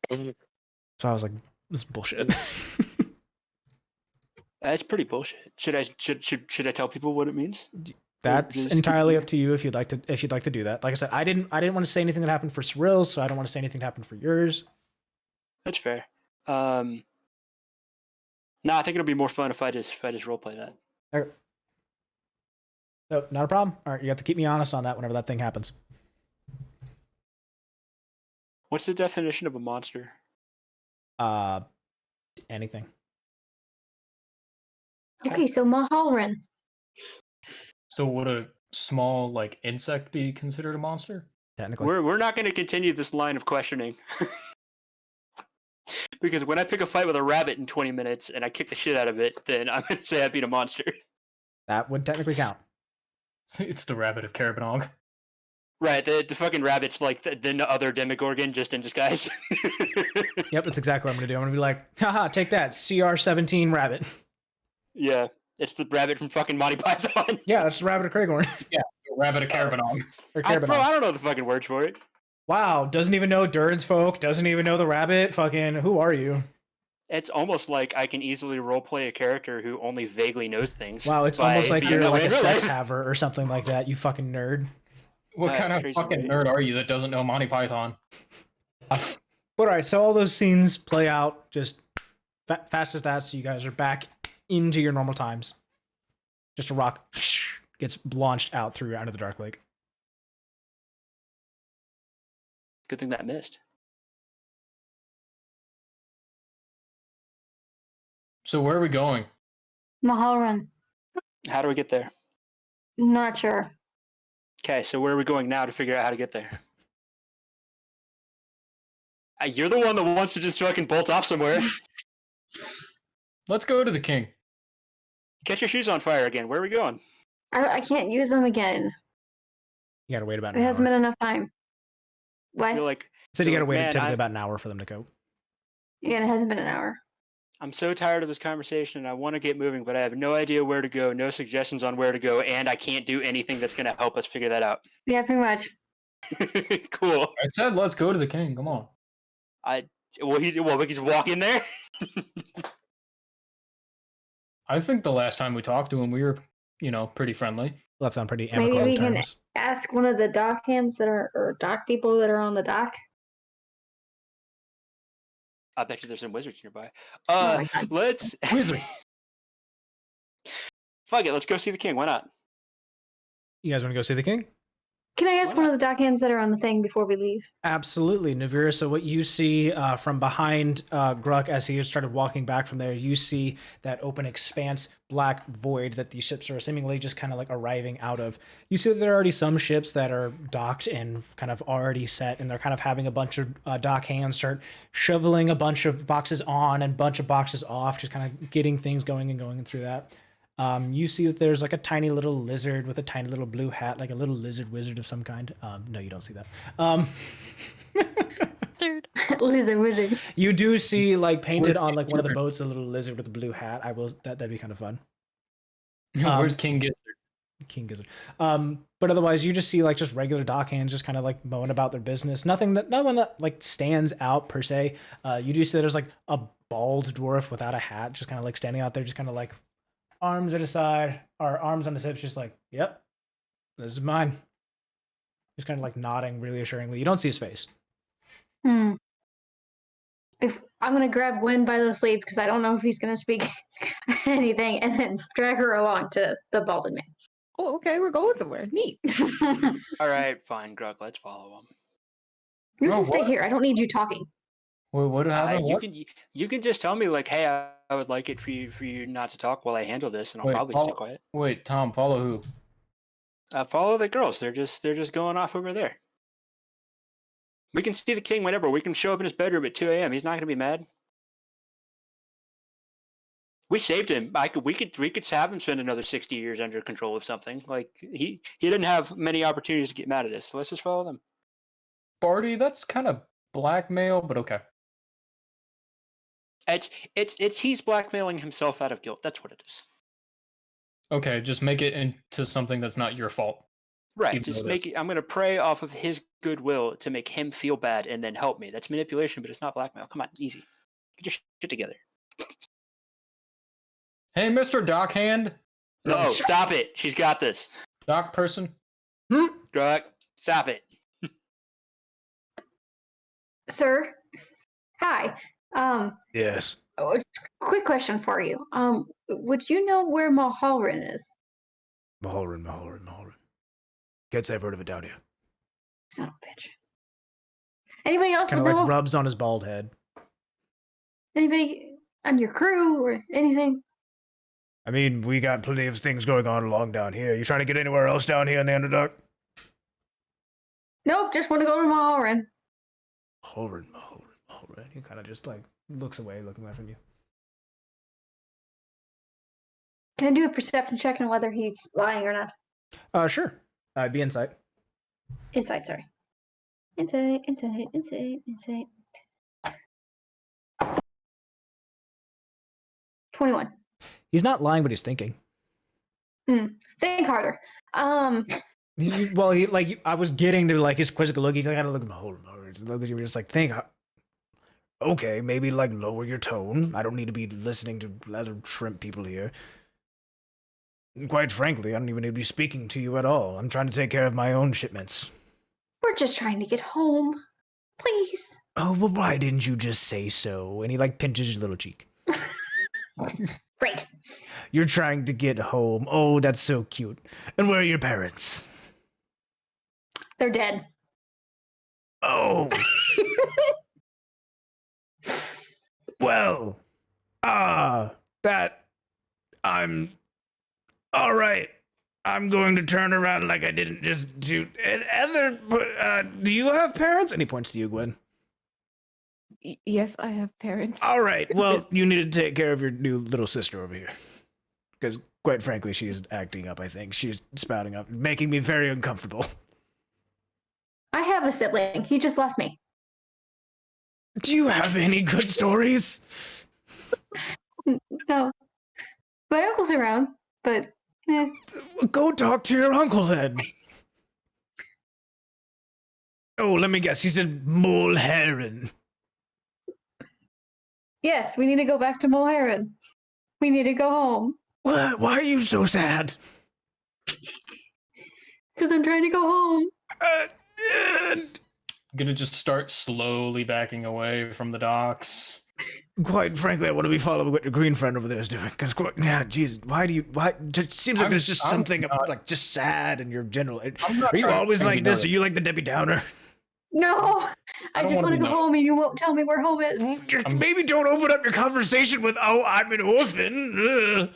So I was like, this is bullshit. That's pretty bullshit. Should I tell people what it means? That's entirely up to you if you'd like to do that. Like I said, I didn't want to say anything that happened for Cirella, so I don't want to say anything that happened for yours. That's fair. No, I think it'll be more fun if I just roleplay that. Okay. So not a problem. All right, you have to keep me honest on that whenever that thing happens. What's the definition of a monster? Anything. Okay, so Mahalran. So would a small like insect be considered a monster? Technically. We're not going to continue this line of questioning. Because when I pick a fight with a rabbit in 20 minutes and I kick the shit out of it, then I'm going to say I beat a monster. That would technically count. It's the rabbit of Carabanog. Right, the fucking rabbit's like the other Demogorgon just in disguise. Yep, that's exactly what I'm going to do. I'm going to be like, haha, take that, CR17 rabbit. Yeah, it's the rabbit from fucking Monty Python. Yeah, that's the rabbit of Craighorn. Yeah, the rabbit of Carabanog. Or Bro, Carabanog. I don't know the fucking words for it. Wow, doesn't even know Durin's folk, doesn't even know the rabbit. Fucking, who are you? It's almost like I can easily roleplay a character who only vaguely knows things. Wow, it's by almost like being you're that way like a in real sex life. haver or something like that, you fucking nerd. What kind of Tracy fucking Brady. nerd are you that doesn't know Monty Python? But alright, so all those scenes play out just fast as that, so you guys are back into your normal times. Just a rock gets launched out into the dark lake. Good thing that missed. So where are we going? Mahalran. How do we get there? Not sure. Okay, so where are we going now to figure out how to get there? You're the one that wants to just fucking bolt off somewhere. Let's go to the king. Catch your shoes on fire again. Where are we going? I can't use them again. You gotta wait about It an hasn't hour. been enough time. What? You're like, So you gotta wait man, typically about an hour for them to go. Yeah, it hasn't been an hour. I'm so tired of this conversation and I want to get moving, but I have no idea where to go, no suggestions on where to go, and I can't do anything that's going to help us figure that out. Yeah, pretty much. Cool. I said let's go to the king. Come on. We can just walk in there? I think the last time we talked to him, we were, pretty friendly. Left on pretty Maybe amicable we can terms. ask one of the dock hands or dock people that are on the dock. I bet you there's some wizards nearby. Oh my God. Let's Wizard. fuck it. Let's go see the king. Why not? You guys want to go see the king? Can I ask Why one of the dockhands that are on the thing before we leave? Absolutely, Nevira. So what you see from behind Gruk as he started walking back from there, you see that open expanse, black void that these ships are seemingly just kind of like arriving out of. You see that there are already some ships that are docked and kind of already set, and they're kind of having a bunch of dock hands start shoveling a bunch of boxes on and a bunch of boxes off, just kind of getting things going and going through that. You see that there's like a tiny little lizard with a tiny little blue hat, like a little lizard wizard of some kind. No, you don't see that. Third. Lizard wizard. You do see like painted on like one of the boats a little lizard with a blue hat. That'd be kind of fun. Where's King Gizzard? King Gizzard. But otherwise you just see like just regular dockhands just kind of like mowing about their business. No one that like stands out per se. You do see that there's like a bald dwarf without a hat, just kind of like standing out there, just kind of like arms at his side, or arms on his hips, just like, yep, this is mine. Just kind of like nodding really assuringly. You don't see his face. If I'm gonna grab Gwen by the sleeve because I don't know if he's gonna speak anything, and then drag her along to the balded man. Oh, okay, we're going somewhere. Neat. All right, fine, Gruk. Let's follow him. You Oh, can stay what? here. I don't need you talking. What happened? You can just tell me like, hey, I would like it for you not to talk while I handle this, and I'll probably stay quiet. Wait, Tom, follow who? Follow the girls. They're just going off over there. We can see the king whenever. We can show up in his bedroom at 2 a.m. He's not gonna be mad. We saved him. We could have him spend another 60 years under control of something. Like he didn't have many opportunities to get mad at us. So let's just follow them. Bardy, that's kind of blackmail, but okay. It's he's blackmailing himself out of guilt. That's what it is. Okay, just make it into something that's not your fault. Right. Even Just though make it. I'm gonna prey off of his goodwill to make him feel bad and then help me. That's manipulation, but it's not blackmail. Come on, easy. Get your shit together. Hey, Mr. Dockhand. No, stop it. She's got this. Dock person. Gruk, stop it. Sir, hi. Yes. Quick question for you. Would you know where Mulholland is? Mulholland. Can't say I've heard of it down here. Son of a bitch. Anybody else Kind would of like know? rubs on his bald head. Anybody on your crew or anything? I mean, we got plenty of things going on along down here. You trying to get anywhere else down here in the Underdark? Nope, just want to go to Mulholland. Mulholland. He kind of just like looks away, looking away from you. Can I do a perception check on whether he's lying or not? Sure. Be insight. Insight, sorry. Insight. 21. He's not lying, but he's thinking. Think harder. I was getting to like his quizzical look. He's like, I gotta look at Mulholland. Look at you, just like think. Okay, maybe like lower your tone. I don't need to be listening to other shrimp people here. Quite frankly, I don't even need to be speaking to you at all. I'm trying to take care of my own shipments. We're just trying to get home. Please. Oh, well, why didn't you just say so? And he like pinches your little cheek. Great. You're trying to get home. Oh, that's so cute. And where are your parents? They're dead. Oh. Well, I'm all right. I'm going to turn around like I didn't just shoot. Do you have parents? And he points to you, Gwen. Yes, I have parents. All right. Well, you need to take care of your new little sister over here. Because, quite frankly, she's acting up, I think. She's spouting up, making me very uncomfortable. I have a sibling. He just left me. Do you have any good stories? No. My uncle's around, but Go talk to your uncle then. Oh, let me guess. He said Mulholland. yes, we need to go back to Mulholland. We need to go home. What? Why are you so sad? Because I'm trying to go home. I'm gonna just start slowly backing away from the docks. quite frankly, I want to be following what your green friend over there is doing. Because, yeah, jeez, why? It seems like there's just something like just sad in your general. Are you always like this? Are you like the Debbie Downer? No, I just want to go home, and you won't tell me where home is. Maybe don't open up your conversation with, "Oh, I'm an orphan."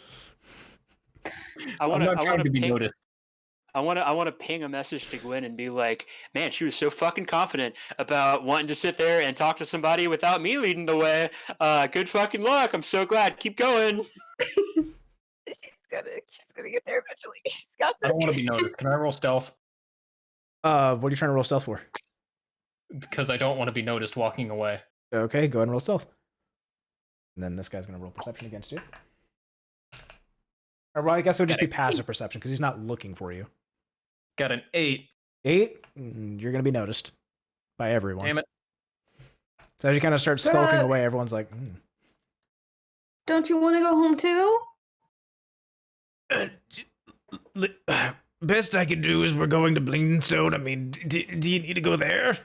I want to be noticed. I want to ping a message to Gwen and be like, man, she was so fucking confident about wanting to sit there and talk to somebody without me leading the way. Good fucking luck. I'm so glad. Keep going. She's gonna get there eventually. She's got this. I don't want to be noticed. Can I roll stealth? What are you trying to roll stealth for? Because I don't want to be noticed walking away. Okay, go ahead and roll stealth. And then this guy's going to roll perception against you. Or well, I guess it would just be passive perception because he's not looking for you. Got an 8. 8? You're going to be noticed by everyone. Damn it. So as you kind of start skulking away, everyone's like, Don't you want to go home too? Best I can do is we're going to Blingstone. I mean, do you need to go there?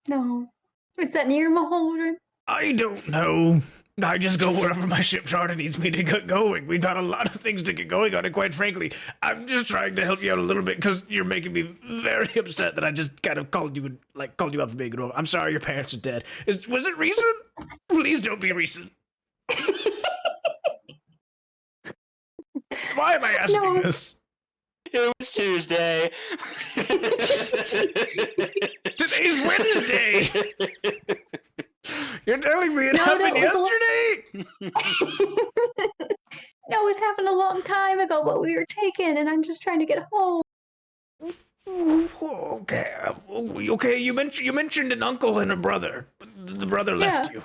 No. Is that near Maholdren? I don't know. I just go wherever my ship charter needs me to get going. We got a lot of things to get going on, and quite frankly, I'm just trying to help you out a little bit because you're making me very upset that I just kind of called you out for being an orphan. I'm sorry your parents are dead. Was it recent? Please don't be recent. Why am I asking this? It was Tuesday. Today's Wednesday. You're telling me it happened yesterday? No, it happened a long time ago, but we were taken, and I'm just trying to get home. Okay. You mentioned an uncle and a brother. The brother left you.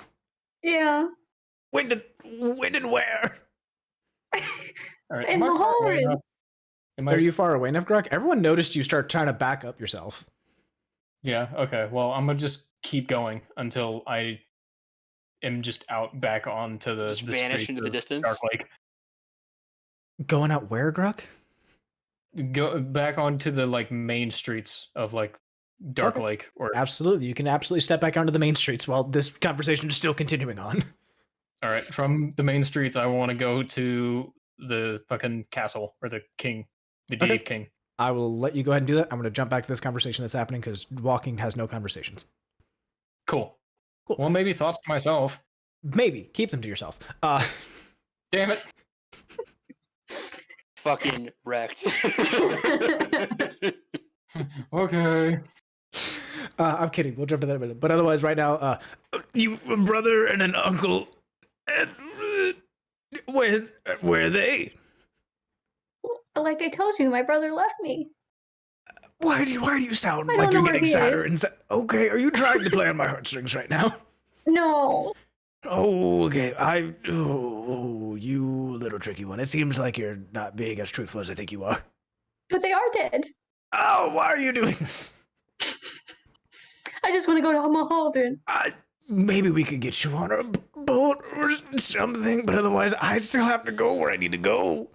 Yeah. When and where? All right, In Maholdren. Are you far away enough, Gruk? Everyone noticed you start trying to back up yourself. Yeah, okay. Well, I'm going to just keep going until I am just out back onto the vanish into the distance. Dark Lake. Going out where, Gruk? Go back onto the main streets of Dark Lake. Or absolutely, you can absolutely step back onto the main streets while this conversation is still continuing on. All right, from the main streets, I want to go to the fucking castle or the king, the Deep King. I will let you go ahead and do that. I'm going to jump back to this conversation that's happening because walking has no conversations. Cool. Well, maybe thoughts to myself. Maybe. Keep them to yourself. Damn it. Fucking wrecked. Okay. I'm kidding. We'll jump to that in a minute. But otherwise, right now, you a brother and an uncle. And where are they? Like I told you, my brother left me. Why do you sound like you're getting sadder and okay? Are you trying to play on my heartstrings right now? No. Oh, okay. You little tricky one. It seems like you're not being as truthful as I think you are. But they are dead. Oh, why are you doing this? I just want to go to Maholdren. Maybe we could get you on a boat or something, but otherwise I still have to go where I need to go.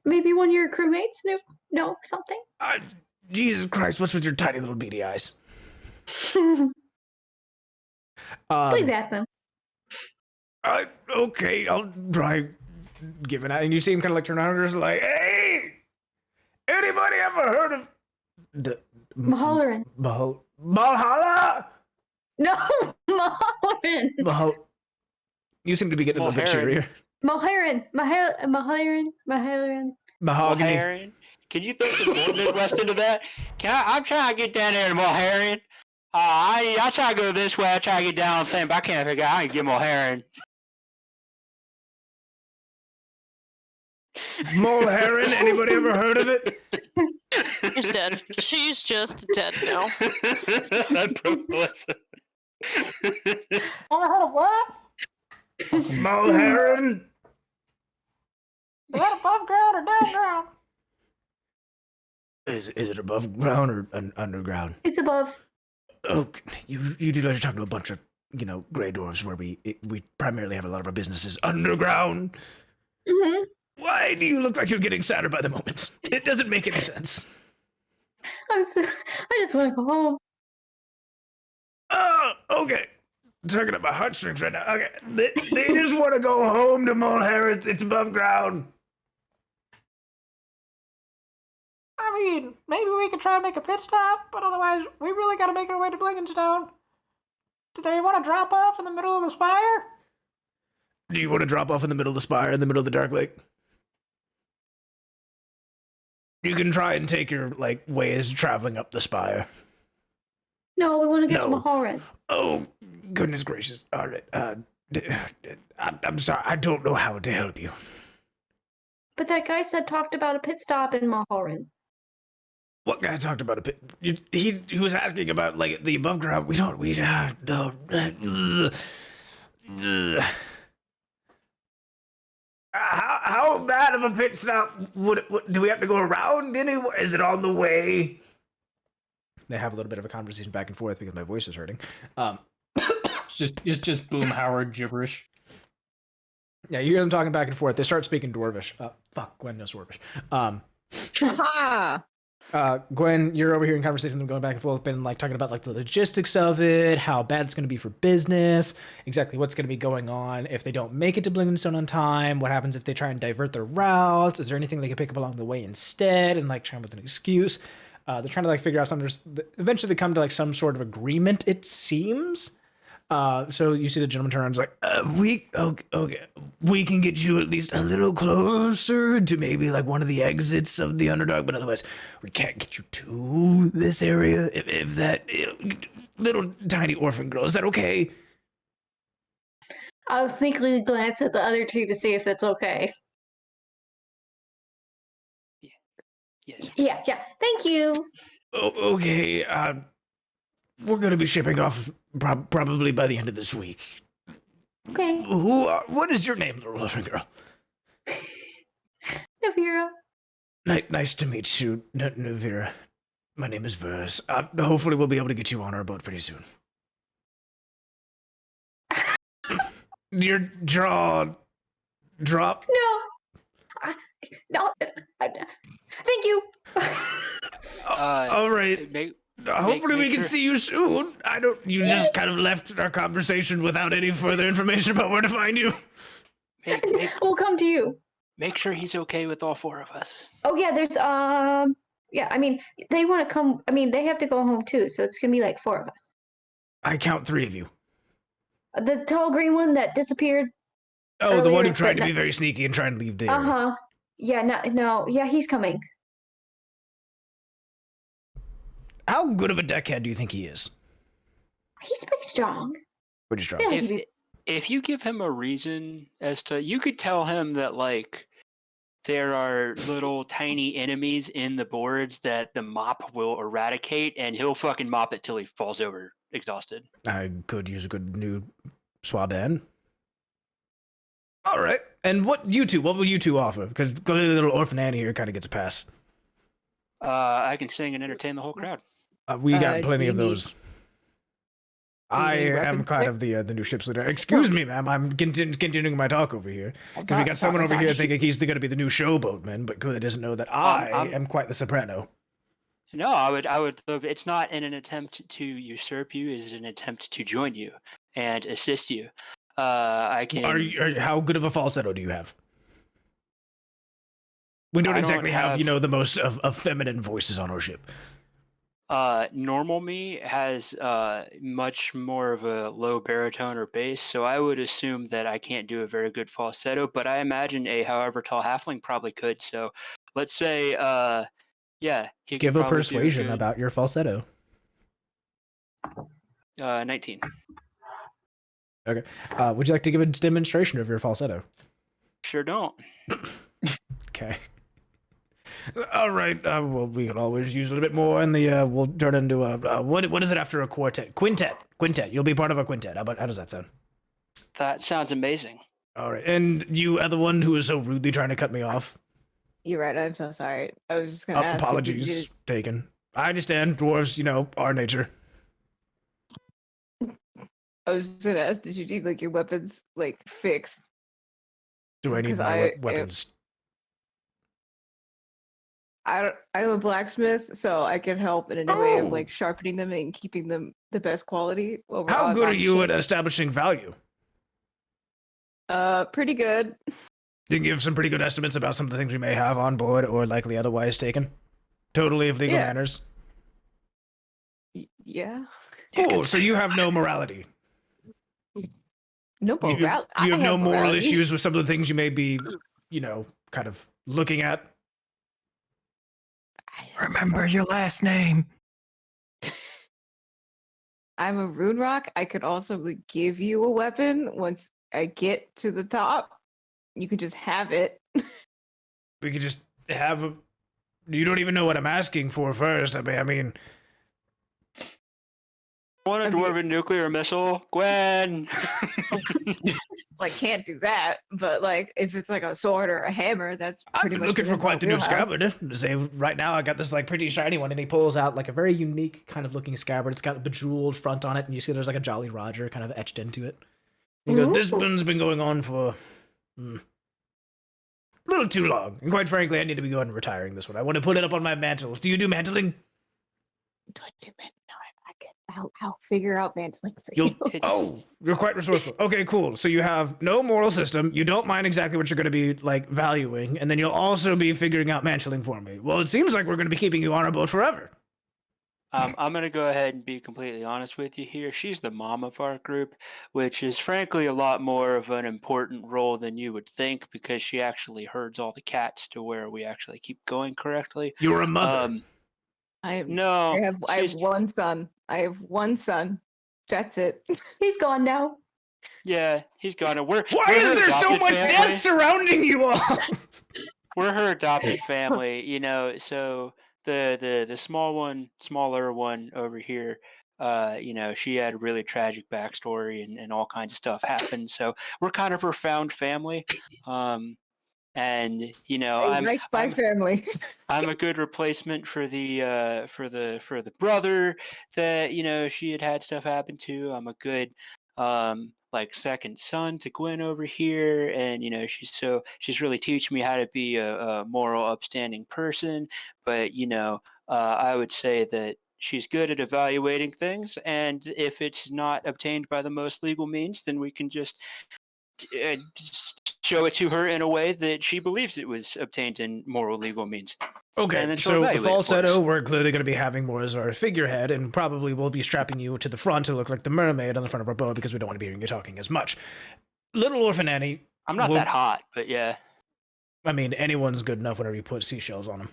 Maybe one of your crewmates know something? Jesus Christ, what's with your tiny little beady eyes? Please ask them. Okay, I'll try giving out. And you see him kind of turn around and just hey! Anybody ever heard of the Maholdren? Valhalla? No, Maholdren. You seem to be getting a little bit cheerier. Maholdren. Mahogany. Can you throw some more Midwest into that? I'm trying to get down there to Mulherrin. I try to go this way. I try to get down thing, but I can't figure out how to get Mulherrin. Mulherrin? Anybody ever heard of it? She's dead. She's just dead now. That broke Melissa. Ever heard of what? Mulherrin? Is that above ground or down ground? Is it above ground or underground? It's above. Oh, you do like to talk to a bunch of, gray dwarves where we primarily have a lot of our businesses underground. Mm-hmm. Why do you look like you're getting sadder by the moment? It doesn't make any sense. I just want to go home. Oh, okay. Tugging at my heartstrings right now. Okay. They just want to go home to Mulhair. It's above ground. I mean, maybe we could try and make a pit stop, but otherwise, we really got to make our way to Blinkenstone. Do they want to drop off in the middle of the spire? Do you want to drop off in the middle of the spire, in the middle of the Dark Lake? You can try and take your, ways traveling up the spire. No, we want to get to No. Mahoran. Oh, goodness gracious. All right. I'm sorry. I don't know how to help you. But that guy talked about a pit stop in Mahoran. What guy talked about a pit? He was asking about, the above ground. No. How bad of a pit stop do we have to go around anyway? Is it on the way? They have a little bit of a conversation back and forth because my voice is hurting. It's just Boom Howard gibberish. Yeah, you hear them talking back and forth. They start speaking Dwarvish. Fuck, Gwen knows Dwarvish. Gwen, you're over here in conversation with them going back and forth, been talking about the logistics of it, how bad it's going to be for business, exactly what's going to be going on if they don't make it to Blinkenstone on time, what happens if they try and divert their routes, is there anything they can pick up along the way instead, and trying with an excuse. They're trying to figure out something. Eventually they come to some sort of agreement, it seems. So you see the gentleman turn around and is okay, we can get you at least a little closer to maybe one of the exits of the Underdark, but otherwise we can't get you to this area. If that little tiny orphan girl, is that okay? I'll sneakily glance at the other two to see if it's okay. Yes. Yeah. Thank you. Oh, okay. We're gonna be shipping off probably by the end of this week. Okay. What is your name, little orphan girl? Nevira. Nice to meet you, Nevira. My name is Verse. Hopefully we'll be able to get you on our boat pretty soon. Your jaw drop. No. Thank you. All right. Hopefully we can sure. see you soon. You just kind of left our conversation without any further information about where to find you. We'll come to you. Make sure he's okay with all four of us. Oh yeah, there's yeah, I mean they want to come, I mean they have to go home too, so it's gonna be 4 of us. I count 3 of you. The tall green one that disappeared. Oh, the one who earlier, tried to but be very sneaky and try and leave there. Uh-huh. Yeah, no, yeah, he's coming. How good of a deckhead do you think he is? He's pretty strong. Pretty strong. Yeah. If you give him a reason as to, you could tell him that there are little tiny enemies in the boards that the mop will eradicate, and he'll fucking mop it till he falls over exhausted. I could use a good new swab in. All right. And what will you two offer? Because clearly little orphan Annie here kind of gets a pass. I can sing and entertain the whole crowd. We got plenty do of you need- those. I need am weapons kind quick? of the new ship's leader. Excuse me, ma'am. I'm continuing my talk over here. Because we got someone over here thinking he's going to be the new showboatman, but clearly doesn't know that I am quite the soprano. No, I would. It's not in an attempt to usurp you. It's an attempt to join you and assist you. I can. How good of a falsetto do you have? We don't I exactly don't have, have- the most of feminine voices on our ship. Normal me has much more of a low baritone or bass, so I would assume that I can't do a very good falsetto, but I imagine a however tall halfling probably could. So let's say, yeah, he Give could a probably do persuasion good, about your falsetto. 19. Okay. Would you like to give a demonstration of your falsetto? Sure don't. Okay. All right. Well, we can always use a little bit more, and we'll turn into a what is it after a quartet? Quintet. You'll be part of a quintet. How does that sound? That sounds amazing. All right. And you are the one who is so rudely trying to cut me off. You're right. I'm so sorry. I was just gonna ask. Apologies taken. I understand. Dwarves, our nature. I was just gonna ask. Did you need your weapons fixed? Do I need 'Cause my I- weapons? I'm a blacksmith, so I can help in a way of like sharpening them and keeping them the best quality overall. How good are you shit. at establishing value? Pretty good. You can give some pretty good estimates about some of the things we may have on board or likely otherwise taken. Totally of legal manners. Yeah. Cool. So you have no morality. No morality. You have no moral morality. issues with some of the things you may be, kind of looking at. Remember your last name. I'm a Runerock. I could also give you a weapon once I get to the top. You can just have it. We could just have a... You don't even know what I'm asking for first. I mean... Want a dwarven nuclear missile? Gwen! Like, can't do that. But, like, if it's like a sword or a hammer, that's pretty much... I'm looking for quite the new wheelhouse. scabbard. Say, right now, I got this, like, pretty shiny one, and he pulls out, like, a very unique kind of looking scabbard. It's got a bejeweled front on it, and you see there's, like, a Jolly Roger kind of etched into it. He goes, this one's been going on for... a little too long. And quite frankly, I need to be going and retiring this one. I want to put it up on my mantle. Do you do mantling? Do I do mantle? No, I'll figure out mantling for you. You're quite resourceful. Okay, cool. So you have no moral system. You don't mind exactly what you're going to be, like, valuing. And then you'll also be figuring out mantling for me. Well, it seems like we're going to be keeping you on our boat forever. I'm going to go ahead and be completely honest with you here. She's the mom of our group, which is frankly a lot more of an important role than you would think because she actually herds all the cats to where we actually keep going correctly. You're a mother. I have one son. I have one son. That's it. He's gone now. Yeah, he's gone. Why is there so much death surrounding you all? We're her adopted family, so the smaller one over here, she had a really tragic backstory and all kinds of stuff happened. So we're kind of her found family. And I my family. I'm a good replacement for the brother that she had stuff happen to. I'm a good second son to Gwen over here, and she's really teaching me how to be a moral, upstanding person. But I would say that she's good at evaluating things, and if it's not obtained by the most legal means, then we can just show it to her in a way that she believes it was obtained in moral legal means. Okay, and then so falsetto, we're clearly going to be having more as our figurehead, and probably we'll be strapping you to the front to look like the mermaid on the front of our boat because we don't want to be hearing you talking as much. Little Orphan Annie. I'm not that hot, but yeah. I mean, anyone's good enough whenever you put seashells on them.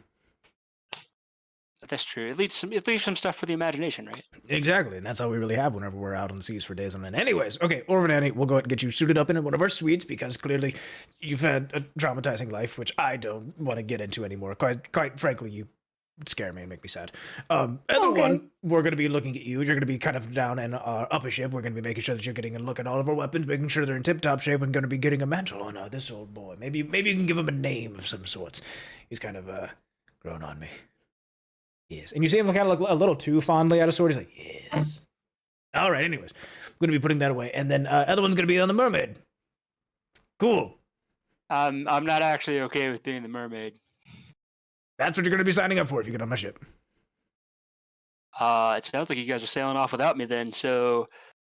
That's true. It leaves some stuff for the imagination, right? Exactly, and that's all we really have whenever we're out on the seas for days on end. Anyways, okay, Orphan Annie, we'll go ahead and get you suited up in one of our suites because clearly you've had a traumatizing life, which I don't want to get into anymore. Quite frankly, you scare me and make me sad. Other one, we're going to be looking at you. You're going to be kind of down in our upper ship. We're going to be making sure that you're getting a look at all of our weapons, making sure they're in tip-top shape. We're going to be getting a mantle on this old boy. Maybe you can give him a name of some sorts. He's kind of grown on me. Yes. And you see him kind of look a little too fondly at a sword. He's like, yes. All right, anyways. I'm going to be putting that away. And then other one's going to be on the mermaid. Cool. I'm not actually okay with being the mermaid. That's what you're going to be signing up for if you get on my ship. It sounds like you guys are sailing off without me then. So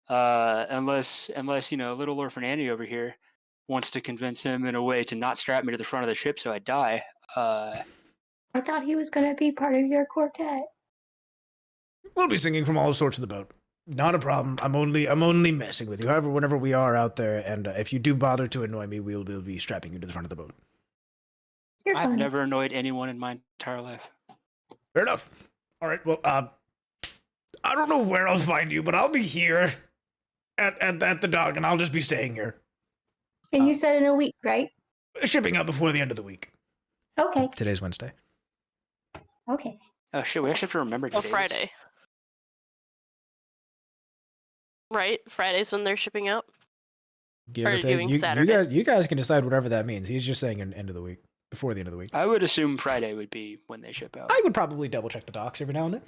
unless little Orphan Annie over here wants to convince him in a way to not strap me to the front of the ship so I die, I thought he was going to be part of your quartet. We'll be singing from all sorts of the boat. Not a problem. I'm only messing with you. However, whenever we are out there, and if you do bother to annoy me, we'll be strapping you to the front of the boat. I've never annoyed anyone in my entire life. Fair enough. All right. Well, I don't know where I'll find you, but I'll be here at the dock, and I'll just be staying here. And you said in a week, right? Shipping out before the end of the week. Okay. Today's Wednesday. Okay. Oh shit! We actually have to remember today. Friday. Right, Friday's when they're shipping out. Give or or take. doing Saturday. You guys can decide whatever that means. He's just saying end of the week, before the end of the week. I would assume Friday would be when they ship out. I would probably double check the docks every now and then.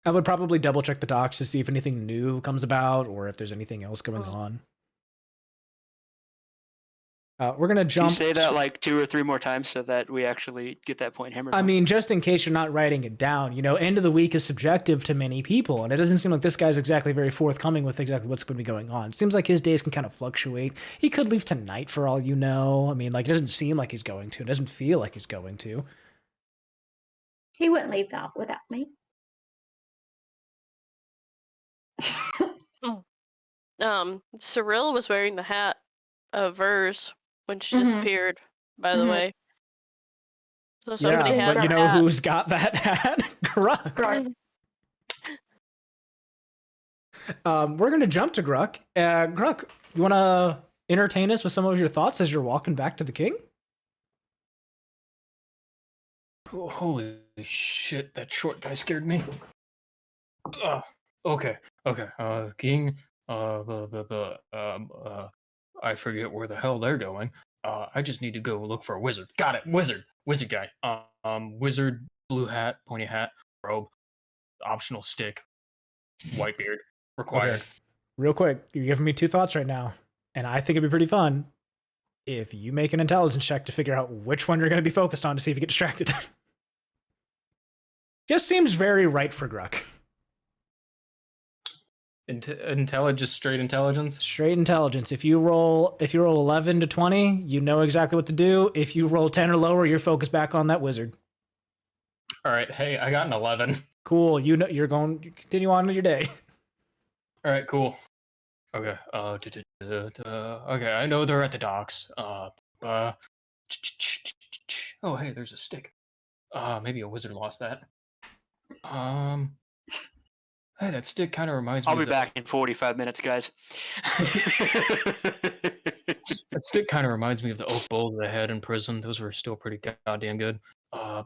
I would probably double check the docks to see if anything new comes about or if there's anything else going on. We're gonna Can you jump. say that like 2 or 3 more times so that we actually get that point hammered I home? mean, just in case you're not writing it down, end of the week is subjective to many people, and it doesn't seem like this guy's exactly very forthcoming with exactly what's going to be going on. It seems like his days can kind of fluctuate. He could leave tonight for all you know. I mean, like, it doesn't seem like he's going to. It doesn't feel like he's going to. He wouldn't leave out without me. Cirella was wearing the hat of Vers when she Mhm. disappeared, by the Mhm. way. So somebody Yeah, had but her you know hat. who's got that hat? Gruk. Gruk. We're going to jump to Gruk. Gruk, you want to entertain us with some of your thoughts as you're walking back to the king? Oh, holy shit, that short guy scared me. Okay. King, I forget where the hell they're going. I just need to go look for a wizard. Got it, wizard guy. Wizard, blue hat, pointy hat, robe, optional stick, white beard, required. Okay. Real quick, you're giving me 2 thoughts right now, and I think it'd be pretty fun if you make an intelligence check to figure out which one you're going to be focused on to see if you get distracted. Just seems very right for Gruk. Intelligence, straight intelligence. Straight intelligence. If you roll 11 to 20, you know exactly what to do. If you roll 10 or lower, you're focused back on that wizard. All right, hey, I got an 11. Cool. You're going to continue on with your day. All right, cool. Okay. Okay, I know they're at the docks. Oh, hey, there's a stick. Maybe a wizard lost that. Hey, that stick kind of reminds me. I'll be back in 45 minutes, guys. That stick kind of reminds me of the oak bowls that I had in prison. Those were still pretty goddamn good. Oh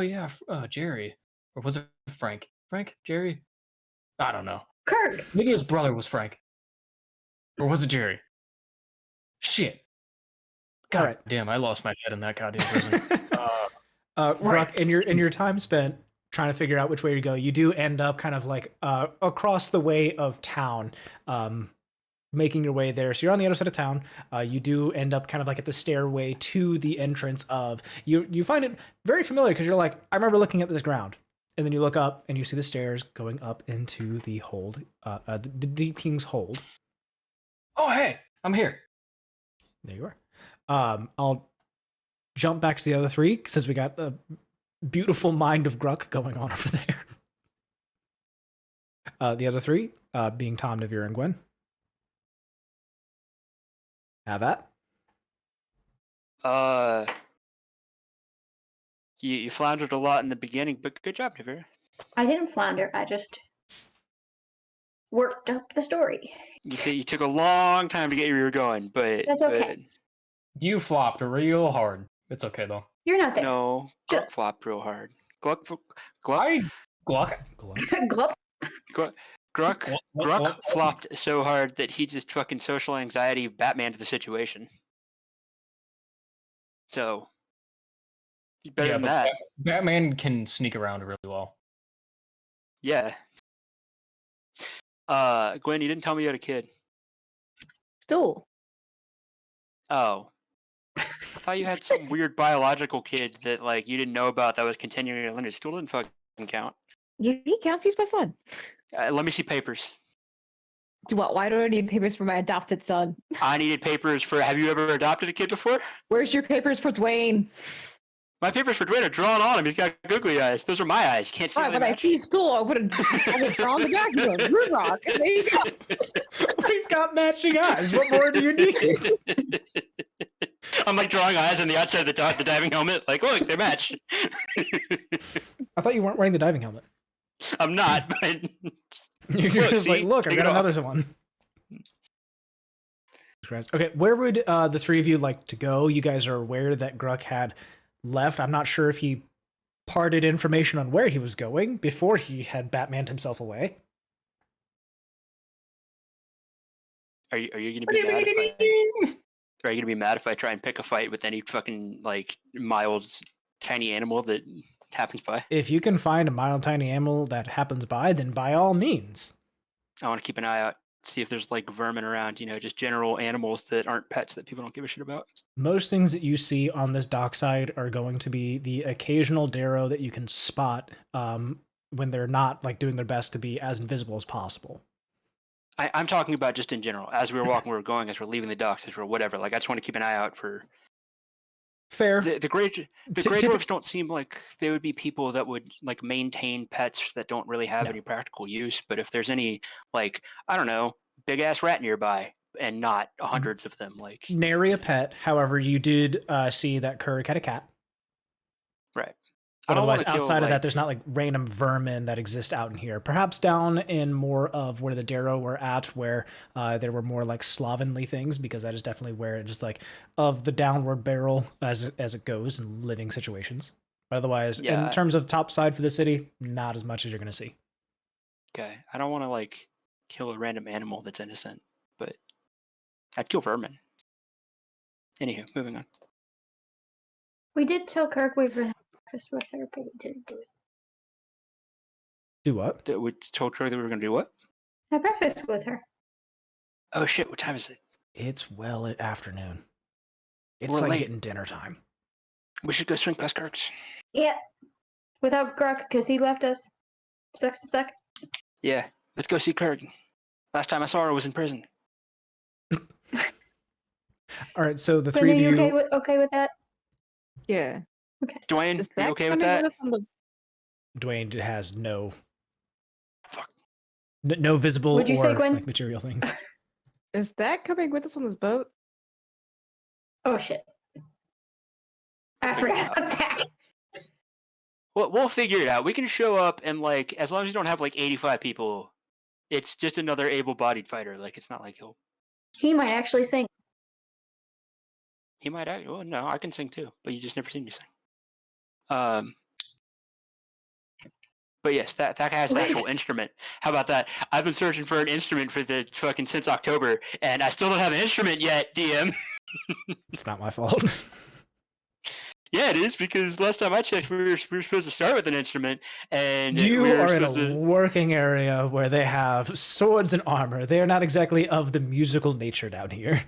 yeah, Jerry, or was it Frank? Frank, Jerry? I don't know. Kirk. Maybe his brother was Frank, or was it Jerry? Shit. God right. damn, I lost my head in that goddamn prison. Gruk, in your time spent trying to figure out which way to go, you do end up kind of like across the way of town, making your way there. So you're on the other side of town. You do end up kind of like at the stairway to the entrance of. You find it very familiar because you're like, I remember looking at this ground. And then you look up and you see the stairs going up into the hold, the Deep King's hold. Oh, hey, I'm here. There you are. I'll jump back to the other 3 since we got a beautiful mind of Gruk going on over there. The other 3 being Tom, Nevira, and Gwen. Have that. You floundered a lot in the beginning, but good job, Nevira. I didn't flounder. I just worked up the story. You took a long time to get where you were going, but That's okay. You flopped real hard. It's okay though. You're not there. No, Sure. Gluck flopped real hard. Gluck. Glup. Gruk flopped so hard that he just fucking social anxiety Batman to the situation. So, better than that. Batman can sneak around really well. Yeah. Gwen, you didn't tell me you had a kid. Stool. Oh. I thought you had some weird biological kid that like you didn't know about that was continuing your lineage. Still didn't fucking count. He counts. He's my son. Let me see papers. Do what? Why do I need papers for my adopted son? I needed papers for. Have you ever adopted a kid before? Where's your papers for Dwayne? My papers for Dwayne are drawn on him. He's got googly eyes. Those are my eyes. You can't see. Right, when I see Stool, I would have drawn the back of him. Runerock. And there you go. We've got matching eyes. What more do you need? I'm like drawing eyes on the outside of the diving helmet. Like, look, they match. I thought you weren't wearing the diving helmet. I'm not, but You're just see? like, look, I've Take got it off. another one. Okay, where would the 3 of you like to go? You guys are aware that Gruk had left. I'm not sure if he parted information on where he was going before he had Batmaned himself away. Are you gonna be mad are you gonna be mad if I try and pick a fight with any fucking like mild tiny animal that happens by? If you can find a mild tiny animal that happens by, then by all means. I want to keep an eye out. see if there's like vermin around, just general animals that aren't pets that people don't give a shit about. Most things that you see on this dockside are going to be the occasional Darrow that you can spot when they're not like doing their best to be as invisible as possible. I'm talking about just in general. As we were walking, we were going, as we're leaving the docks, as we're whatever. Like I just want to keep an eye out for. Fair. The Grey Dwarfs don't seem like they would be people that would like maintain pets that don't really have any practical use. But if there's any like, I don't know, big ass rat nearby and not hundreds of them, like nary a pet. However, you did see that Kirk had a cat. Right. But otherwise, outside of that, there's not like random vermin that exist out in here. Perhaps down in more of where the Darrow were at, where there were more like slovenly things, because that is definitely where it just like of the downward barrel as it goes in living situations. But otherwise, in terms of top side for the city, not as much as you're going to see. Okay, I don't want to like kill a random animal that's innocent, but I'd kill vermin. Anywho, moving on. We did tell Kirk we were going to have breakfast with her, but we didn't do it. Do what? We told Kirk that we were going to do what? Have breakfast with her. Oh shit! What time is it? It's well at afternoon. It's We're like late. getting dinner time. We should go swing past Kirk's. Yeah. Without Gruk, because he left us. Sucks to suck. Yeah, let's go see Kirk. Last time I saw her was in prison. All right, so the Then three are of you you. okay with that? Yeah. Okay. Dwayne, Is you okay with coming that? us on the- Dwayne has no Fuck. no visible What'd you say, or Gwen? like material things. Is that coming with us on this boat? Oh shit. I forgot about that. Well, we'll figure it out. We can show up and like, as long as you don't have like 85 people, it's just another able-bodied fighter. Like, it's not like He might actually sing. he might. Well, no, I can sing too, but you just never seen me sing. But yes, that guy has an actual instrument. How about that? I've been searching for an instrument for the fucking since October, and I still don't have an instrument yet, DM. It's not my fault. Yeah, it is, because last time I checked, we were supposed to start with an instrument, and You we were are in supposed a to. working area where they have swords and armor. They are not exactly of the musical nature down here.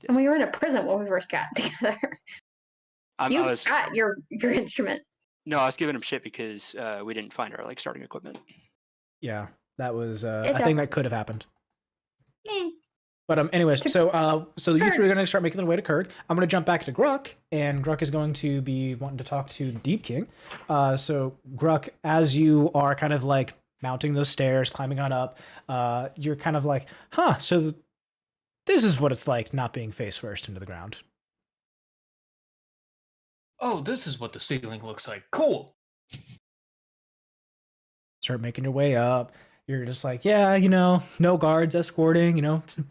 And we were in a prison when we first got together. I You was got your instrument. no, I was giving him shit because we didn't find our like starting equipment. Yeah, that was It's a thing that could have happened. Eh. But anyways, so you Kirk. three are going to start making their way to Kirk. I'm going to jump back to Gruk, and Gruk is going to be wanting to talk to Deep King. So Gruk, as you are kind of like mounting those stairs, climbing on up, you're kind of like, huh, so this is what it's like not being face first into the ground. Oh, this is what the ceiling looks like. Cool. Start making your way up. You're just like, yeah, no guards escorting, it's a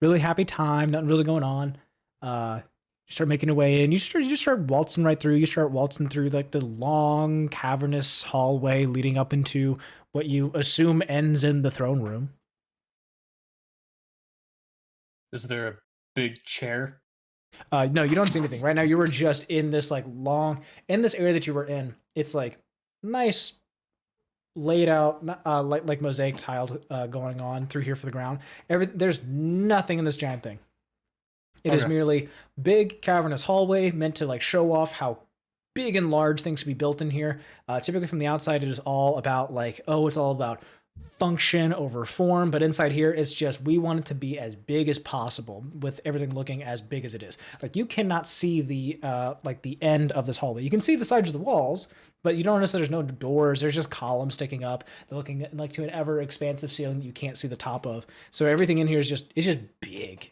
really happy time, nothing really going on. You start making your way in. You just start waltzing right through. You start waltzing through like the long cavernous hallway leading up into what you assume ends in the throne room. Is there a big chair? No, you don't see anything. Right now you were just in this like in this area that you were in. It's like nice laid out like mosaic tiled going on through here for the ground. There's nothing in this giant thing. It is merely big cavernous hallway meant to like show off how big and large things can be built in here. Typically from the outside it is all about like, it's all about function over form, but inside here it's just we want it to be as big as possible with everything looking as big as it is. Like you cannot see the like the end of this hallway. You can see the sides of the walls, but you don't notice that there's no doors. There's just columns sticking up. They're looking like to an ever expansive ceiling that you can't see the top of. So everything in here is just big.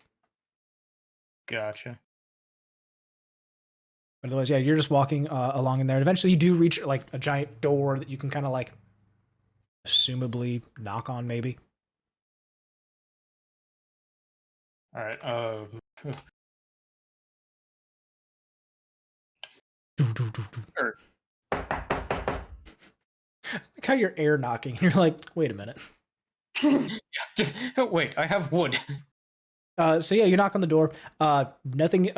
Gotcha. But otherwise, yeah, you're just walking along in there. And eventually you do reach like a giant door that you can kind of like assumably knock on maybe. All right. Like how you're air knocking. You're like, wait a minute. Just wait. I have wood. So yeah, you knock on the door. Nothing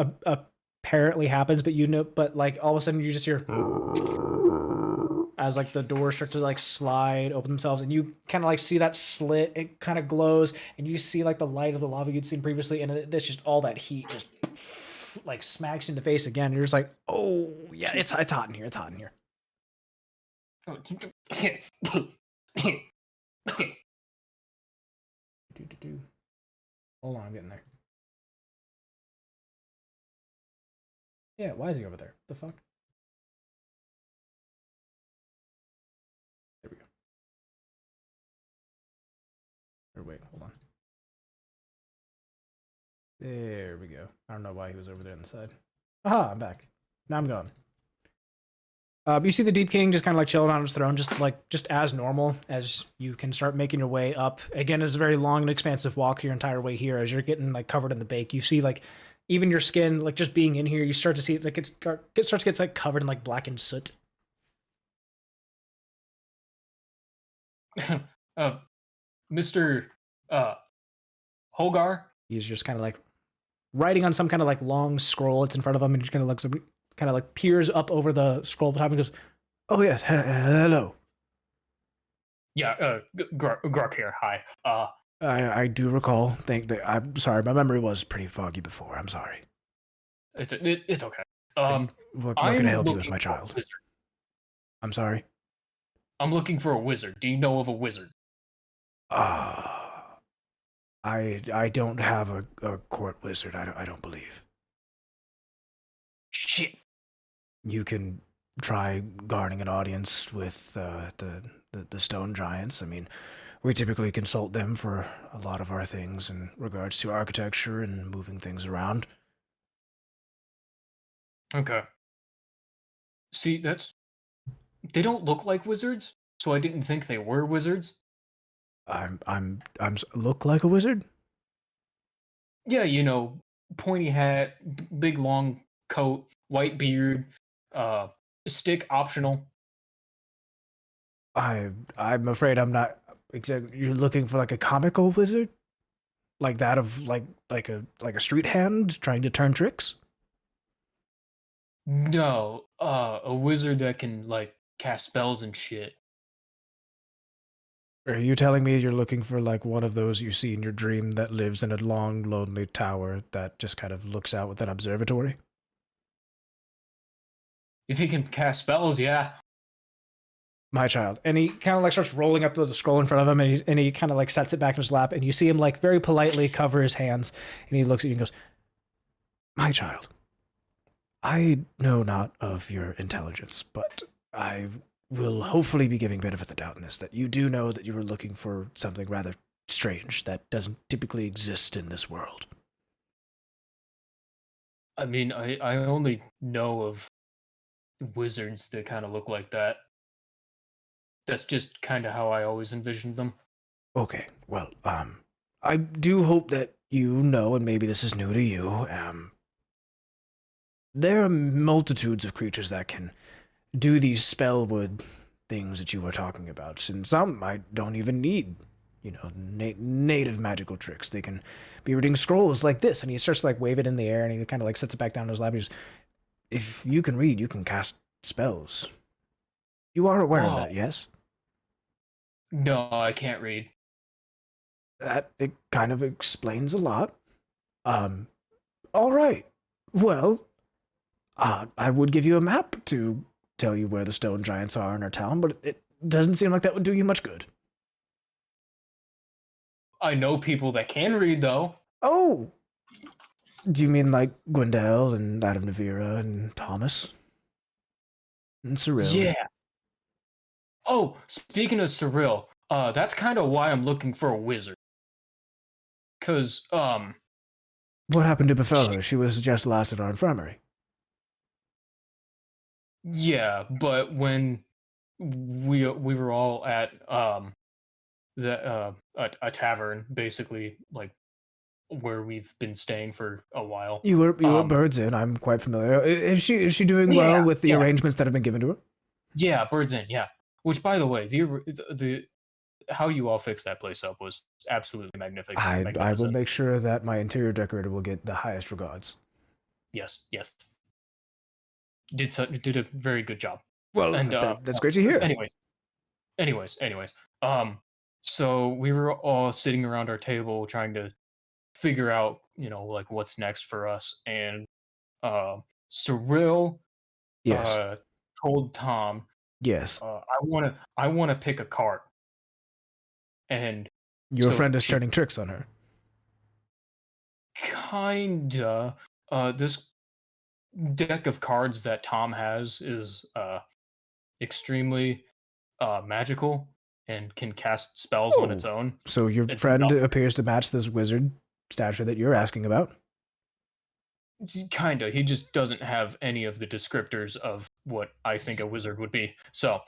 apparently happens, but but like all of a sudden you just hear as like the doors start to like slide open themselves, and you kind of like see that slit. It kind of glows, and you see like the light of the lava you'd seen previously, and that's just all that heat just like smacks you in the face again. And you're just like, oh yeah, it's hot in here. It's hot in here. Hold on, I'm getting there. Yeah, why is he over there? The fuck? There we go. Or wait, hold on. There we go. I don't know why he was over there on the side. Aha, I'm back. Now I'm gone. You see the Deep King just kind of like chilling on his throne, just as normal as you can start making your way up. Again, it's a very long and expansive walk your entire way here as you're getting like covered in the bake. You see like even your skin, like just being in here, you start to see like it starts to get like covered in like blackened soot. Mr. Holgar? He's just kind of like writing on some kind of like long scroll. It's in front of him, and he kind of looks, kind of like peers up over the scroll behind him and goes, "Oh yes, hello." Yeah, Gruk here. Hi. I do recall. I'm sorry, my memory was pretty foggy before. I'm sorry. It's okay. What can I help you with, my child? I'm sorry. I'm looking for a wizard. Do you know of a wizard? I don't have a court wizard. I don't believe. Shit. You can try garnering an audience with the stone giants. I mean, we typically consult them for a lot of our things in regards to architecture and moving things around. Okay. See, they don't look like wizards, so I didn't think they were wizards. I'm look like a wizard? Yeah, you know, pointy hat, big long coat, white beard, stick optional. I'm afraid I'm not exactly. You're looking for like a comical wizard, like that of like a street hand trying to turn tricks. No, a wizard that can like cast spells and shit. Are you telling me you're looking for like one of those you see in your dream that lives in a long, lonely tower that just kind of looks out with an observatory? If he can cast spells, yeah. My child. And he kind of like starts rolling up the scroll in front of him, and he kind of like sets it back in his lap, and you see him like very politely cover his hands, and he looks at you and goes, "My child, I know not of your intelligence, but I will hopefully be giving benefit of the doubt in this, that you do know that you were looking for something rather strange that doesn't typically exist in this world." I mean, I only know of wizards that kind of look like that. That's just kind of how I always envisioned them. Okay, well, I do hope that you know, and maybe this is new to you, there are multitudes of creatures that can do these spellwood things that you were talking about, and some I don't even need, you know, native magical tricks. They can be reading scrolls like this, and he starts to like wave it in the air, and he kind of like sets it back down in his lap. He just, if you can read, you can cast spells. You are aware of that, yes? No, I can't read. That it kind of explains a lot. All right. Well, I would give you a map to tell you where the stone giants are in our town, but it doesn't seem like that would do you much good. I know people that can read, though. Oh! Do you mean like Gwendielle and Adam Nevira and Thomas? And Cirella? Yeah. Oh, speaking of Cirella, that's kind of why I'm looking for a wizard. Cause, What happened to befell her? She was just last at our infirmary. yeah, but when we were all at a tavern, basically, like where we've been staying for a while. You were Birds Inn. I'm quite familiar. Is she doing well with the arrangements that have been given to her? Yeah, Birds Inn. Yeah. Which, by the way, the how you all fixed that place up was absolutely magnificent. I will make sure that my interior decorator will get the highest regards. Yes. Did a very good job. Well, And that's great to hear. anyways. So we were all sitting around our table trying to figure out, like what's next for us. And Cyril Yes. told Tom, Yes. I wanna pick a card. And Your so friend is she turning tricks on her. kinda this deck of cards that Tom has is extremely magical and can cast spells on its Oh. own. So your It's friend not appears to match this wizard stature that you're asking about. kinda. He just doesn't have any of the descriptors of what I think a wizard would be. So,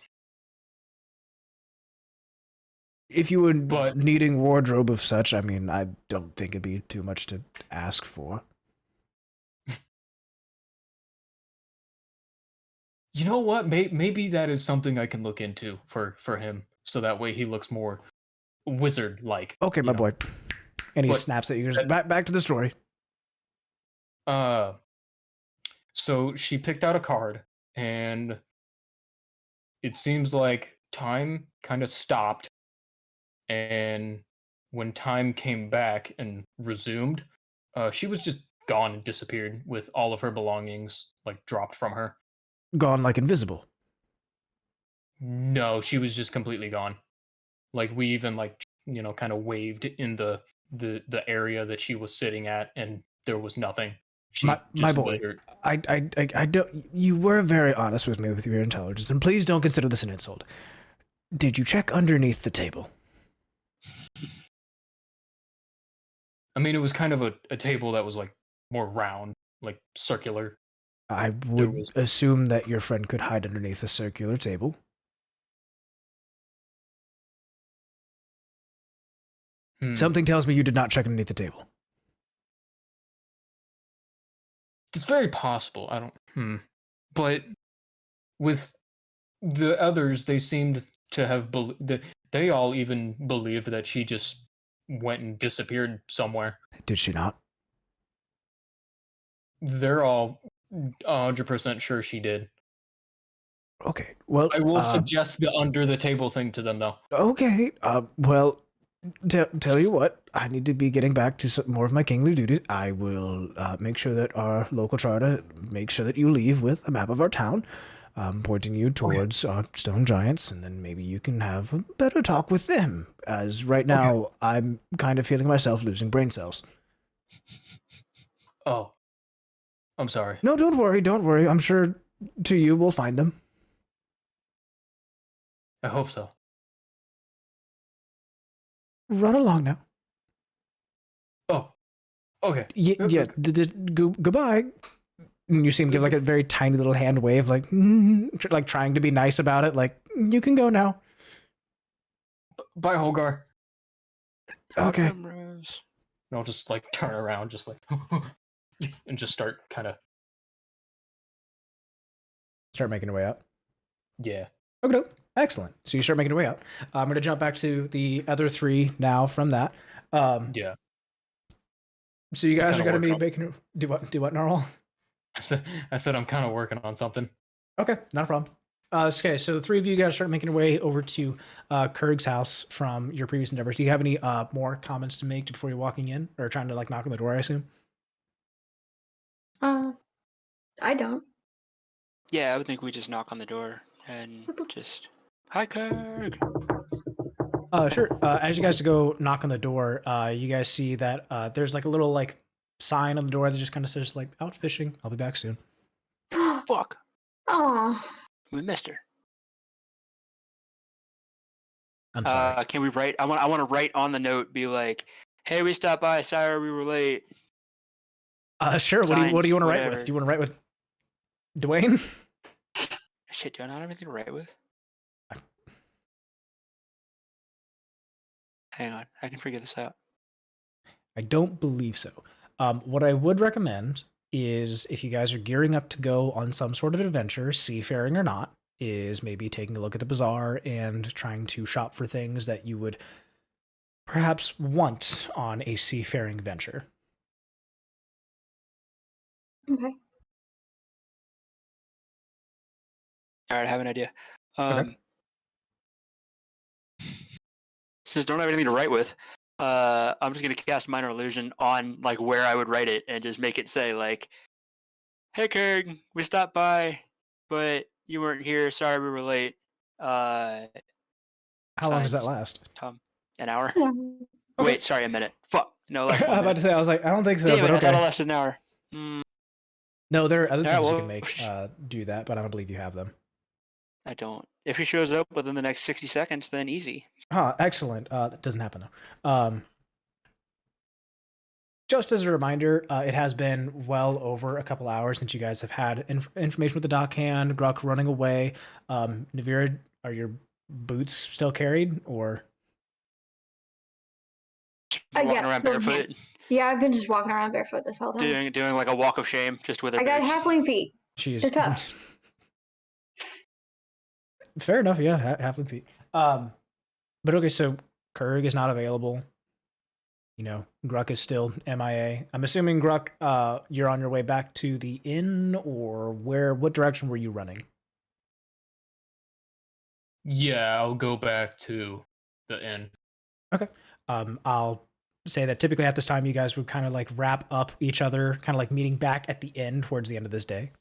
If you were but needing wardrobe of such, I mean, I don't think it'd be too much to ask for. you know what? Maybe that is something I can look into for him, so that way he looks more wizard-like. Okay, my boy. And he But snaps at you. that- Back to the story. So she picked out a card, and it seems like time kind of stopped, and when time came back and resumed, she was just gone and disappeared with all of her belongings like dropped from her. Gone like invisible. No, she was just completely gone. Like we even like kind of waved in the area that she was sitting at, and there was nothing. She My just boy. lingered. I don't. You were very honest with me with your intelligence, and please don't consider this an insult. Did you check underneath the table? I mean, it was kind of a table that was like more round, like circular. I There would was assume that your friend could hide underneath a circular table. Something tells me you did not check underneath the table. It's very possible. I don't. But with the others, they seemed to have they all even believed that she just went and disappeared somewhere. Did she not? They're all 100% sure she did. Okay. Well, I will suggest the under the table thing to them, though. Okay. Well, tell you what, I need to be getting back to some more of my kingly duties. I will make sure that our local charter makes sure that you leave with a map of our town, pointing you towards stone giants, and then maybe you can have a better talk with them. As right now, I'm kind of feeling myself losing brain cells. Oh, I'm sorry. No, don't worry, don't worry. I'm sure to you we'll find them. I hope so. Run along now. Oh, okay. Yeah. Goodbye. And you see him give like a very tiny little hand wave, like like trying to be nice about it. Like, you can go now. Bye, Holgar. Okay. And I'll just like turn around, just like, and just start kind of. Start making your way out. Yeah. Okay. Excellent. So you start making your way out. I'm going to jump back to the other three now from that. Yeah. So you guys are going to be working making do what normal? I said I'm kind of working on something. Okay, not a problem. Okay, so the three of you guys start making your way over to Kurg's house from your previous endeavors. Do you have any more comments to make before you're walking in, or trying to like knock on the door? I assume. I don't. Yeah, I would think we just knock on the door and just, hi, Kurg. Sure. As you guys go knock on the door, you guys see that there's like a little like sign on the door that just kind of says like out fishing. I'll be back soon. Fuck. Oh, We missed her. I'm sorry. Can we write? I want to write on the note, be like, "Hey, we stopped by. Sorry, we were late." Sure. What do you want to write with? Do you want to write with Dwayne? Shit, do I not have anything to write with? Hang on, I can figure this out. I don't believe so. What I would recommend is if you guys are gearing up to go on some sort of adventure, seafaring or not, is maybe taking a look at the bazaar and trying to shop for things that you would perhaps want on a seafaring venture. okay. All right, I have an idea. Okay. Since I don't have anything to write with, I'm just gonna cast minor illusion on like where I would write it and just make it say like, "Hey, Kurg, we stopped by, but you weren't here. Sorry we were late." How long does that Signs, last? Tom. An hour. Okay. Wait, sorry, a minute. Fuck. No, less I than was 1 about minute. to say, I was like, I don't think so, Damn but it! I thought it okay. lasted an hour. Mm, No, there are other All right, things you well, can make do that, but I don't believe you have them. I don't. If he shows up within the next 60 seconds, then easy. Excellent. That doesn't happen though. Just as a reminder, it has been well over a couple hours since you guys have had information with the dockhand, Gruk running away. Nevira, are your boots still carried, or? Walking Yeah, around still barefoot, Yeah, I've been just walking around barefoot this whole time. doing like a walk of shame, just with her I got boots. halfling feet. She is They're tough. Fair enough, yeah, halfling feet. But okay, so Kurg is not available. You know, Gruk is still MIA. I'm assuming Gruk, you're on your way back to the inn, or where? What direction were you running? Yeah, I'll go back to the inn. Okay. I'll say that typically at this time you guys would kind of like wrap up each other, kind of like meeting back at the inn towards the end of this day.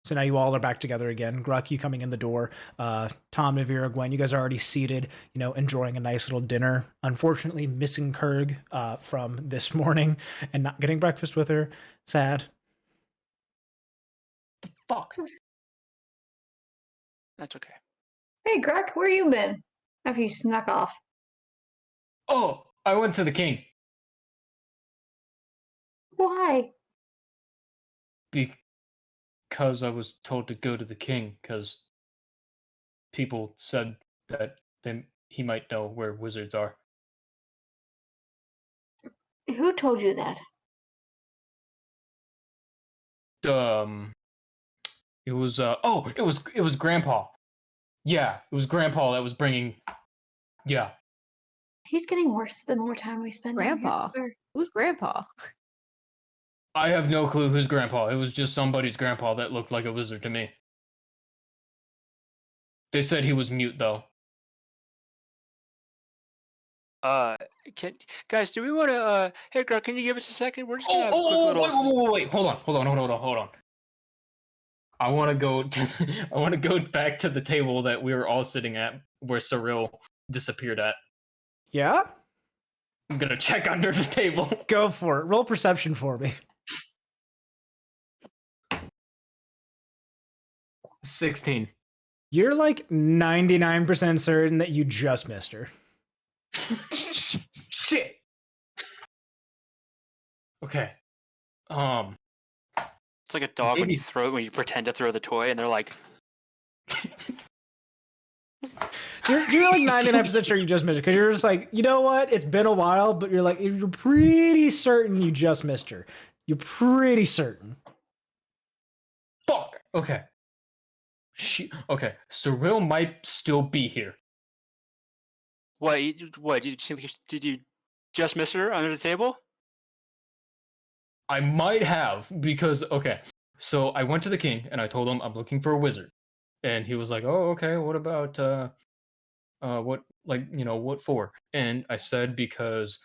So now you all are back together again. Gruk, you coming in the door. Tom, Nevira, Gwen, you guys are already seated, you know, enjoying a nice little dinner. Unfortunately, missing Kurg from this morning and not getting breakfast with her. Sad. Fuck. That's okay. Hey, Gruk, where you been? After you snuck off. Oh, I went to the king Why? because I was told to go to the king because people said that he might know where wizards are. Who told you that? It was it was Grandpa. Yeah, it was Grandpa that was bringing. Yeah, He's getting worse the more time we spend. down here. Grandpa. Who's Grandpa? I have no clue who's Grandpa. It was just somebody's grandpa that looked like a wizard to me. They said he was mute though. Guys, do we want to? Hey, Gruk, can you give us a second? We're just gonna have a quick little. Wait, hold on. I want to go. I want to go back to the table that we were all sitting at, where Cirella disappeared at. Yeah? I'm gonna check under the table. Go for it. Roll perception for me. 16. You're like 99% certain that you just missed her. Shit. Okay. It's like a dog when you pretend to throw the toy, and they're like, You're like 99% sure you just missed her because you're just like, you know what? It's been a while, but you're like, you're pretty certain you just missed her. You're pretty certain. Fuck. Okay. Okay. Cirella might still be here. "What? Did you just miss her under the table?" I might have because okay. So I went to the king and I told him I'm looking for a wizard, and he was like, "Oh, okay. What about what what for?" And I said because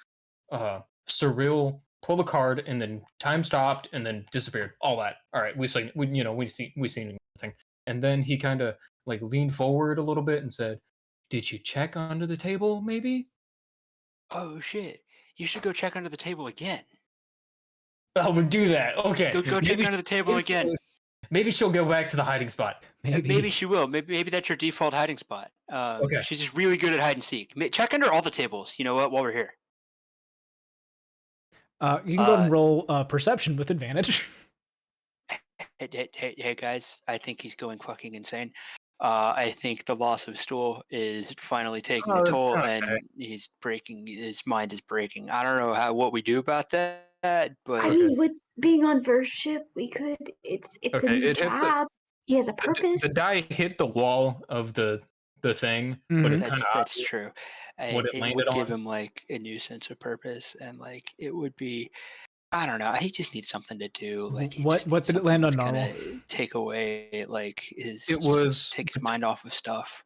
Cirella pulled a card and then time stopped and then disappeared. All that. All right. We seen anything. And then he kind of like leaned forward a little bit and said, "Did you check under the table, maybe?" Oh shit! You should go check under the table again. I would do that. Okay. Go check under the table again. Maybe she'll go back to the hiding spot. Maybe she will. Maybe that's your default hiding spot. Okay. She's just really good at hide and seek. Check under all the tables. You know what? While we're here. You can go ahead and roll perception with advantage. Hey, guys! I think he's going fucking insane. I think the loss of stool is finally taking a toll, and he's breaking. His mind is breaking. I don't know what we do about that, but I mean, with being on first ship, we could. It's a new job. He has a purpose. The die hit the wall of the thing, but it's kind of that's true. What it would landed give on. him like a new sense of purpose, and like it would be. I don't know. He just needs something to do. Like, he What just needs did it something land on, that's Narwhal? gonna take away like his. It just was take his mind off of stuff.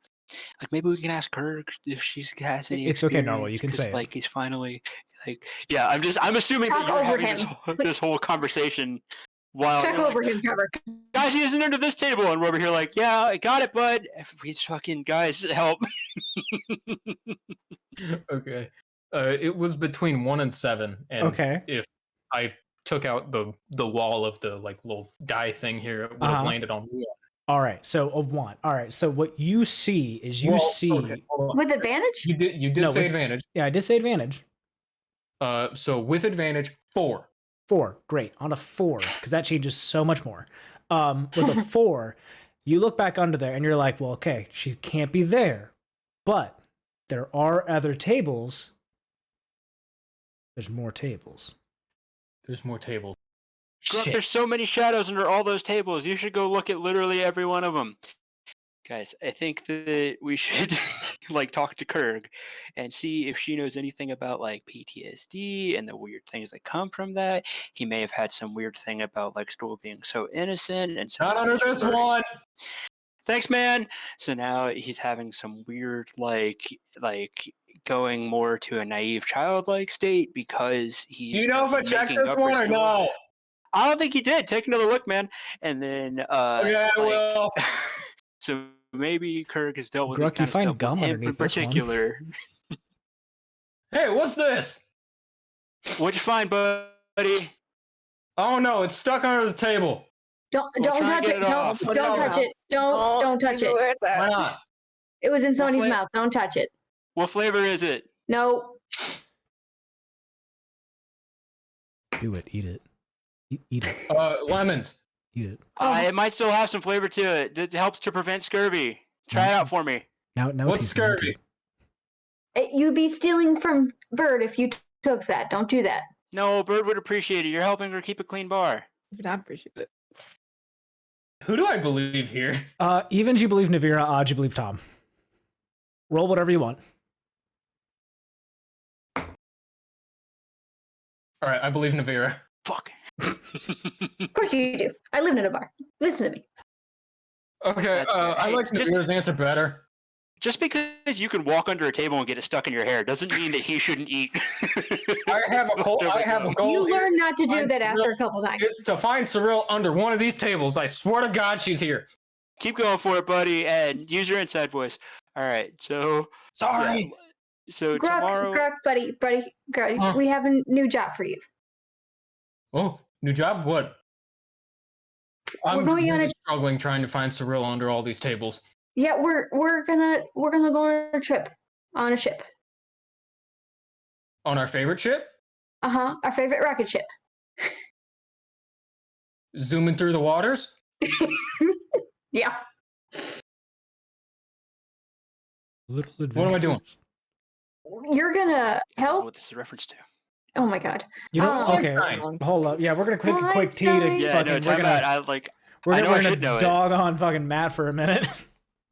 Like maybe we can ask her if she has any It's okay, Narwhal, you experience, can 'cause, say it. like he's finally like yeah. I'm assuming that Talk you're over having him. this whole conversation while Check you're like, over him, Trevor. guys, he isn't under this table, and we're over here like, yeah, I got it, bud. He's fucking guys, help. Okay. It was between 1 and 7, and Okay. if I took out the wall of the like little die thing here, it would have landed on 1. All right, so a 1. All right, so what you see is Okay, hold on. With advantage? You did No, say with- advantage. Yeah, I did say advantage. So with advantage, 4. 4, great. On a 4, because that changes so much more. With a 4, you look back under there and you're like, well, okay, she can't be there, but there are other tables. There's more tables. There's more tables. Look, Shit. there's so many shadows under all those tables. You should go look at literally every one of them. Guys, I think that we should like talk to Kurg and see if she knows anything about like PTSD and the weird things that come from that. He may have had some weird thing about like Stool being so innocent and so Not under this one. Thanks, man. So now he's having some weird like going more to a naive childlike state because he's. Do you know if I checked this one or no? I don't think he did. Take another look, man. And then Okay, I will. So maybe Kurg has dealt with Gruk, this kind you of find stuff gum with him in underneath this one. particular. Hey, what's this? What'd you find, buddy? Oh no, it's stuck under the table. Don't We'll try and touch get it. it off. Don't touch it. Don't touch it. Why not? It was in somebody's fla- mouth. Don't touch it. What flavor is it? No. Do it. Eat it. Eat it. Lemons. Eat it. It might still have some flavor to it. It helps to prevent scurvy. Try it out for me. Now What's tease me into scurvy? it. You'd be stealing from Bird if you took that. Don't do that. No, Bird would appreciate it. You're helping her keep a clean bar. But I appreciate it. Who do I believe here? Evens, you believe Nevira. Odds, you believe Tom. Roll whatever you want. All right, I believe Nevira. Fuck. Of course you do. I live in a bar. Listen to me. Okay, That's fair. I Hey, like just- Nevira's answer better. Just because you can walk under a table and get it stuck in your hair doesn't mean that he shouldn't eat. I have a goal. I have a goal. You here. learn not to do Find that after Cirilla. a couple times. It's to find Cirilla under one of these tables. I swear to God, she's here. Keep going for it, buddy, and use your inside voice. All right, so Sorry. yeah, so Gruk, tomorrow. Gruk, buddy, Huh? we have a new job for you. Oh, new job? What? I'm going on really a- struggling trying to find Cirilla under all these tables. Yeah, we're gonna go on a trip on a ship. On our favorite ship? Our favorite rocket ship. Zooming through the waters? Yeah. Little What am I doing? adventures. You're gonna I don't know help. what this is a reference to. Oh my god. You know, okay. Einstein. Hold up. Yeah, we're gonna take a quick tea to Einstein. Yeah, fucking. no, time out. I like. We're I gonna, know I we're should know gonna it. dog on fucking Matt for a minute.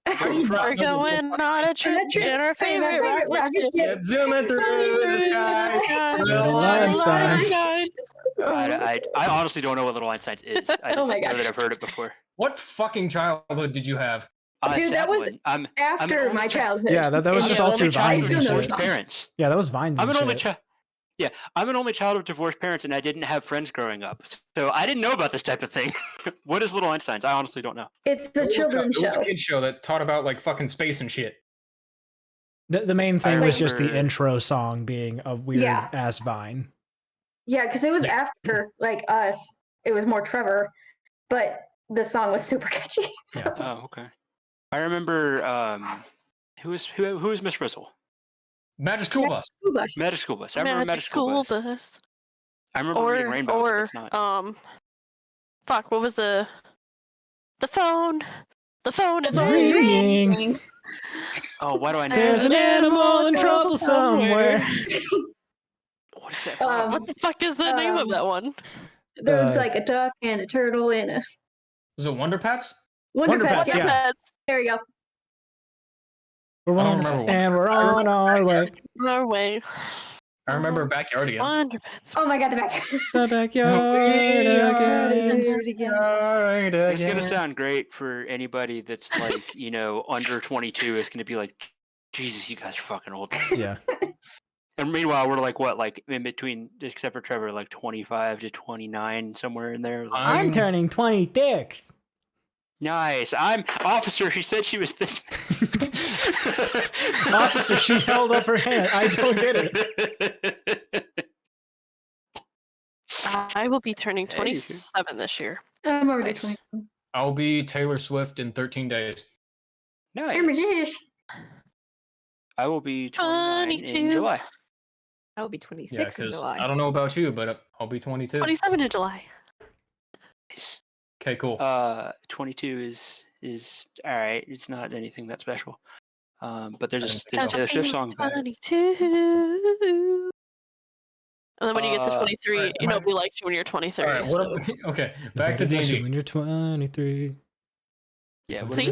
We're going on a trip in our favorite rocket ship. Yep, zooming through the sky. Little Einsteins. I honestly don't know what Little Einsteins is. I Oh just my know God. that I've heard it before. What fucking childhood did you have? Dude, Sad that was one. I'm After only my child. childhood. Yeah, that was And just I'm all an through only child Vines of still and know the divorced song. shit. parents. Yeah, that was Vines. I'm and an only shit. child. Yeah, I'm an only child of divorced parents, and I didn't have friends growing up, so I didn't know about this type of thing. What is Little Einsteins? I honestly don't know. It's a children's It was show. a kid's show that taught about like fucking space and shit. The main thing was just the remember- intro song being a weird Yeah. ass Vine. Yeah, because it was Yeah. after like us. It was more Trevor, but the song was super catchy. So. Oh, okay. I remember who was Miss Frizzle? Magic School Bus. Ooh, gosh. Magic School Bus. I remember Magic School Bus. I remember reading Rainbow. but Or that's not. fuck, what was the phone? The phone is Ringing. Oh, why do I know? There's an animal in trouble somewhere. What is that from? What the fuck is the name of that one? There was Uh, like a duck and a turtle and a Was it Wonder Pets? Wonder Wonder Pets. Pets, Yeah. yeah. Pets. There you go. We're I don't on, remember what- and we're on our way. Our way. I remember backyardigans. Underpants. Oh my god, the back. The backyard again. This is gonna sound great for anybody that's like, under 22. It's gonna be like, Jesus, you guys are fucking old. Yeah. And meanwhile, we're like what, like in between, except for Trevor, like 25 to 29, somewhere in there. Like, I'm turning 26. nice. I'm officer. She said she was this. Officer, she held up her hand. I don't get it. I will be turning Hey. 27 this year. I'm already Nice. 20. I'll be Taylor Swift in 13 days. Oh my Nice. gosh. I will be 29 in 22. July. I'll be 26 Yeah, in because July. I don't know about you, but I'll be 22. 27 in July. Nice. Okay, cool. 22 is all right. It's not anything that special. But there's I a didn't think there's a so. Taylor Swift song about it. 22. And then when you get to 23, alright, nobody likes you when you're 23. All right, what so- okay, back to D&D. When you're 23. Yeah, what are See?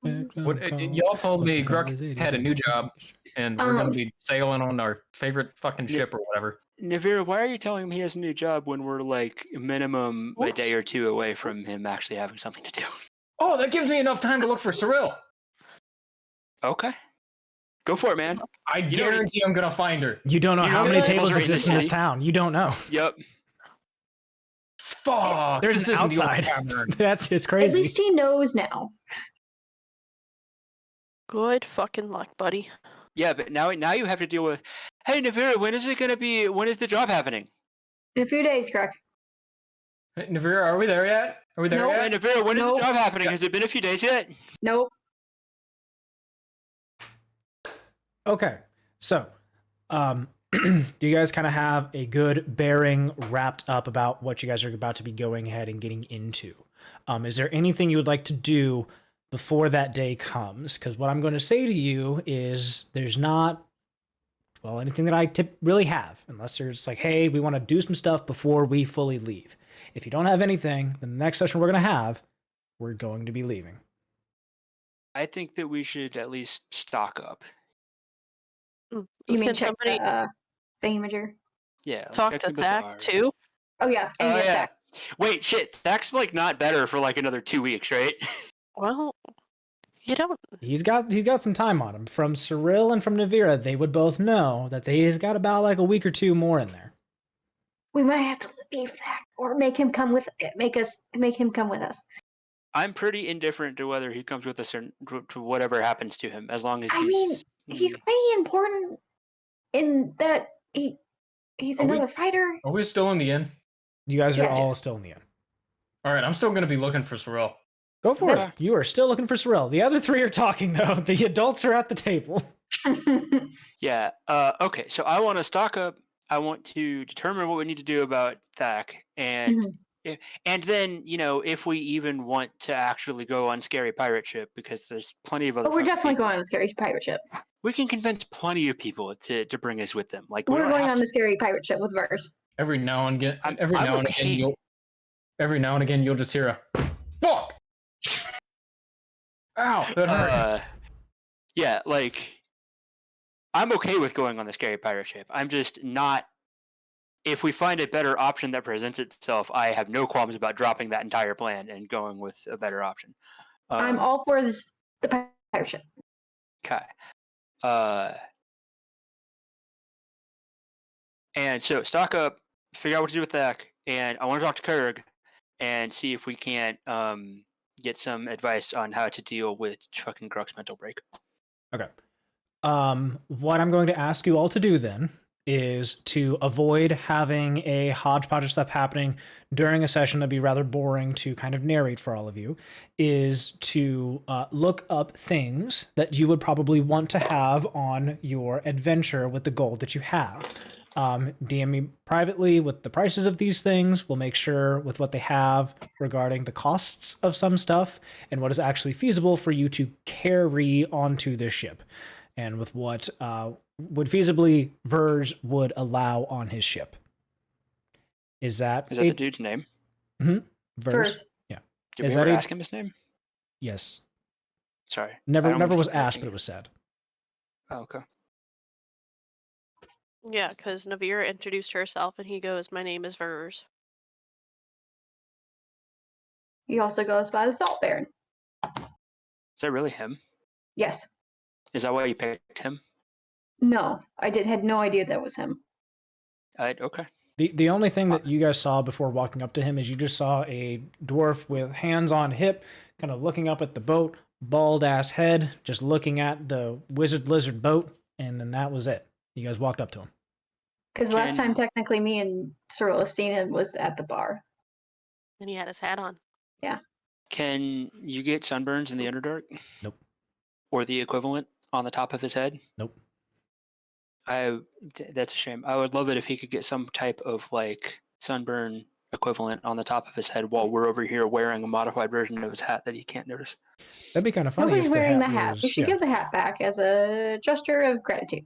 we doing? Y'all told me Gruk had a new job, and we're gonna be sailing on our favorite fucking ship or whatever. Nevira, why are you telling him he has a new job when we're like minimum a day or two away from him actually having something to do? Oh, that gives me enough time to look for Cirella. Okay. Go for it, man. I You don't- guarantee I'm gonna find her. You don't know You how know many the tables tables are in the exist in this city. town. You don't know. Yep. Fuck. There's this an isn't the old outside. tavern. It's At crazy. least he knows now. Good fucking luck, buddy. Yeah, but now you have to deal with, hey, Nevira, when is the job happening? In a few days, Gruk. Hey, Nevira, are we there yet? Are we there Nope. Hey, yet? Nevira, when is Nope. the job happening? Has it been a few days yet? Nope. Okay, so do you guys kind of have a good bearing wrapped up about what you guys are about to be going ahead and getting into? Is there anything you would like to do before that day comes? Because what I'm going to say to you is there's not, well, anything that I really have, unless there's like, hey, we want to do some stuff before we fully leave. If you don't have anything, then the next session we're going to have, we're going to be leaving. I think that we should at least stock up. You Can mean check somebody the thingamager? Yeah. like, talk check to the bazaar. Thack too? Oh yeah, and Oh get yeah. that. Wait, shit. That's like not better for like another 2 weeks, right? Well, you don't. He's got some time on him. From Cirella and from Nevira, they would both know that he's got about like a week or two more in there. We might have to leave that, or make him come with us. I'm pretty indifferent to whether he comes with us or to whatever happens to him, as long as I mean, he's pretty important in that he's Are we- another fighter. Are we still in the inn? You guys are Yes. all still in the inn. All right, I'm still gonna be looking for Cirella. Go for Okay. it. You are still looking for Cirella. The other three are talking, though. The adults are at the table. Yeah. Okay. So I want to stock up. I want to determine what we need to do about Thack, and and then if we even want to actually go on Scary Pirate Ship, because there's plenty of other. But we're fun definitely people. going on a scary pirate ship. We can convince plenty of people to bring us with them. Like we We're don't going have on to- the scary pirate ship with Verse. Every now and again, I'm again, you'll just hear a fuck. Ow, that hurt. Yeah, like I'm okay with going on the Scary Pirate Ship. I'm just not. If we find a better option that presents itself, I have no qualms about dropping that entire plan and going with a better option. I'm all for this, the pirate ship. Okay. And so stock up, figure out what to do with Thack, and I want to talk to Kurg and see if we can't get some advice on how to deal with fucking Gruk's mental break. Okay. What I'm going to ask you all to do then is to avoid having a hodgepodge of stuff happening during a session that'd be rather boring to kind of narrate for all of you, is to look up things that you would probably want to have on your adventure with the goal that you have. DM me privately with the prices of these things. We'll make sure with what they have regarding the costs of some stuff and what is actually feasible for you to carry onto this ship, and with what would feasibly Verge would allow on his ship. Is that the dude's name? Verge? Verse. Yeah. Did Is we ever that a- ask him his name? Yes. Sorry. I Never don't mean to was keep asked, but interrupting it was said. you. Oh, okay. Yeah, because Nevira introduced herself and he goes, "My name is Vers." He also goes by the Salt Baron. Is that really him? Yes. Is that why you picked him? No, had no idea that was him. Okay. The only thing that you guys saw before walking up to him is you just saw a dwarf with hands on hip, kind of looking up at the boat, bald ass head, just looking at the wizard lizard boat, and then that was it. You guys walked up to him. Because last time, technically, me and Cirella have seen him was at the bar. And he had his hat on. Yeah. Can you get sunburns in the Underdark? Nope. Or the equivalent on the top of his head? Nope. That's a shame. I would love it if he could get some type of like sunburn equivalent on the top of his head while we're over here wearing a modified version of his hat that he can't notice. That'd be kind of funny. Nobody's if wearing the hat hat. was, We should give the hat back as a gesture of gratitude.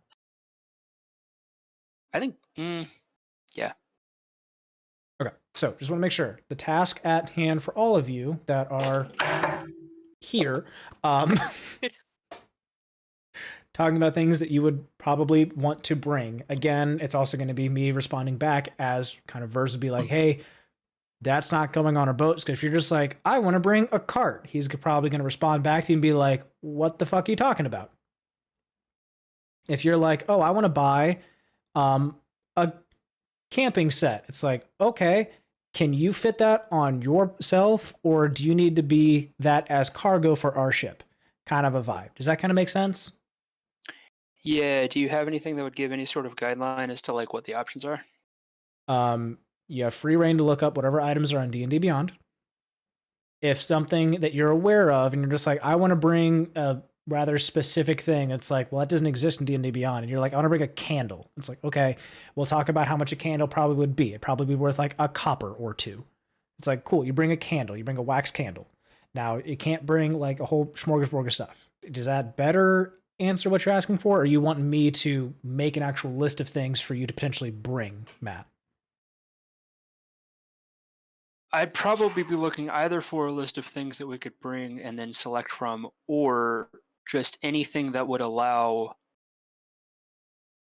I think, Okay, so just want to make sure the task at hand for all of you that are here, talking about things that you would probably want to bring. Again, it's also going to be me responding back as kind of Vers would be like, hey, that's not going on our boats. Because if you're just like, I want to bring a cart, he's probably going to respond back to you and be like, what the fuck are you talking about? If you're like, oh, I want to buy a camping set, it's like, okay, can you fit that on yourself, or do you need to be that as cargo for our ship? Kind of a vibe. Does that kind of make sense? yeah. Do you have anything that would give any sort of guideline as to like what the options are? You have free reign to look up whatever items are on D&D Beyond. If something that you're aware of and you're just like, I want to bring a rather specific thing, it's like, well, that doesn't exist in D&D Beyond. And you're like, I want to bring a candle. It's like, okay, we'll talk about how much a candle probably would be. It'd probably be worth like a copper or two. It's like, cool, you bring a candle, you bring a wax candle. Now, you can't bring like a whole smorgasbord of stuff. Does that better answer what you're asking for, or you want me to make an actual list of things for you to potentially bring, Matt? I'd probably be looking either for a list of things that we could bring and then select from, or just anything that would allow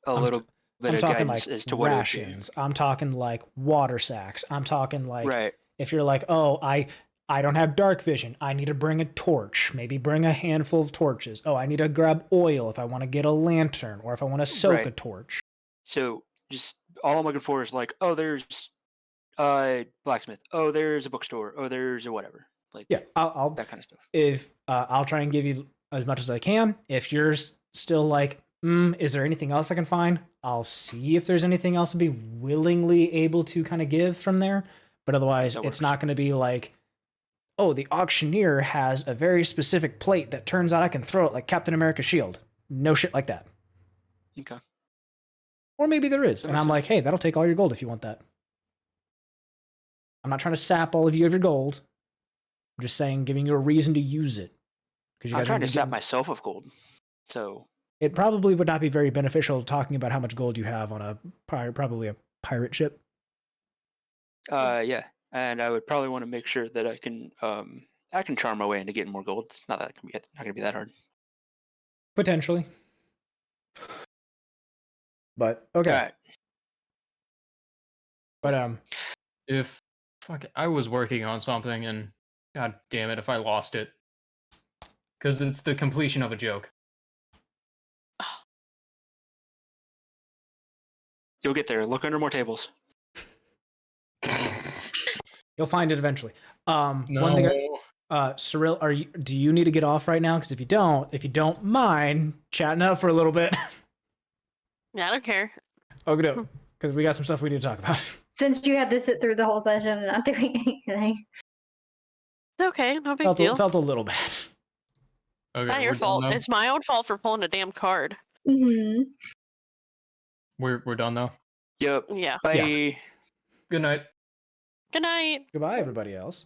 a little bit I'm of talking guidance like as to what rations. I'm talking like water sacks. I'm talking like, right. if you're like, oh, I don't have dark vision, I need to bring a torch. Maybe bring a handful of torches. Oh, I need to grab oil if I want to get a lantern, or if I want to soak a torch. So just all I'm looking for is like, oh, there's blacksmith. Oh, there's a bookstore. Oh, there's a whatever. Like, Yeah, I'll that kind of stuff. If I'll try and give you as much as I can. If you're still like, is there anything else I can find? I'll see if there's anything else to be willingly able to kind of give from there. But otherwise, it's not going to be like, oh, the auctioneer has a very specific plate that turns out I can throw it like Captain America's shield. No shit like that. Okay. Or maybe there is. That And makes I'm like, hey, that'll take all your gold if you want that. I'm not trying to sap all of you of your gold. I'm just saying, giving you a reason to use it. Because I'm trying to sap myself of gold. So it probably would not be very beneficial talking about how much gold you have on probably a pirate ship. yeah. And I would probably want to make sure that I can charm my way into getting more gold. It's not gonna be that hard. Potentially. But okay. All right. But If I was working on something and god damn it if I lost it. Because it's the completion of a joke. You'll get there. Look under more tables. you'll find it eventually. No. One thing, Cirella, do you need to get off right now? Because if you don't mind chatting up for a little bit. Yeah, I don't care. Okay, no, because we got some stuff we need to talk about. Since you had to sit through the whole session and not doing anything. It's okay, no big deal. Felt a little bad. Okay, Not your fault. It's my own fault for pulling a damn card. Mm-hmm. We're done though. Yep. Yeah. Bye. Yeah. Good night. Good night. Goodbye, everybody else.